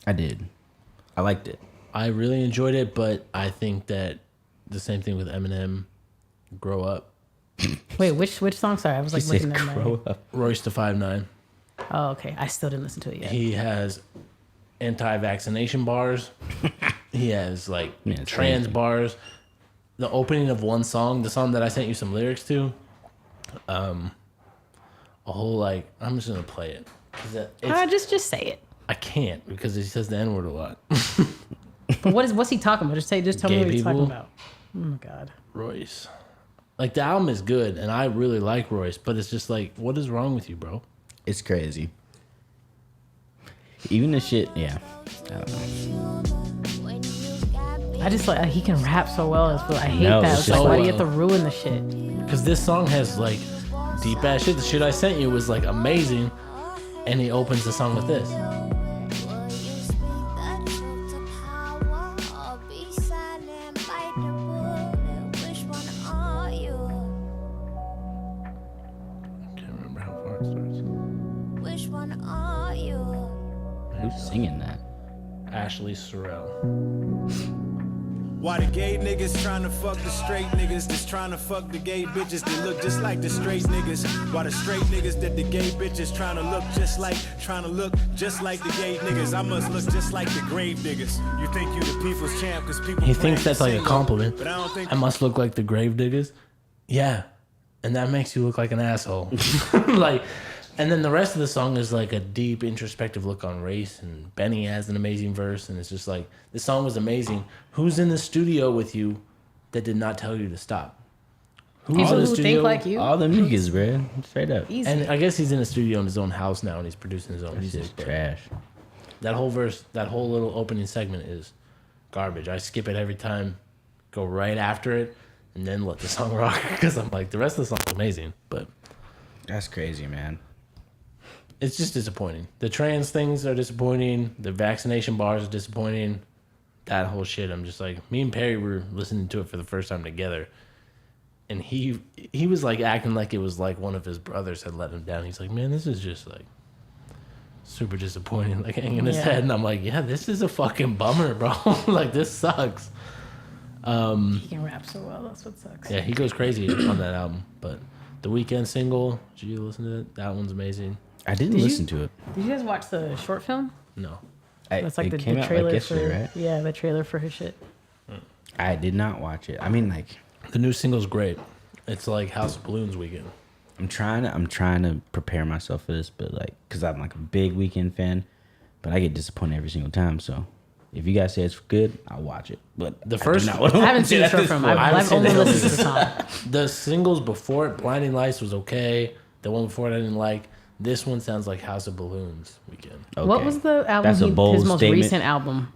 S1: I did. I liked it.
S3: I really enjoyed it, but I think that the same thing with Eminem, Grow Up.
S2: Wait, which song? Sorry, I was like
S1: He
S2: looking
S1: said,
S2: at my.
S1: grow up.
S3: Royce to 5'9".
S2: Oh, okay. I still didn't listen to it yet.
S3: He has anti-vaccination bars. He has like
S1: Yeah, it's
S3: trans
S1: crazy.
S3: bars. The opening of one song, the song that I sent you some lyrics to, a whole like I'm just gonna play it. 'Cause
S2: Just say it.
S3: I can't because he says the N-word a lot.
S2: But what's he talking about? Just tell me
S3: Gay
S2: what he's talking
S3: people?
S2: about. Oh my god.
S3: Royce. Like the album is good and I really like Royce, but it's just like, what is wrong with you, bro?
S1: It's crazy. Even the shit, yeah. I don't know.
S2: I just like he can rap so well. I hate
S1: No,
S2: that.
S1: it's
S2: It's like
S1: just
S2: why do you
S3: well.
S2: have to ruin the shit?
S3: Because this song has like deep ass shit. The shit I sent you was like amazing, and he opens the song with this. Can't remember how far it starts.
S1: Who's singing that?
S3: Ashley Sorrell.
S11: Why the gay niggas tryna fuck the straight niggas that's tryna fuck the gay bitches that look just like the straight niggas? Why the straight niggas that the gay bitches tryna look just like the gay niggas? I must look just like the grave niggas. You think you the people's champ cause people
S3: He
S11: playing
S3: thinks that's
S11: the
S3: like a
S11: single,
S3: compliment.
S11: But I don't think
S3: I must look like the grave diggers. Yeah. And that makes you look like an asshole. Like, and then the rest of the song is like a deep introspective look on race, and Benny has an amazing verse, and it's just like, this song was amazing. Who's in the studio with you that did not tell you to stop? Who's
S2: People
S3: in the
S2: who
S3: studio?
S2: think like you.
S1: All them niggas, bro. Straight up.
S2: Easy.
S3: And I guess he's in a studio in his own house now, and he's producing his own
S1: This
S3: music.
S1: is
S3: but
S1: trash.
S3: that whole verse, that whole little opening segment is garbage. I skip it every time, go right after it, and then let the song rock, because I'm like, the rest of the song's amazing, but
S1: That's crazy, man.
S3: it's just disappointing. The trans things are disappointing. The vaccination bars are disappointing. That whole shit, I'm just like, me and Perry were listening to it for the first time together, and he was like acting like it was like one of his brothers had let him down. He's like, man, this is just like super disappointing, like hanging his
S2: Yeah.
S3: head. And I'm like, yeah, this is a fucking bummer, bro. Like, this sucks.
S2: He can rap so well. That's what sucks.
S3: Yeah, he goes crazy on that album. But the Weeknd single, did you listen to it? That one's amazing.
S1: I didn't
S2: Did you?
S1: listen to it.
S2: Did you guys watch the short film?
S3: No.
S2: That's like
S1: it
S2: the
S1: came out
S2: trailer
S1: like yesterday,
S2: for
S1: right?
S2: yeah, the trailer for his shit.
S1: I did not watch it. I mean, like,
S3: The new single's great. It's like House of Balloons weekend.
S1: I'm trying to prepare myself for this, but like, cause I'm like a big Weekend fan, but I get disappointed every single time. So, if you guys say it's good, I'll watch it. But
S3: The first-
S1: I
S2: I haven't seen the short film. I've only listened to the song.
S3: The singles before it, Blinding Lights was okay. The one before it I didn't like. This one sounds like House of Balloons weekend.
S1: Okay.
S2: What was the album?
S1: That's a bold
S2: his most
S1: statement.
S2: recent album.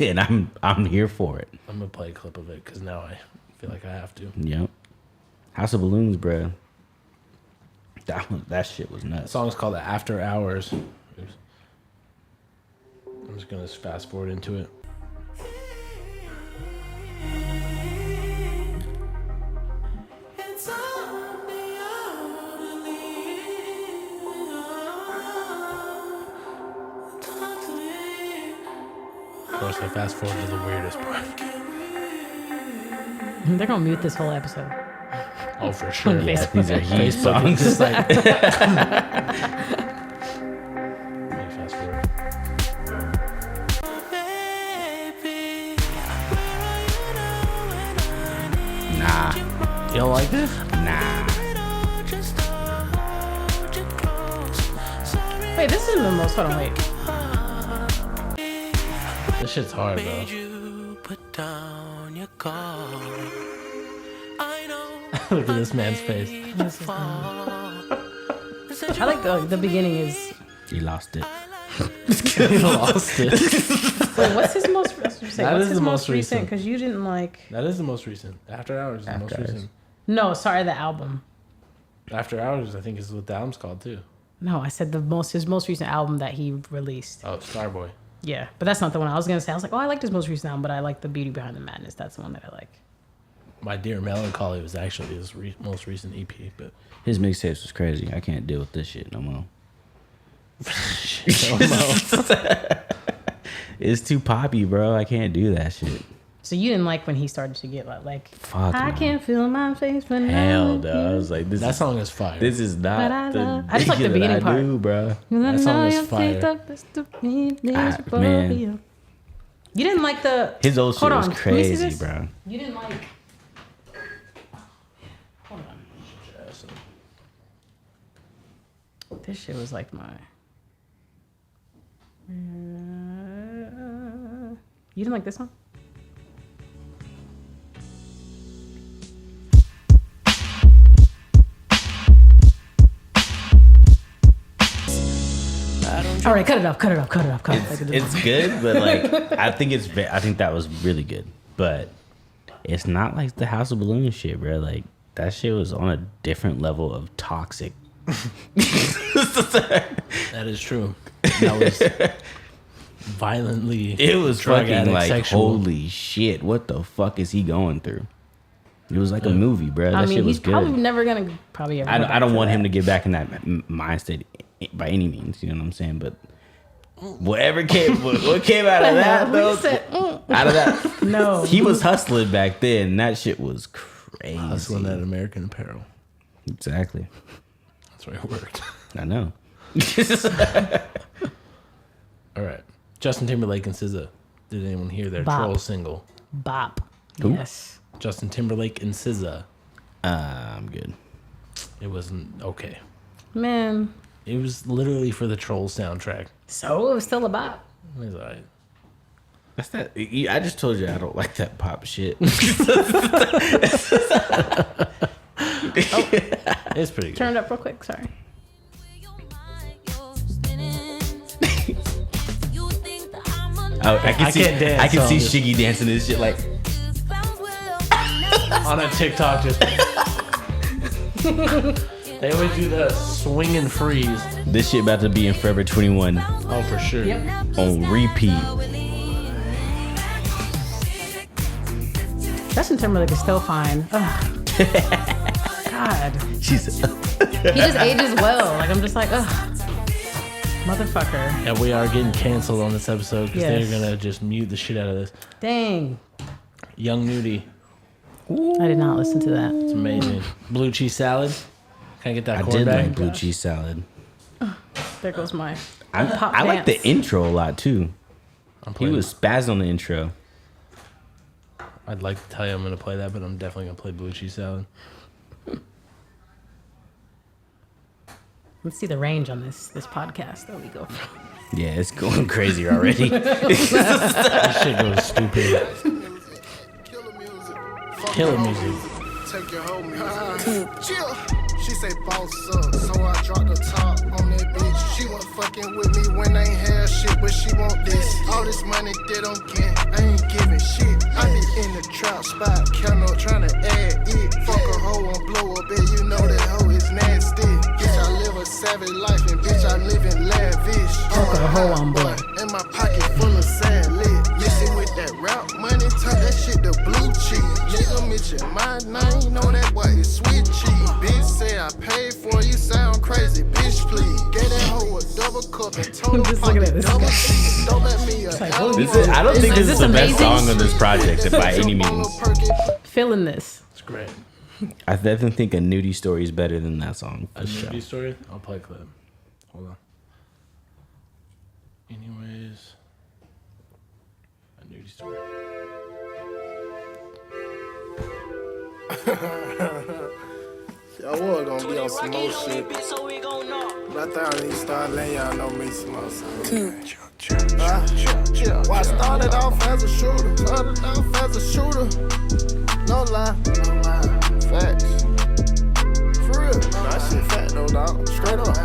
S1: And I'm here for it.
S3: I'm gonna play a clip of it because now I feel like I have to.
S1: Yep. House of Balloons, bro. That shit was
S3: The
S1: nuts.
S3: song's called After Hours. Oops. I'm just gonna fast forward into it. Of course, I fast forward to the weirdest part.
S2: They're gonna mute this whole episode.
S3: Oh, for sure.
S1: Yeah, these are huge
S3: Facebook is
S1: songs.
S3: just like. Let me fast forward. You don't like this?
S1: Nah.
S2: Wait, this isn't the most. Hold on, wait.
S3: This shit's hard, bro. Look at this man's face.
S2: I like the beginning is.
S1: He lost it.
S3: He lost it.
S2: Wait, what's his most? What's
S3: is
S2: his
S3: the
S2: most
S3: most
S2: recent?
S3: recent.
S2: Because you didn't like.
S3: That is the most recent. After Hours is the most
S1: After Hours.
S3: recent.
S2: No, sorry, the album.
S3: After Hours, I think, is what the album's called too.
S2: No, I said his most recent album that he released.
S3: Oh, Starboy.
S2: Yeah, but that's not the one I was gonna say. I was like, oh, I like his most recent album, but I like the Beauty Behind the Madness. That's the one that I like.
S3: My Dear Melancholy was actually his most recent EP, but
S1: His mixtapes was crazy. I can't deal with this shit no more. It's too poppy, bro. I can't do that shit.
S2: So you didn't like when he started to get like
S1: Fuck
S2: I
S1: no.
S2: can't feel my face, but
S1: Hell,
S2: now
S1: no. I was like,
S3: that song is fire.
S1: This is
S2: But I
S1: not the
S2: love- I just like the
S1: that
S2: beginning
S1: I
S2: part.
S1: do, bro.
S3: That song is fire.
S1: Man.
S2: You didn't like the
S1: His old shit
S2: Hold
S1: was
S2: on, let me see
S1: crazy,
S2: this.
S1: bro.
S2: You didn't like. Hold on. This shit was like my. You didn't like this one? All right, cut it off.
S1: It's good, but like I think that was really good, but it's not like the House of Balloons shit, bro. Like that shit was on a different level of toxic.
S3: That is true. That was violently.
S1: It was
S3: drug
S1: fucking
S3: addict
S1: like
S3: sexual.
S1: holy shit! What the fuck is he going through? It was like a movie, bro. That
S2: I mean,
S1: shit was
S2: he's probably
S1: good.
S2: never gonna ever.
S1: I don't want him to get back in that mind state by any means. You know what I'm saying? But whatever came, what came out of that though? Out of that,
S2: No,
S1: he was hustling back then. And that shit was crazy.
S3: Hustling that American Apparel.
S1: Exactly.
S3: That's where it worked.
S1: I know.
S3: All right. Justin Timberlake and SZA. Did anyone hear their
S2: Bop.
S3: Troll single?
S2: Bop.
S1: Who?
S2: Yes.
S3: Justin Timberlake and SZA.
S1: I'm good.
S3: It wasn't okay.
S2: Man.
S3: It was literally for the Troll soundtrack.
S2: So it was still a bop.
S3: It was all right.
S1: That's that. I just told you I don't like that pop shit.
S3: It's pretty good.
S2: Turn it up real quick. Sorry.
S1: Oh, I can
S3: can't dance
S1: I can
S3: on
S1: see
S3: this.
S1: Shiggy dancing this shit like.
S3: On a TikTok, just they always do the swing and freeze.
S1: This shit about to be in Forever 21
S3: Oh, for sure.
S1: on repeat.
S2: Justin Timberlake is still fine. Ugh. God.
S1: She's
S2: He just ages well. Like I'm just like, ugh. Motherfucker.
S3: And we are getting canceled on this episode because
S2: Yes.
S3: they're gonna just mute the shit out of this.
S2: Dang.
S3: Young Nudie.
S2: I did not listen to that.
S3: It's amazing. Blue cheese salad. Can I get that
S1: I
S3: corn
S1: did
S3: back?
S1: like blue cheese salad.
S2: There goes my
S1: I
S2: pop
S1: like the
S2: dance.
S1: intro a lot too.
S3: I'm
S1: He
S3: playing,
S1: was spazzing on the intro.
S3: I'd like to tell you I'm gonna play that, but I'm definitely gonna play blue cheese salad.
S2: Let's see the range on this podcast that we go from.
S1: Yeah, it's going crazy already.
S3: This shit goes stupid. Killer music.
S12: Take your whole music. Chill. She say boss up, so I dropped the top on that bitch. She wasn't fucking with me when I ain't had shit, but she want this. All this money that I'm getting, I ain't giving shit. I be in the trap spot, count up, tryna add it. Fuck a hoe and blow up, and you know that hoe is nasty. Bitch, I live a savage life, and bitch, I live in lavish.
S2: Fuck a hoe on blow.
S12: And my pocket full of sand lit. Mixing with that rap money, turn that shit to blue cheese. Nigga mention my name, know that boy is sweet cheese. Bitch say I paid for you, sound crazy, bitch please. Get that hoe a double cup and told her
S2: Just looking at this
S12: double
S2: guy.
S12: cheese. Don't let me
S1: I don't think this is the best
S2: amazing?
S1: song on this project by any means.
S2: Feeling this.
S3: It's great.
S1: I definitely think a nudie story is better than that song.
S3: A nudie story? I'll play a clip. Hold on. Anyways. A nudie story.
S12: I was gonna be on some more shit. But I think I need to start letting y'all know me some more. Well, I started off as a shooter. No lie. Facts. For real. That shit fat though, dog. Straight up.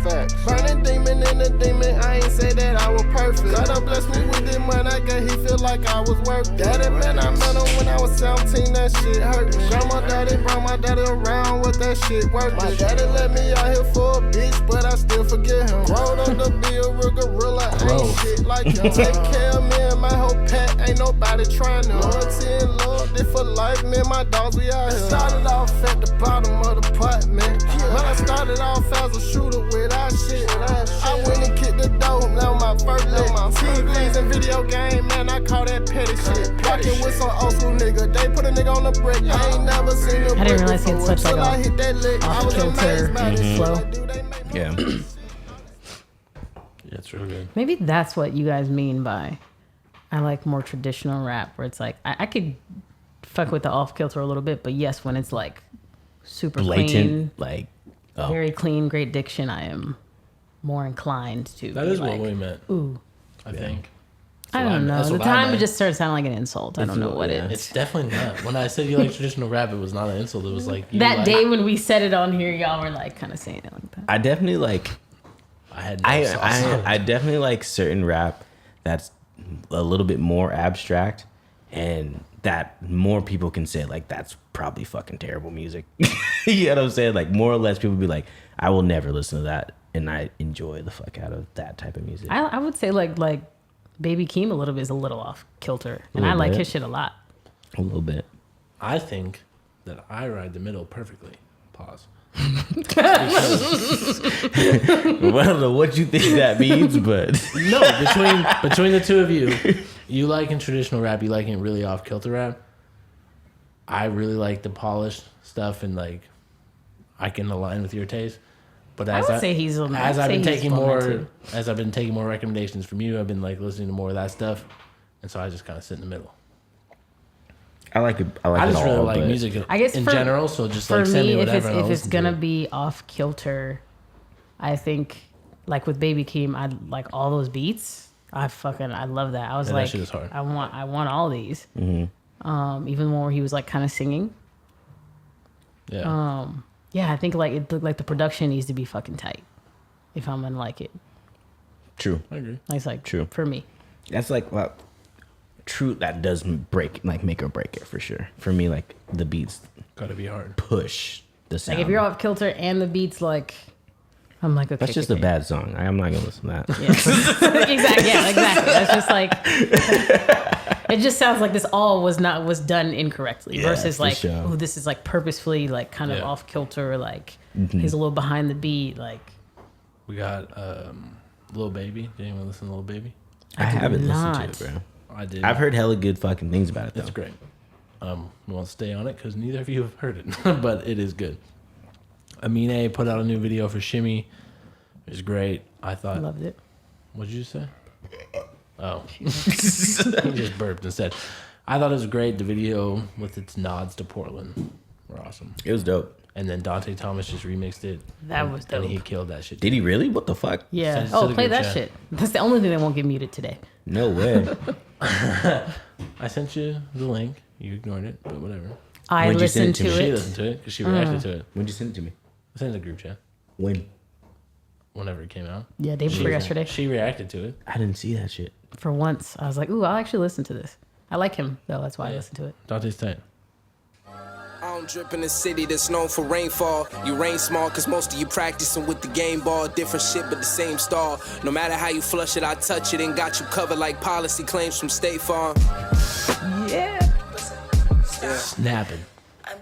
S12: Facts. Burning demon in the demon, I ain't say that I was perfect. God done blessed me with this money, I guess he feel like I was worth it. Daddy, man, I met him when I was 17, that shit hurt me. Grandma, daddy, brought my daddy around with that shit worth it. My daddy let me out here for a bitch, but I still forget him. Grown up to be a real gorilla, ain't shit like him. Take care of me and my whole pack, ain't nobody trying to. Loyalty and loyalty for life, me and my dogs, we out here. Started off at the bottom of the pot, man. When I started off as a shooter with our shit. I went and kicked the door, now my first lick. TVs and video game, man, I call that petty shit. Rockin' with some old school nigga, they put a nigga on the brick. I ain't never seen a brick.
S2: I didn't realize he had such like
S12: I hit that lick. I was amazed
S2: flow.
S1: Yeah.
S3: Yeah, it's real good.
S2: Maybe that's what you guys mean by I like more traditional rap, where it's like I could fuck with the off kilter a little bit, but yes, when it's like super
S1: Blatant,
S2: clean,
S1: like
S2: very clean, great diction, I am more inclined to.
S3: That
S2: be
S3: is
S2: like,
S3: what we meant.
S2: Ooh,
S3: I think.
S2: I don't know. The time it just started sounding like an insult. I don't know what it is.
S3: It's definitely not. When I said you like traditional rap, it was not an insult. It was like
S2: that day when we said it on here, y'all were like kind of saying it like that.
S1: I definitely like. I definitely like certain rap that's a little bit more abstract, and that more people can say like that's probably fucking terrible music. You know what I'm saying? Like more or less, people be like, I will never listen to that, and I enjoy the fuck out of that type of music.
S2: I would say like Baby Keem a little bit is a little off kilter, and I like his shit a lot.
S1: A little bit.
S3: I think that I ride the middle perfectly. Pause.
S1: Well, I don't know what you think that means, but
S3: no, between the two of you, you liking traditional rap, you liking really off kilter rap. I really like the polished stuff, and like I can align with your taste. But as I've been taking more recommendations from you, I've been like listening to more of that stuff, and so I just kind of sit in the middle.
S1: I like it.
S3: I just really like music in general, so just like send me whatever.
S2: If it's gonna be off kilter, I think like with Baby Keem, I like all those beats. I love that. I was like,
S3: that shit is hard.
S2: I want all these.
S1: Mm-hmm.
S2: Even one where he was like kind of singing.
S3: Yeah.
S2: Yeah, I think like the production needs to be fucking tight if I'm gonna like it.
S1: True.
S3: I agree.
S2: It's like
S1: true
S2: for me.
S1: That's like true. That does make or break it for sure. For me, like the beats
S3: gotta be hard.
S1: Push the sound.
S2: Like if you're off kilter and the beats like, I'm like, okay.
S1: That's just a bad song. I'm not gonna listen to that.
S2: Yeah. Exactly. Yeah, exactly. That's just like it just sounds like this all was done incorrectly versus like,
S1: sure.
S2: oh, this is like purposefully like kind of off kilter, like he's a little behind the beat. Like
S3: we got Lil Baby. Did anyone listen to Lil Baby?
S1: I haven't listened to it, bro.
S3: I did.
S1: I've heard hella good fucking things about it though.
S3: It's great. We won't stay on it because neither of you have heard it, but it is good. Amine put out a new video for Shimmy. It was great. I thought.
S2: Loved it.
S3: What did you say? Oh. He just burped instead. I thought it was great. The video with its nods to Portland were awesome.
S1: It was dope.
S3: And then Dante Thomas just remixed it.
S2: That was dope.
S3: And he killed that shit.
S1: Did he really? What the fuck?
S2: Yeah. Play that shit. That's the only thing that won't get muted today.
S1: No way.
S3: I sent you the link. You ignored it, but whatever.
S2: I listened to it.
S3: She listened to it because she reacted to it.
S1: When'd you send it to me?
S3: I sent it to the group chat.
S1: When?
S3: Whenever it came out.
S2: Yeah, day before yesterday.
S3: She reacted to it.
S1: I didn't see that shit.
S2: For once, I was like, ooh, I'll actually listen to this. I like him, though. That's why I listened to it.
S3: Dante's tight.
S5: I don't drip in a city that's known for rainfall. You rain small cause most of you practicing with the game ball. Different shit but the same stall. No matter how you flush it, I touch it and got you covered like policy claims from State Farm.
S2: Yeah.
S3: Snapping.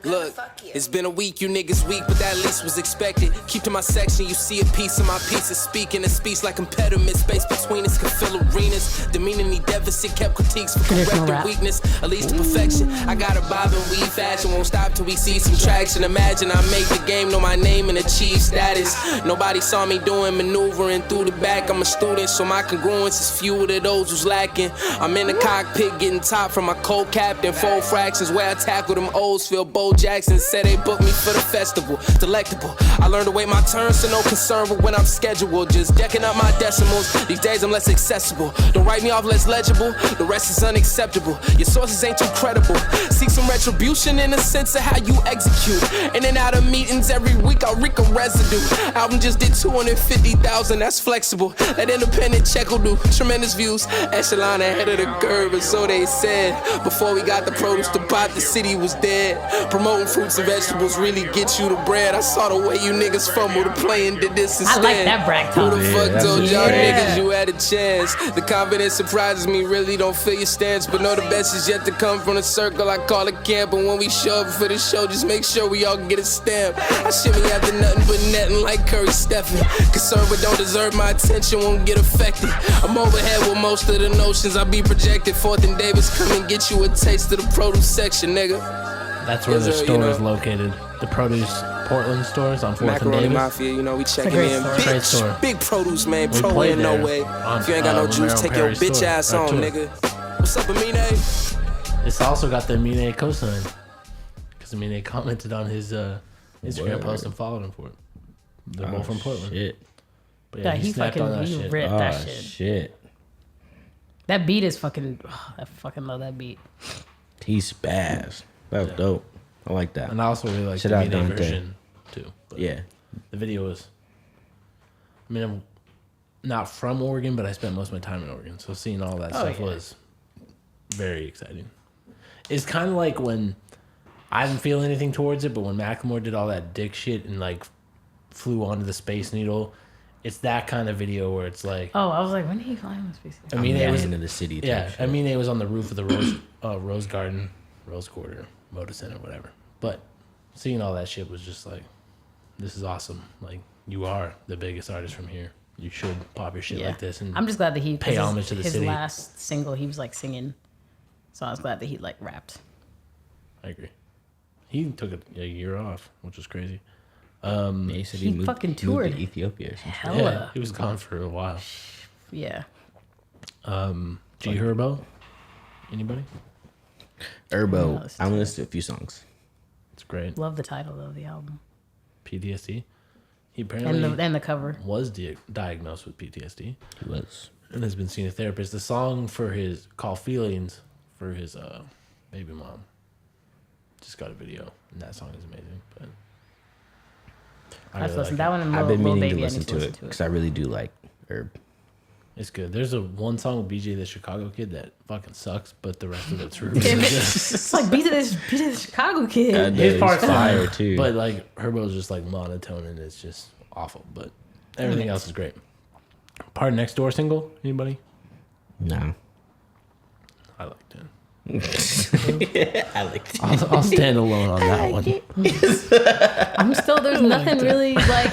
S5: Look, it's been a week, you niggas weak, but that at least was expected. Keep to my section, you see a piece of my pieces speaking. A speech like impediment, space between us can fill arenas. Demeaning the deficit, kept critiques for correcting weakness. At least to perfection, I got a bob and weave fashion. Won't stop till we see some traction. Imagine I make the game, know my name and achieve status. Nobody saw me doing maneuvering through the back. I'm a student, so my congruence is fewer to those who's lacking. I'm in the cockpit getting top from my co-captain. Full fractions where I tackle them O's, feel both
S6: Bo Jackson said they booked me for the festival. Delectable. I learned to wait my turn, so no concern with when I'm scheduled. Just decking up my decimals. These days I'm less accessible. Don't write me off less legible. The rest is unacceptable. Your sources ain't too credible. Seek some retribution in the sense of how you execute. In and out of meetings every week, I reek a residue. Album just did 250,000. That's flexible. That independent check will do. Tremendous views. Echelon ahead of the curve, and so they said. Before we got the produce to pop, the city was dead. Promoting fruits and vegetables really get you the bread. I saw the way you niggas fumbled to play and did this instead.
S2: I like that brag
S6: Who
S2: talk.
S6: the fuck told y'all niggas you had a chance? The confidence surprises me, really don't feel your stance. But know the best is yet to come from the circle I call a camp. And when we show up for the show, just make sure we all get a stamp. I shimmy after nothing but netting like Curry Stephen. Concerned but don't deserve my attention, won't get affected. I'm overhead with most of the notions I be projected. Fourth and Davis, come and get you a taste of the produce section, nigga.
S3: That's where the store is located. The produce Portland stores on 4th and
S6: Macaroni
S3: Davis.
S6: Mafia, you know, we checking
S2: great
S6: in.
S2: store.
S3: Great store.
S6: Big produce, man.
S3: We
S6: Pro
S3: played
S6: in no
S3: there
S6: way.
S3: on,
S6: If you ain't got no juice,
S3: Romero
S6: take your
S3: Perry's
S6: bitch
S3: store,
S6: ass
S3: our
S6: on,
S3: tour.
S6: nigga. What's up, Amine?
S3: It's also got the Amine cosign. Because Amine commented on his Instagram post and followed him for it. They're both from Portland.
S1: Shit.
S3: But
S2: Yeah,
S3: he
S2: he
S3: snapped on that
S2: fucking
S3: shit.
S2: ripped that shit.
S1: Shit.
S2: That beat is fucking. I fucking love that beat.
S1: He's spaz. That was dope. I like that.
S3: And I also really like
S1: Shout
S3: the
S1: out
S3: Amine
S1: Dante.
S3: version too. But
S1: Yeah.
S3: the video was. I mean, I'm not from Oregon, but I spent most of my time in Oregon, so seeing all that stuff
S2: yeah.
S3: was very exciting. It's kind of like when I didn't feel anything towards it, but when Macklemore did all that dick shit and like flew onto the Space Needle, it's that kind of video where it's like.
S2: Oh, I was like, when did he fly on the space?
S3: I mean, it was
S1: into the city.
S3: Yeah, I mean, it was on the roof of the Rose Garden, Rose Quarter, Moda Center, whatever. But seeing all that shit was just like, this is awesome. Like, you are the biggest artist from here. You should pop your shit like this. And
S2: I'm just glad that he
S3: pay homage to the
S2: his
S3: city.
S2: last single, he was like singing. So I was glad that he like rapped.
S3: I agree. He took a year off, which was crazy.
S1: Yeah, he said
S2: He
S1: moved,
S2: fucking
S1: moved
S2: toured.
S1: to Ethiopia or something.
S2: Hella.
S3: Yeah, he was gone for a while.
S2: Yeah.
S3: G Herbo? Anybody?
S1: Herbo.
S2: listen
S1: I'm
S2: to
S1: gonna listen to a few songs.
S3: It's great.
S2: Love the title of the album.
S3: PTSD. He apparently
S2: And the cover.
S3: was diagnosed with PTSD.
S1: He was.
S3: And has been seeing a therapist. The song for his Call Feelings for his baby mom just got a video, and that song is amazing. But I
S2: I've
S3: really
S2: listened
S3: like
S2: that one and
S1: I've
S2: Lil
S1: been meaning
S2: Baby.
S1: to
S2: I
S1: listen
S2: need
S1: to it because I really do like Herb.
S3: It's good. There's a one song with BJ the Chicago Kid that fucking sucks, but the rest of it's really good.
S2: It's like beat to this Chicago kid.
S3: His
S1: He's
S3: part's
S1: fire,
S3: fire
S1: too.
S3: but like Herbo's just like monotone and it's just awful. But everything else is great. Part Next Door single, anybody?
S1: No.
S3: I liked it.
S1: I like it.
S3: I'll stand alone on that one.
S2: I'm still there's nothing really like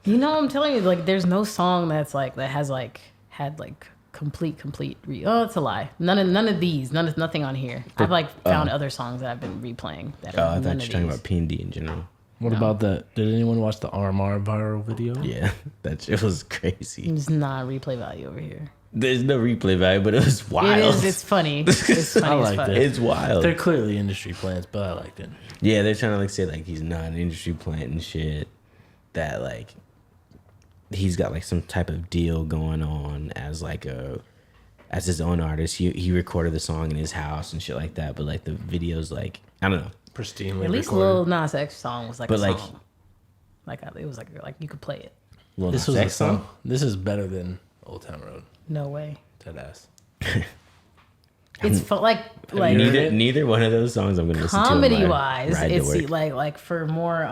S2: you know I'm telling you like there's no song that's like that has like had like complete it's a lie. None of these nothing on here. I've like found other songs that I've been replaying that
S1: Oh,
S2: are
S1: I
S2: none
S1: thought you
S2: of
S1: were talking
S2: these.
S1: about P&D in general.
S3: What about the? Did anyone watch the RMR viral video?
S1: Yeah, that shit was crazy.
S2: There's not replay value over here.
S1: There's no replay value, but it was wild.
S2: It is. It's funny. It's funny
S3: I
S2: as
S3: liked
S2: fuck.
S3: it.
S1: It's wild.
S3: They're clearly industry plants, but I liked it.
S1: Yeah, they're trying to like say like he's not an industry plant and shit. That like he's got like some type of deal going on as like as his own artist. He recorded the song in his house and shit like that. But like the video's like I don't know.
S3: Pristinely
S2: At least
S3: recorded.
S2: Lil Nas X song was like
S1: But,
S2: a
S1: like-
S2: song. Like it was like you could play it.
S1: Lil
S3: This
S1: Nas
S3: was a
S1: X song.
S3: This is better than Old Town Road.
S2: No way.
S3: Dead ass.
S2: It's like
S1: Neither one of those songs I'm gonna listen to. on my
S2: comedy wise,
S1: ride to
S2: it's
S1: work.
S2: like for more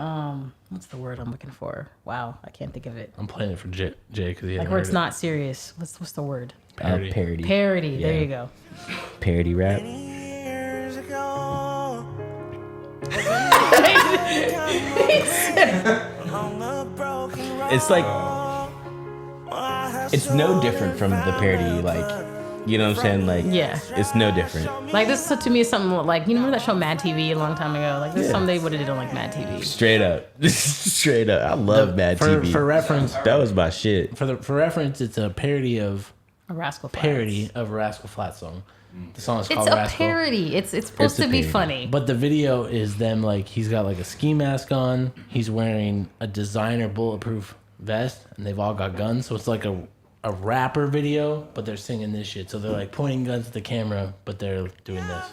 S2: what's the word I'm looking for? Wow, I can't think of it.
S3: I'm playing it for Jay because he
S2: Like
S3: hasn't
S2: where
S3: heard
S2: it's
S3: it.
S2: not serious. What's the word?
S3: Parody.
S1: Parody.
S2: Parody. There
S1: Yeah.
S2: you go.
S1: Parody rap. It's like it's no different from the parody, like you know what I'm saying? Like
S2: Yeah.
S1: it's no different.
S2: Like this to me is something like you remember that show Mad TV a long time ago? Like this is something they would have did on like Mad TV.
S1: Straight up, straight up. I love Mad TV.
S3: For reference,
S1: That was my shit.
S3: for reference, it's a parody of
S2: A Rascal Flatts.
S3: parody of a Rascal Flatts song. The song is
S2: It's
S3: called
S2: a
S3: Rascal.
S2: parody. It's supposed to be funny.
S3: But the video is them like he's got like a ski mask on. He's wearing a designer bulletproof vest, and they've all got guns. So it's like a rapper video, but they're singing this shit. So they're like pointing guns at the camera, but they're doing this.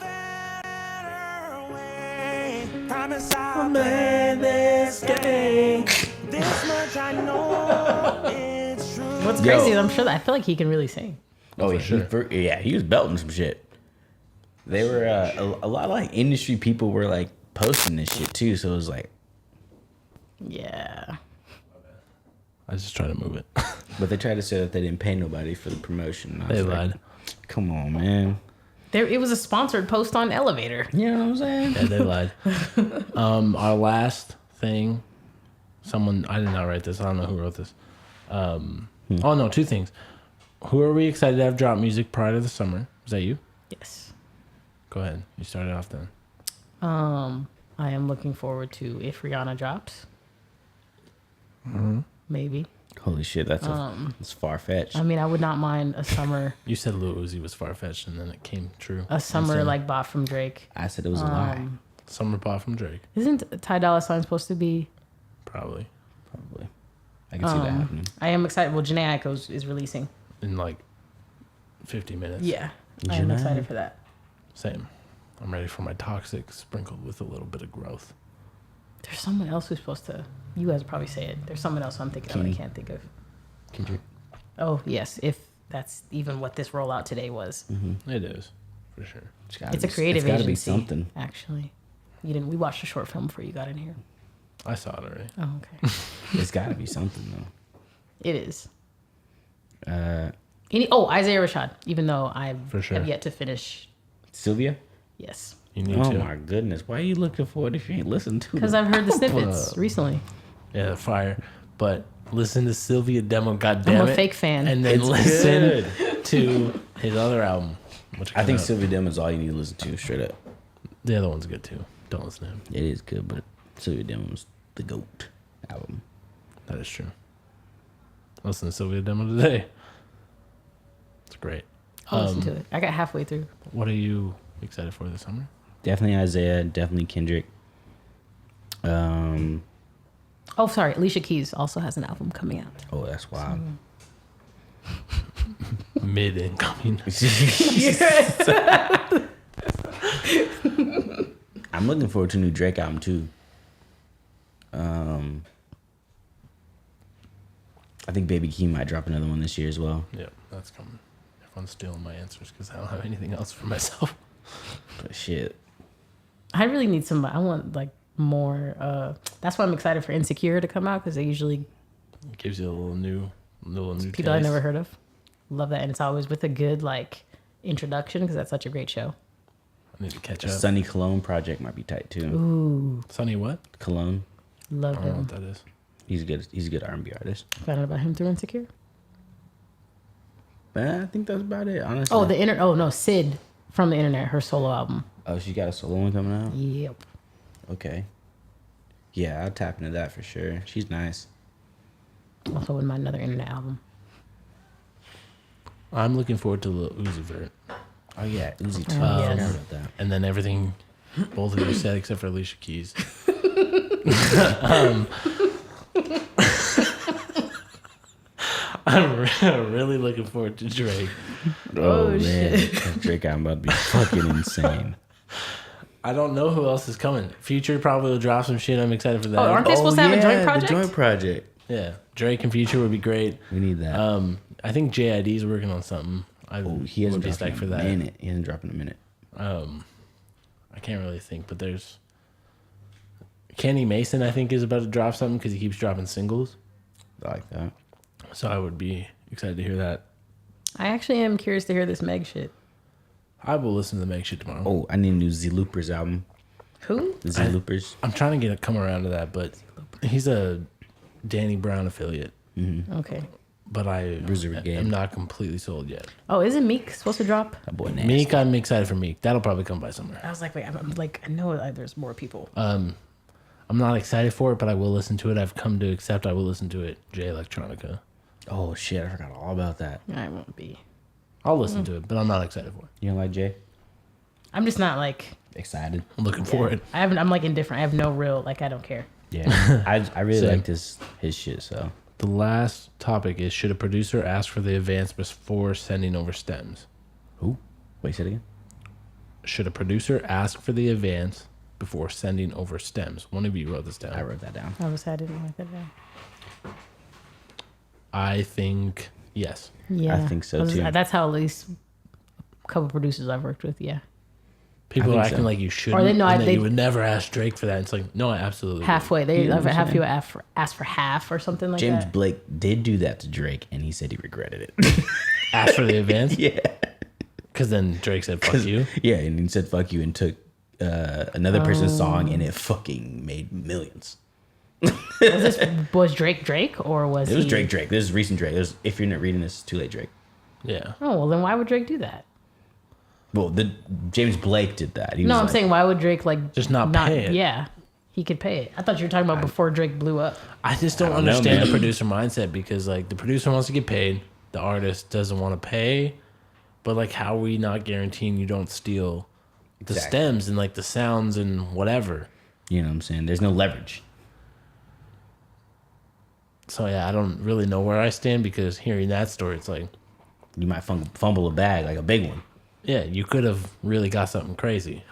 S9: Promise I'll play this game. This much I know it's true.
S2: What's crazy is I feel like he can really sing.
S1: Oh, yeah,
S3: sure.
S1: He was belting some shit. They were a lot of like industry people were like posting this shit too. So it was like,
S2: Yeah.
S3: I was just trying to move it.
S1: but they tried to say that they didn't pay nobody for the promotion. I
S3: They
S1: was like,
S3: lied.
S1: Come on, man.
S2: It was a sponsored post on Elevator.
S1: You know what I'm saying?
S3: Yeah, they lied. Our last thing, I did not write this. I don't know who wrote this. Oh no, 2 things. Who are we excited to have drop music prior to the summer? Was that you?
S2: Yes.
S3: Go ahead. You started off then.
S2: I am looking forward to if Rihanna drops. Maybe.
S1: Holy shit, that's far fetched.
S2: I mean, I would not mind a summer.
S3: You said Lil Uzi was far fetched, and then it came true.
S2: A summer like bought from Drake.
S1: I said it was a lie.
S3: Summer bought from Drake.
S2: Isn't Ty Dolla $ign supposed to be?
S3: Probably.
S1: I can see that happening.
S2: I am excited. Well, Janae Aiko is releasing.
S3: In like 50 minutes.
S2: Yeah. I am excited for that.
S3: Same. I'm ready for my toxic sprinkled with a little bit of growth.
S2: There's someone else who's supposed to. You guys probably say it. There's someone else I'm thinking of. I can't think of.
S1: Kendrick.
S2: Oh yes, if that's even what this rollout today was.
S3: It is, for sure.
S2: It's a creative
S1: It's gotta
S2: agency.
S1: be something.
S2: Actually, you didn't. We watched a short film before you got in here.
S3: I saw it already.
S2: Oh okay.
S1: It's got to be something though.
S2: It is. Isaiah Rashad. Even though I
S3: For sure.
S2: have yet to finish.
S1: Sylvia.
S2: Yes.
S3: You need
S1: Oh
S3: to.
S1: my goodness, why are you looking for it if you ain't listened to it?
S2: Because I've heard the snippets recently.
S3: Yeah, fire. But listen to Sylvia demo,
S2: I'm
S3: goddammit.
S2: a fake fan.
S3: And then
S1: It's
S3: listen to his other album. Which
S1: I think
S3: came out.
S1: Sylvia Dim is all you need to listen to, straight up.
S3: The other one's good too. Don't listen to him.
S1: It is good, but Sylvia Dim's the GOAT album.
S3: That is true. Listen to Sylvia demo today. It's great.
S2: I'll listen to it. I got halfway through.
S3: What are you excited for this summer?
S1: Definitely Isaiah, definitely Kendrick.
S2: Oh, sorry. Alicia Keys also has an album coming out.
S1: Oh, that's wild.
S3: Mid incoming.
S1: I'm looking forward to a new Drake album too. I think Baby Keem might drop another one this year as well.
S3: Yep, that's coming. Everyone's stealing my answers because I don't have anything else for myself.
S1: But shit.
S2: I really need somebody. I want like more. That's why I'm excited for Insecure to come out because they usually
S3: It gives you a little new
S2: people I
S3: taste.
S2: never heard of. Love that, and it's always with a good like introduction because that's such a great show.
S3: I need to catch
S1: The
S3: up.
S1: Sunny Cologne project might be tight too.
S2: Ooh,
S3: Sunny what?
S1: Cologne.
S2: love
S3: I don't know
S2: him.
S3: what that is.
S1: He's good. He's a good R&B artist.
S2: Found out about him through Insecure.
S1: But I think that's about it, honestly.
S2: Oh, Sid from the internet, her solo album.
S1: Oh, she got a solo one coming out?
S2: Yep.
S1: Okay. Yeah, I'll tap into that for sure. She's nice.
S2: Also with my another internet album.
S3: I'm looking forward to the Uzi Vert.
S1: Oh yeah, Uzi too.
S2: Oh,
S1: I
S2: yes.
S1: forgot about that.
S3: And then everything both of you said except for Alicia Keys. I'm really looking forward to Drake.
S1: Oh man, that Drake album about to be fucking insane.
S3: I don't know who else is coming. Future probably will drop some shit. I'm excited for that.
S2: Oh, aren't they supposed to have a joint project?
S1: The joint project.
S3: Yeah, Drake and Future would be great.
S1: We need that.
S3: I think JID is working on something.
S1: He hasn't
S3: would be
S1: dropped
S3: psyched
S1: in
S3: for
S1: a
S3: that.
S1: minute. He hasn't dropped in a minute.
S3: I can't really think, but there's Kenny Mason. I think is about to drop something because he keeps dropping singles.
S1: I like that.
S3: So I would be excited to hear that.
S2: I actually am curious to hear this Meg shit.
S3: I will listen to the Meg shit tomorrow.
S1: Oh, I need a new Z Loopers album.
S2: Who?
S1: The Z Loopers.
S3: I'm trying to come around to that, but he's a Danny Brown affiliate.
S2: Okay.
S3: But I
S1: Reserve Game.
S3: am not completely sold yet.
S2: Oh, isn't Meek supposed to drop?
S1: That boy nasty.
S3: Meek, I'm excited for Meek. That'll probably come by summer.
S2: I was like, wait, I'm like, I know there's more people.
S3: I'm not excited for it, but I will listen to it. I've come to accept I will listen to it. J Electronica.
S1: Oh shit, I forgot all about that.
S2: I won't be.
S3: I'll listen to it, but I'm not excited for it.
S1: You don't like Jay?
S2: I'm just not like
S1: excited.
S3: I'm looking for it.
S2: I'm like indifferent. I have no real like. I don't care.
S1: Yeah, I really
S3: Same.
S1: like his shit. So
S3: The last topic is: should a producer ask for the advance before sending over stems?
S1: who? Wait, say it again.
S3: Should a producer ask for the advance before sending over stems? One of you wrote this down.
S1: I wrote that down.
S2: I didn't write that down.
S3: I think yes.
S2: Yeah,
S1: I think so too.
S2: That's how at least a couple producers I've worked with. Yeah,
S3: People
S1: I
S3: are
S1: think
S3: acting
S1: so.
S3: like you shouldn't,
S2: Or they know
S3: and
S2: I-
S3: that
S2: you
S3: you would never ask Drake for that. It's like, no, I absolutely would.
S2: halfway. They
S1: You know what I'm
S2: have
S1: saying?
S2: people ask for half or something like
S1: James
S2: that.
S1: Blake did do that to Drake, and he said he regretted it.
S3: Ask for the advance?
S1: Yeah.
S3: Because then Drake said, fuck you.
S1: Yeah, and he said fuck you and took another person's song, and it fucking made millions.
S2: Was Drake or was
S1: It was
S2: he?
S1: Drake. This is recent Drake. If you're not reading this, it's too late, Drake.
S3: Yeah.
S2: Oh well, then why would Drake do that?
S1: Well, the James Blake did that. He
S2: No,
S1: was
S2: I'm
S1: like,
S2: saying why would Drake like
S3: Just not pay it.
S2: Yeah, he could pay it. I thought you were talking about before Drake blew up.
S3: I just don't,
S1: I don't know,
S3: understand
S1: man.
S3: the producer mindset because, like, the producer wants to get paid. The artist doesn't want to pay. But, like, how are we not guaranteeing you don't steal the
S1: Exactly.
S3: stems and, like, the sounds and whatever?
S1: You know what I'm saying? There's no leverage.
S3: So, yeah, I don't really know where I stand because hearing that story, it's like,
S1: You might fumble a bag, like a big one.
S3: yeah, you could have really got something crazy.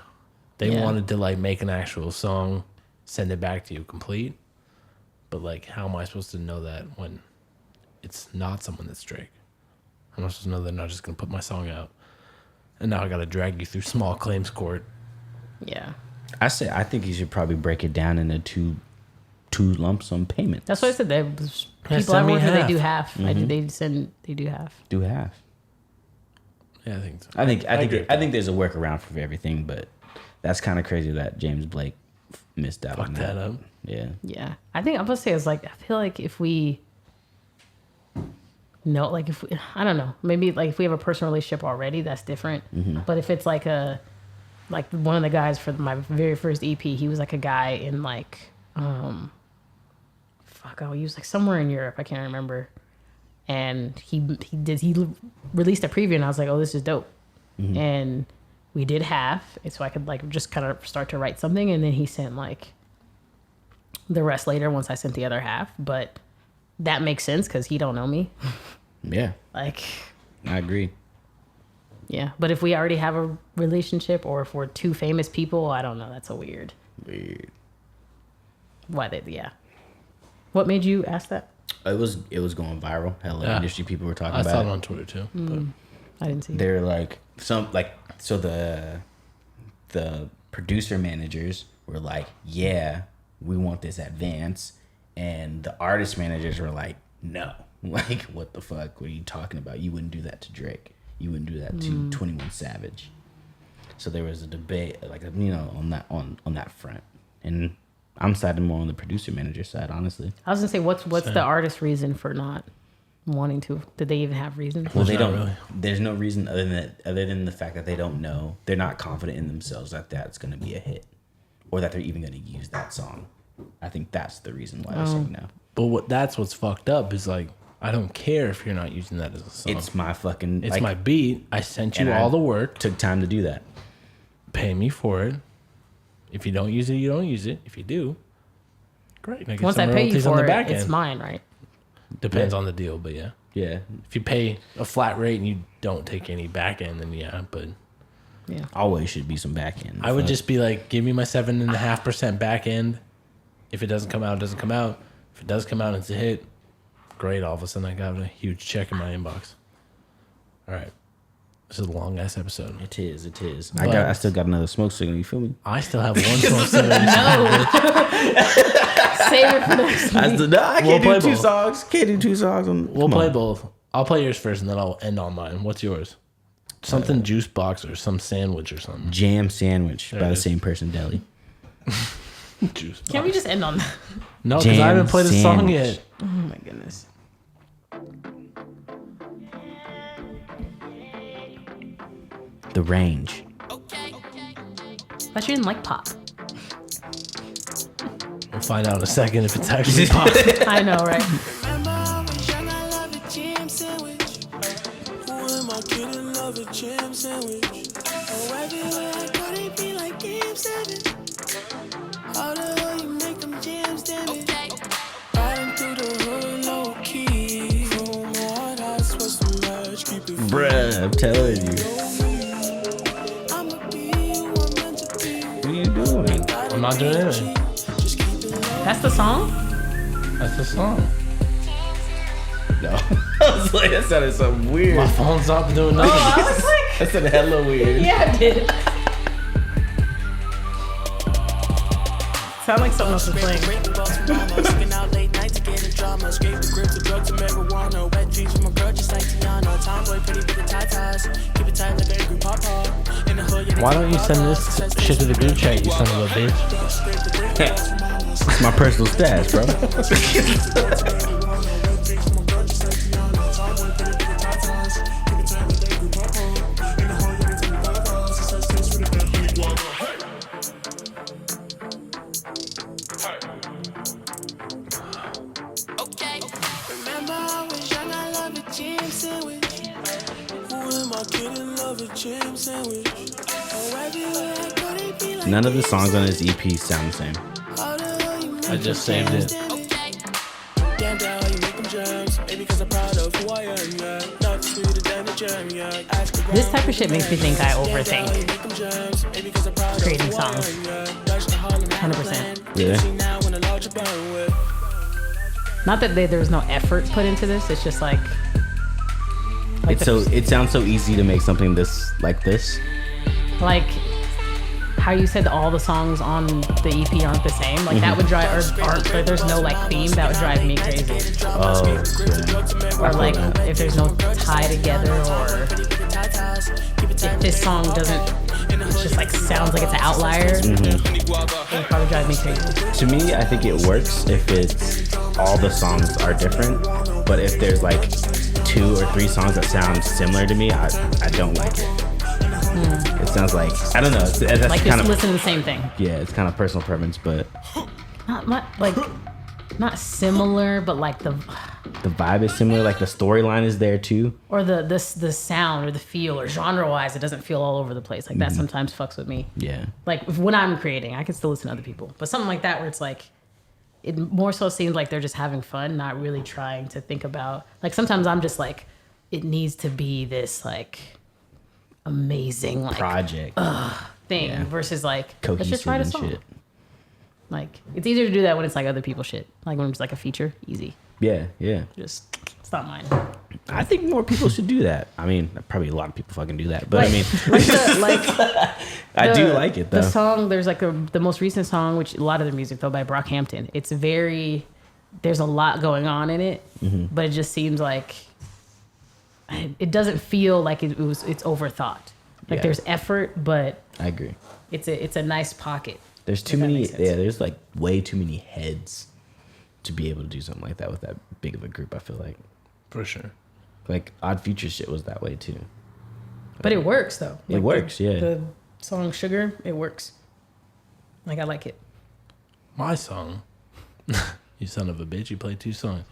S3: They
S2: Yeah.
S3: wanted to, like, make an actual song, send it back to you complete. But, like, how am I supposed to know that when it's not someone that's Drake? I'm not supposed to know they're not just going to put my song out. And now I got to drag you through small claims court.
S2: Yeah,
S1: I think you should probably break it down into two lump sum payments.
S2: that's what I said. There was
S3: Yeah,
S2: people I
S3: send me
S2: work with, they
S3: half.
S2: do half.
S1: Mm-hmm.
S2: They do half.
S1: Do half.
S3: Yeah, I think so.
S1: I
S3: agree with
S1: think there's a workaround for everything, but that's kind of crazy that James Blake missed out on
S3: Fucked that up.
S1: Yeah.
S2: Yeah, I think I'm gonna say it's like I feel like if we know, like if we, I don't know, maybe like if we have a personal relationship already, that's different. But if it's like one of the guys for my very first EP, he was like a guy in like he was like somewhere in Europe, I can't remember, and he released a preview, and I was like, oh, this is dope, and we did half, and so I could like just kind of start to write something, and then he sent like the rest later once I sent the other half, but that makes sense because he don't know me.
S1: Yeah.
S2: Like,
S1: I agree.
S2: yeah. But if we already have a relationship or if we're two famous people, I don't know. That's a weird. Why they, yeah. What made you ask that?
S1: It was going viral. Hella
S3: Yeah.
S1: industry people were talking
S3: I
S1: about
S3: saw
S1: it.
S3: it on Twitter too.
S2: I didn't see it.
S1: They're like so the producer managers were like, yeah, we want this advance, and the artist managers were like, no, like what the fuck? What are you talking about? You wouldn't do that to Drake. You wouldn't do that to 21 Savage. So there was a debate, like, you know, on that front, and I'm siding more on the producer manager side, honestly.
S2: I was gonna say, what's
S3: Same.
S2: the artist's reason for not wanting to? Did they even have reasons?
S1: Well,
S3: There's
S1: they
S3: not
S1: don't.
S3: really.
S1: There's no reason other than the fact that they don't know. They're not confident in themselves that that's going to be a hit, or that they're even going to use that song. I think that's the reason why they're saying no.
S3: But that's what's fucked up is like, I don't care if you're not using that as a song.
S1: It's my fucking.
S3: It's
S1: like,
S3: my beat. I sent you
S1: and
S3: all
S1: I
S3: the work.
S1: Took time to do that.
S3: Pay me for it. If you don't use it, you don't use it. If you do, great. And I get
S2: Once
S3: some
S2: I pay you
S3: royalties on
S2: for
S3: the
S2: it,
S3: back
S2: it's
S3: end.
S2: mine, right?
S3: Depends
S1: Yeah.
S3: on the deal, but yeah.
S1: Yeah,
S3: If you pay a flat rate and you don't take any back end, then yeah. But
S2: Yeah.
S1: always should be some back end.
S3: I would
S1: Fuck.
S3: just be like, give me my 7.5% back end. If it doesn't come out, it doesn't come out. If it does come out and it's a hit, great. All of a sudden, I got a huge check in my inbox. All right. This is a long ass episode.
S1: It is.
S3: But-
S1: I still got another smoke signal. You feel me?
S3: I still have one smoke signal.
S2: Save it for next week.
S1: I can't
S3: We'll play
S1: do two
S3: both.
S1: songs. Can't do two songs.
S3: We'll play both. I'll play yours first and then I'll end on mine. What's yours? Something juice box or some sandwich or something.
S1: Jam sandwich
S3: There
S1: by
S3: it
S1: the
S3: is.
S1: same person, Deli.
S3: Juice box.
S2: Can't we just end on that?
S3: No, because I haven't
S1: Jam
S3: played the song
S1: sandwich.
S3: yet.
S2: Oh my goodness.
S1: The Range.
S2: But you didn't like pop.
S3: We'll find out in a second if it's actually pop.
S2: I know, right?
S9: Remember I was young, I loved a jam sandwich. Who am I kidding? jam sandwich. Oh, everywhere I go, they be like, damn, seven. How the hell you make them jams, damn it? Riding through the hood, low key. From what I was the match, keep it.
S1: Bruh, I'm telling you.
S9: I'ma be who I'm meant to be.
S1: What are you doing?
S3: I'm not doing anything.
S2: That's the song?
S3: That's the song.
S1: No. I was like, that sounded so weird.
S3: My phone's not doing nothing.
S2: I was like,
S1: That sounded hella weird.
S2: yeah, it did. Sound like something else is playing.
S9: Sticking out late night to get in drama. Escape the grip to drugs and marijuana. Wet dreams from a girl just like Tiana. Tomboy pretty with the tie-ties. Keep it tight like an angry papa. In the hood, yeah,
S3: Why don't you send this shit to the group chat, you son of a bitch?
S1: It's my personal stash, bro.
S9: Remember I was young, I love a jam sandwich. Who am I kidding? Love a jam sandwich. Oh, everywhere I go, they be like,
S1: None of the songs on this EP sound the same.
S9: how the hell you make
S3: I just saved it.
S9: Damn, how you make them jams. Maybe because I'm proud of who I am, yeah. Not sweeter than the jam, yeah.
S2: This type of shit makes me think I overthink creating songs. 100%.
S1: Yeah.
S2: Not that there's no effort put into this. It's just like
S1: It sounds so easy to make something this.
S2: like how you said that all the songs on the EP aren't the same. Like that would drive, or there's no like theme, that would drive me crazy.
S1: Oh, yeah.
S2: Or like if there's no tie together, or if this song doesn't, it's just like sounds like it's an outlier. It would probably drive me crazy.
S1: To me, I think it works if it's all the songs are different. But if there's like 2 or 3 songs that sound similar to me, I don't like it. It sounds like, I don't know. That's
S2: Like
S1: kind
S2: just
S1: of,
S2: listen to the same thing.
S1: yeah, it's kind of personal preference, but
S2: Not similar, but like the
S1: vibe is similar. Like the storyline is there too.
S2: or the sound or the feel or genre wise, it doesn't feel all over the place. Like that sometimes fucks with me.
S1: Yeah.
S2: Like when I'm creating, I can still listen to other people, but something like that where it's like, it more so seems like they're just having fun, not really trying to think about. Like sometimes I'm just like, it needs to be this like amazing like
S1: Project.
S2: thing
S1: Yeah.
S2: versus like let's
S1: Cohesive
S2: just write a
S1: and
S2: song.
S1: shit.
S2: Like it's easier to do that when it's like other people's shit. Like when it's like a feature, easy.
S1: Yeah, yeah.
S2: Just it's not mine.
S1: I think more people should do that. I mean, probably a lot of people fucking do that, but I mean, I do like it though.
S2: The song, there's like the most recent song, which a lot of the music though by Brockhampton. It's very, there's a lot going on in it, but it just seems like it doesn't feel like it's overthought. Like
S1: Yeah.
S2: there's effort, but
S1: I agree.
S2: it's a nice pocket.
S1: There's too many. Yeah, there's like way too many heads to be able to do something like that with that big of a group. I feel like
S3: For sure.
S1: like Odd Future shit was that way too.
S2: But it works though.
S1: It works, yeah.
S2: The song Sugar, it works. Like I like it.
S3: My song. You son of a bitch, you played 2 songs.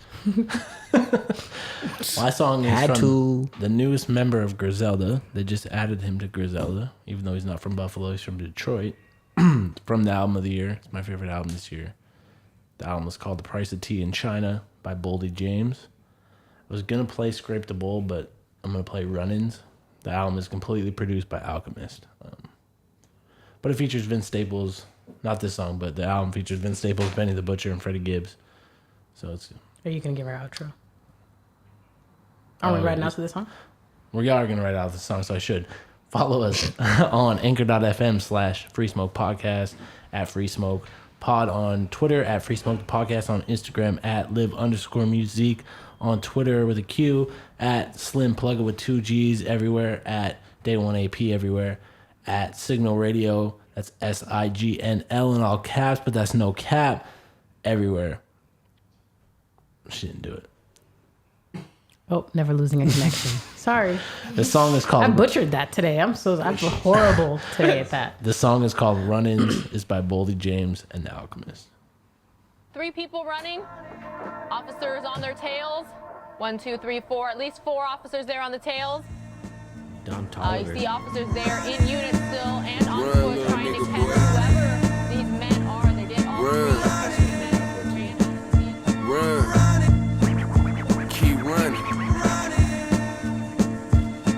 S3: My song is
S1: Had
S3: from the newest member of Griselda. They just added him to Griselda, even though he's not from Buffalo, he's from Detroit. From the album of the year. It's my favorite album this year. The album is called The Price of Tea in China by Boldy James. I was going to play Scrape the Bowl, but I'm going to play Run-Ins. The album is completely produced by Alchemist. But it features Vince Staples. Not this song, but the album features Vince Staples, Benny the Butcher, and Freddie Gibbs. So it's...
S2: Are you gonna give our outro? Are we writing out to this song?
S3: We are going to write out the song, so I should. Follow us on anchor.fm/Free Smoke Podcast, at Free Smoke Pod on Twitter, at Free Smoke Podcast on Instagram, at live_musique on Twitter with a Q, at Slim Plugga with 2 G's everywhere, at Day 1 AP everywhere, at SIGNL Radio, that's SIGNL in all caps, but that's no cap, everywhere. She didn't do it.
S2: Oh, never losing a connection. Sorry.
S3: The song is called...
S2: I butchered that today. I'm horrible today at that.
S3: The song is called Run-Ins. It's by Boldy James and The Alchemist.
S13: 3 people running. Officers on their tails. 1, 2, 3, 4. At least 4 officers there on the tails.
S1: Don
S13: You
S1: Tolliver.
S13: see officers there in unit still and on foot trying to catch whoever these men are. They did all
S6: Run. Keep running.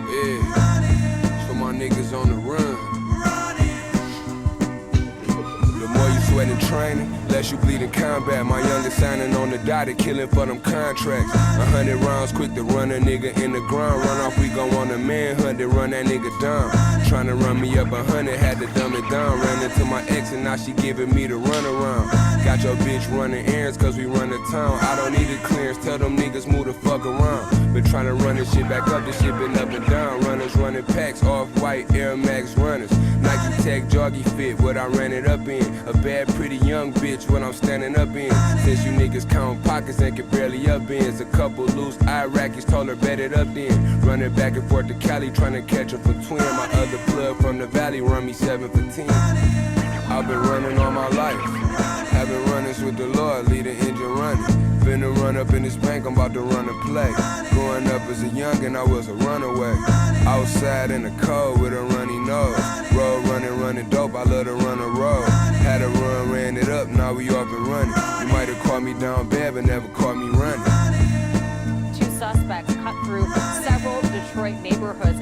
S6: Yeah. For my niggas on the run. The more you sweat in training, less you bleed in combat. My youngest signing on the dotted, killing for them contracts. 100 rounds quick to run a nigga in the ground. Run off, we gon' on a manhunt and run that nigga down. Tryna run me up 100, had to dumb it down. Ran into my ex and now she giving me the run around. Got your bitch running errands cause we run the town. I don't need a clearance, tell them niggas move the fuck around. Been tryna run this shit back up, this shit been up and down. Runners running packs, off-white Air Max runners. Nike Tech joggy fit, what I ran it up in. A bad pretty young bitch, what I'm standing up in. Since you niggas count pockets and can barely up ends. A couple loose Iraqis told her bet it up then. Running back and forth to Cali, tryna catch her for twin. My other plug from the valley run me 7 for 10. I've been running all my life. Having runnings with the Lord, lead the engine running. Finna run up in this bank, I'm about to run a play. Growing up as a youngin', I was a runaway. Outside in the cold with a runny nose. Road running dope, I love to run a road. Had a run, ran it up, now we off and running. You might have caught me down bad, but never caught me running.
S13: Two suspects cut through several Detroit neighborhoods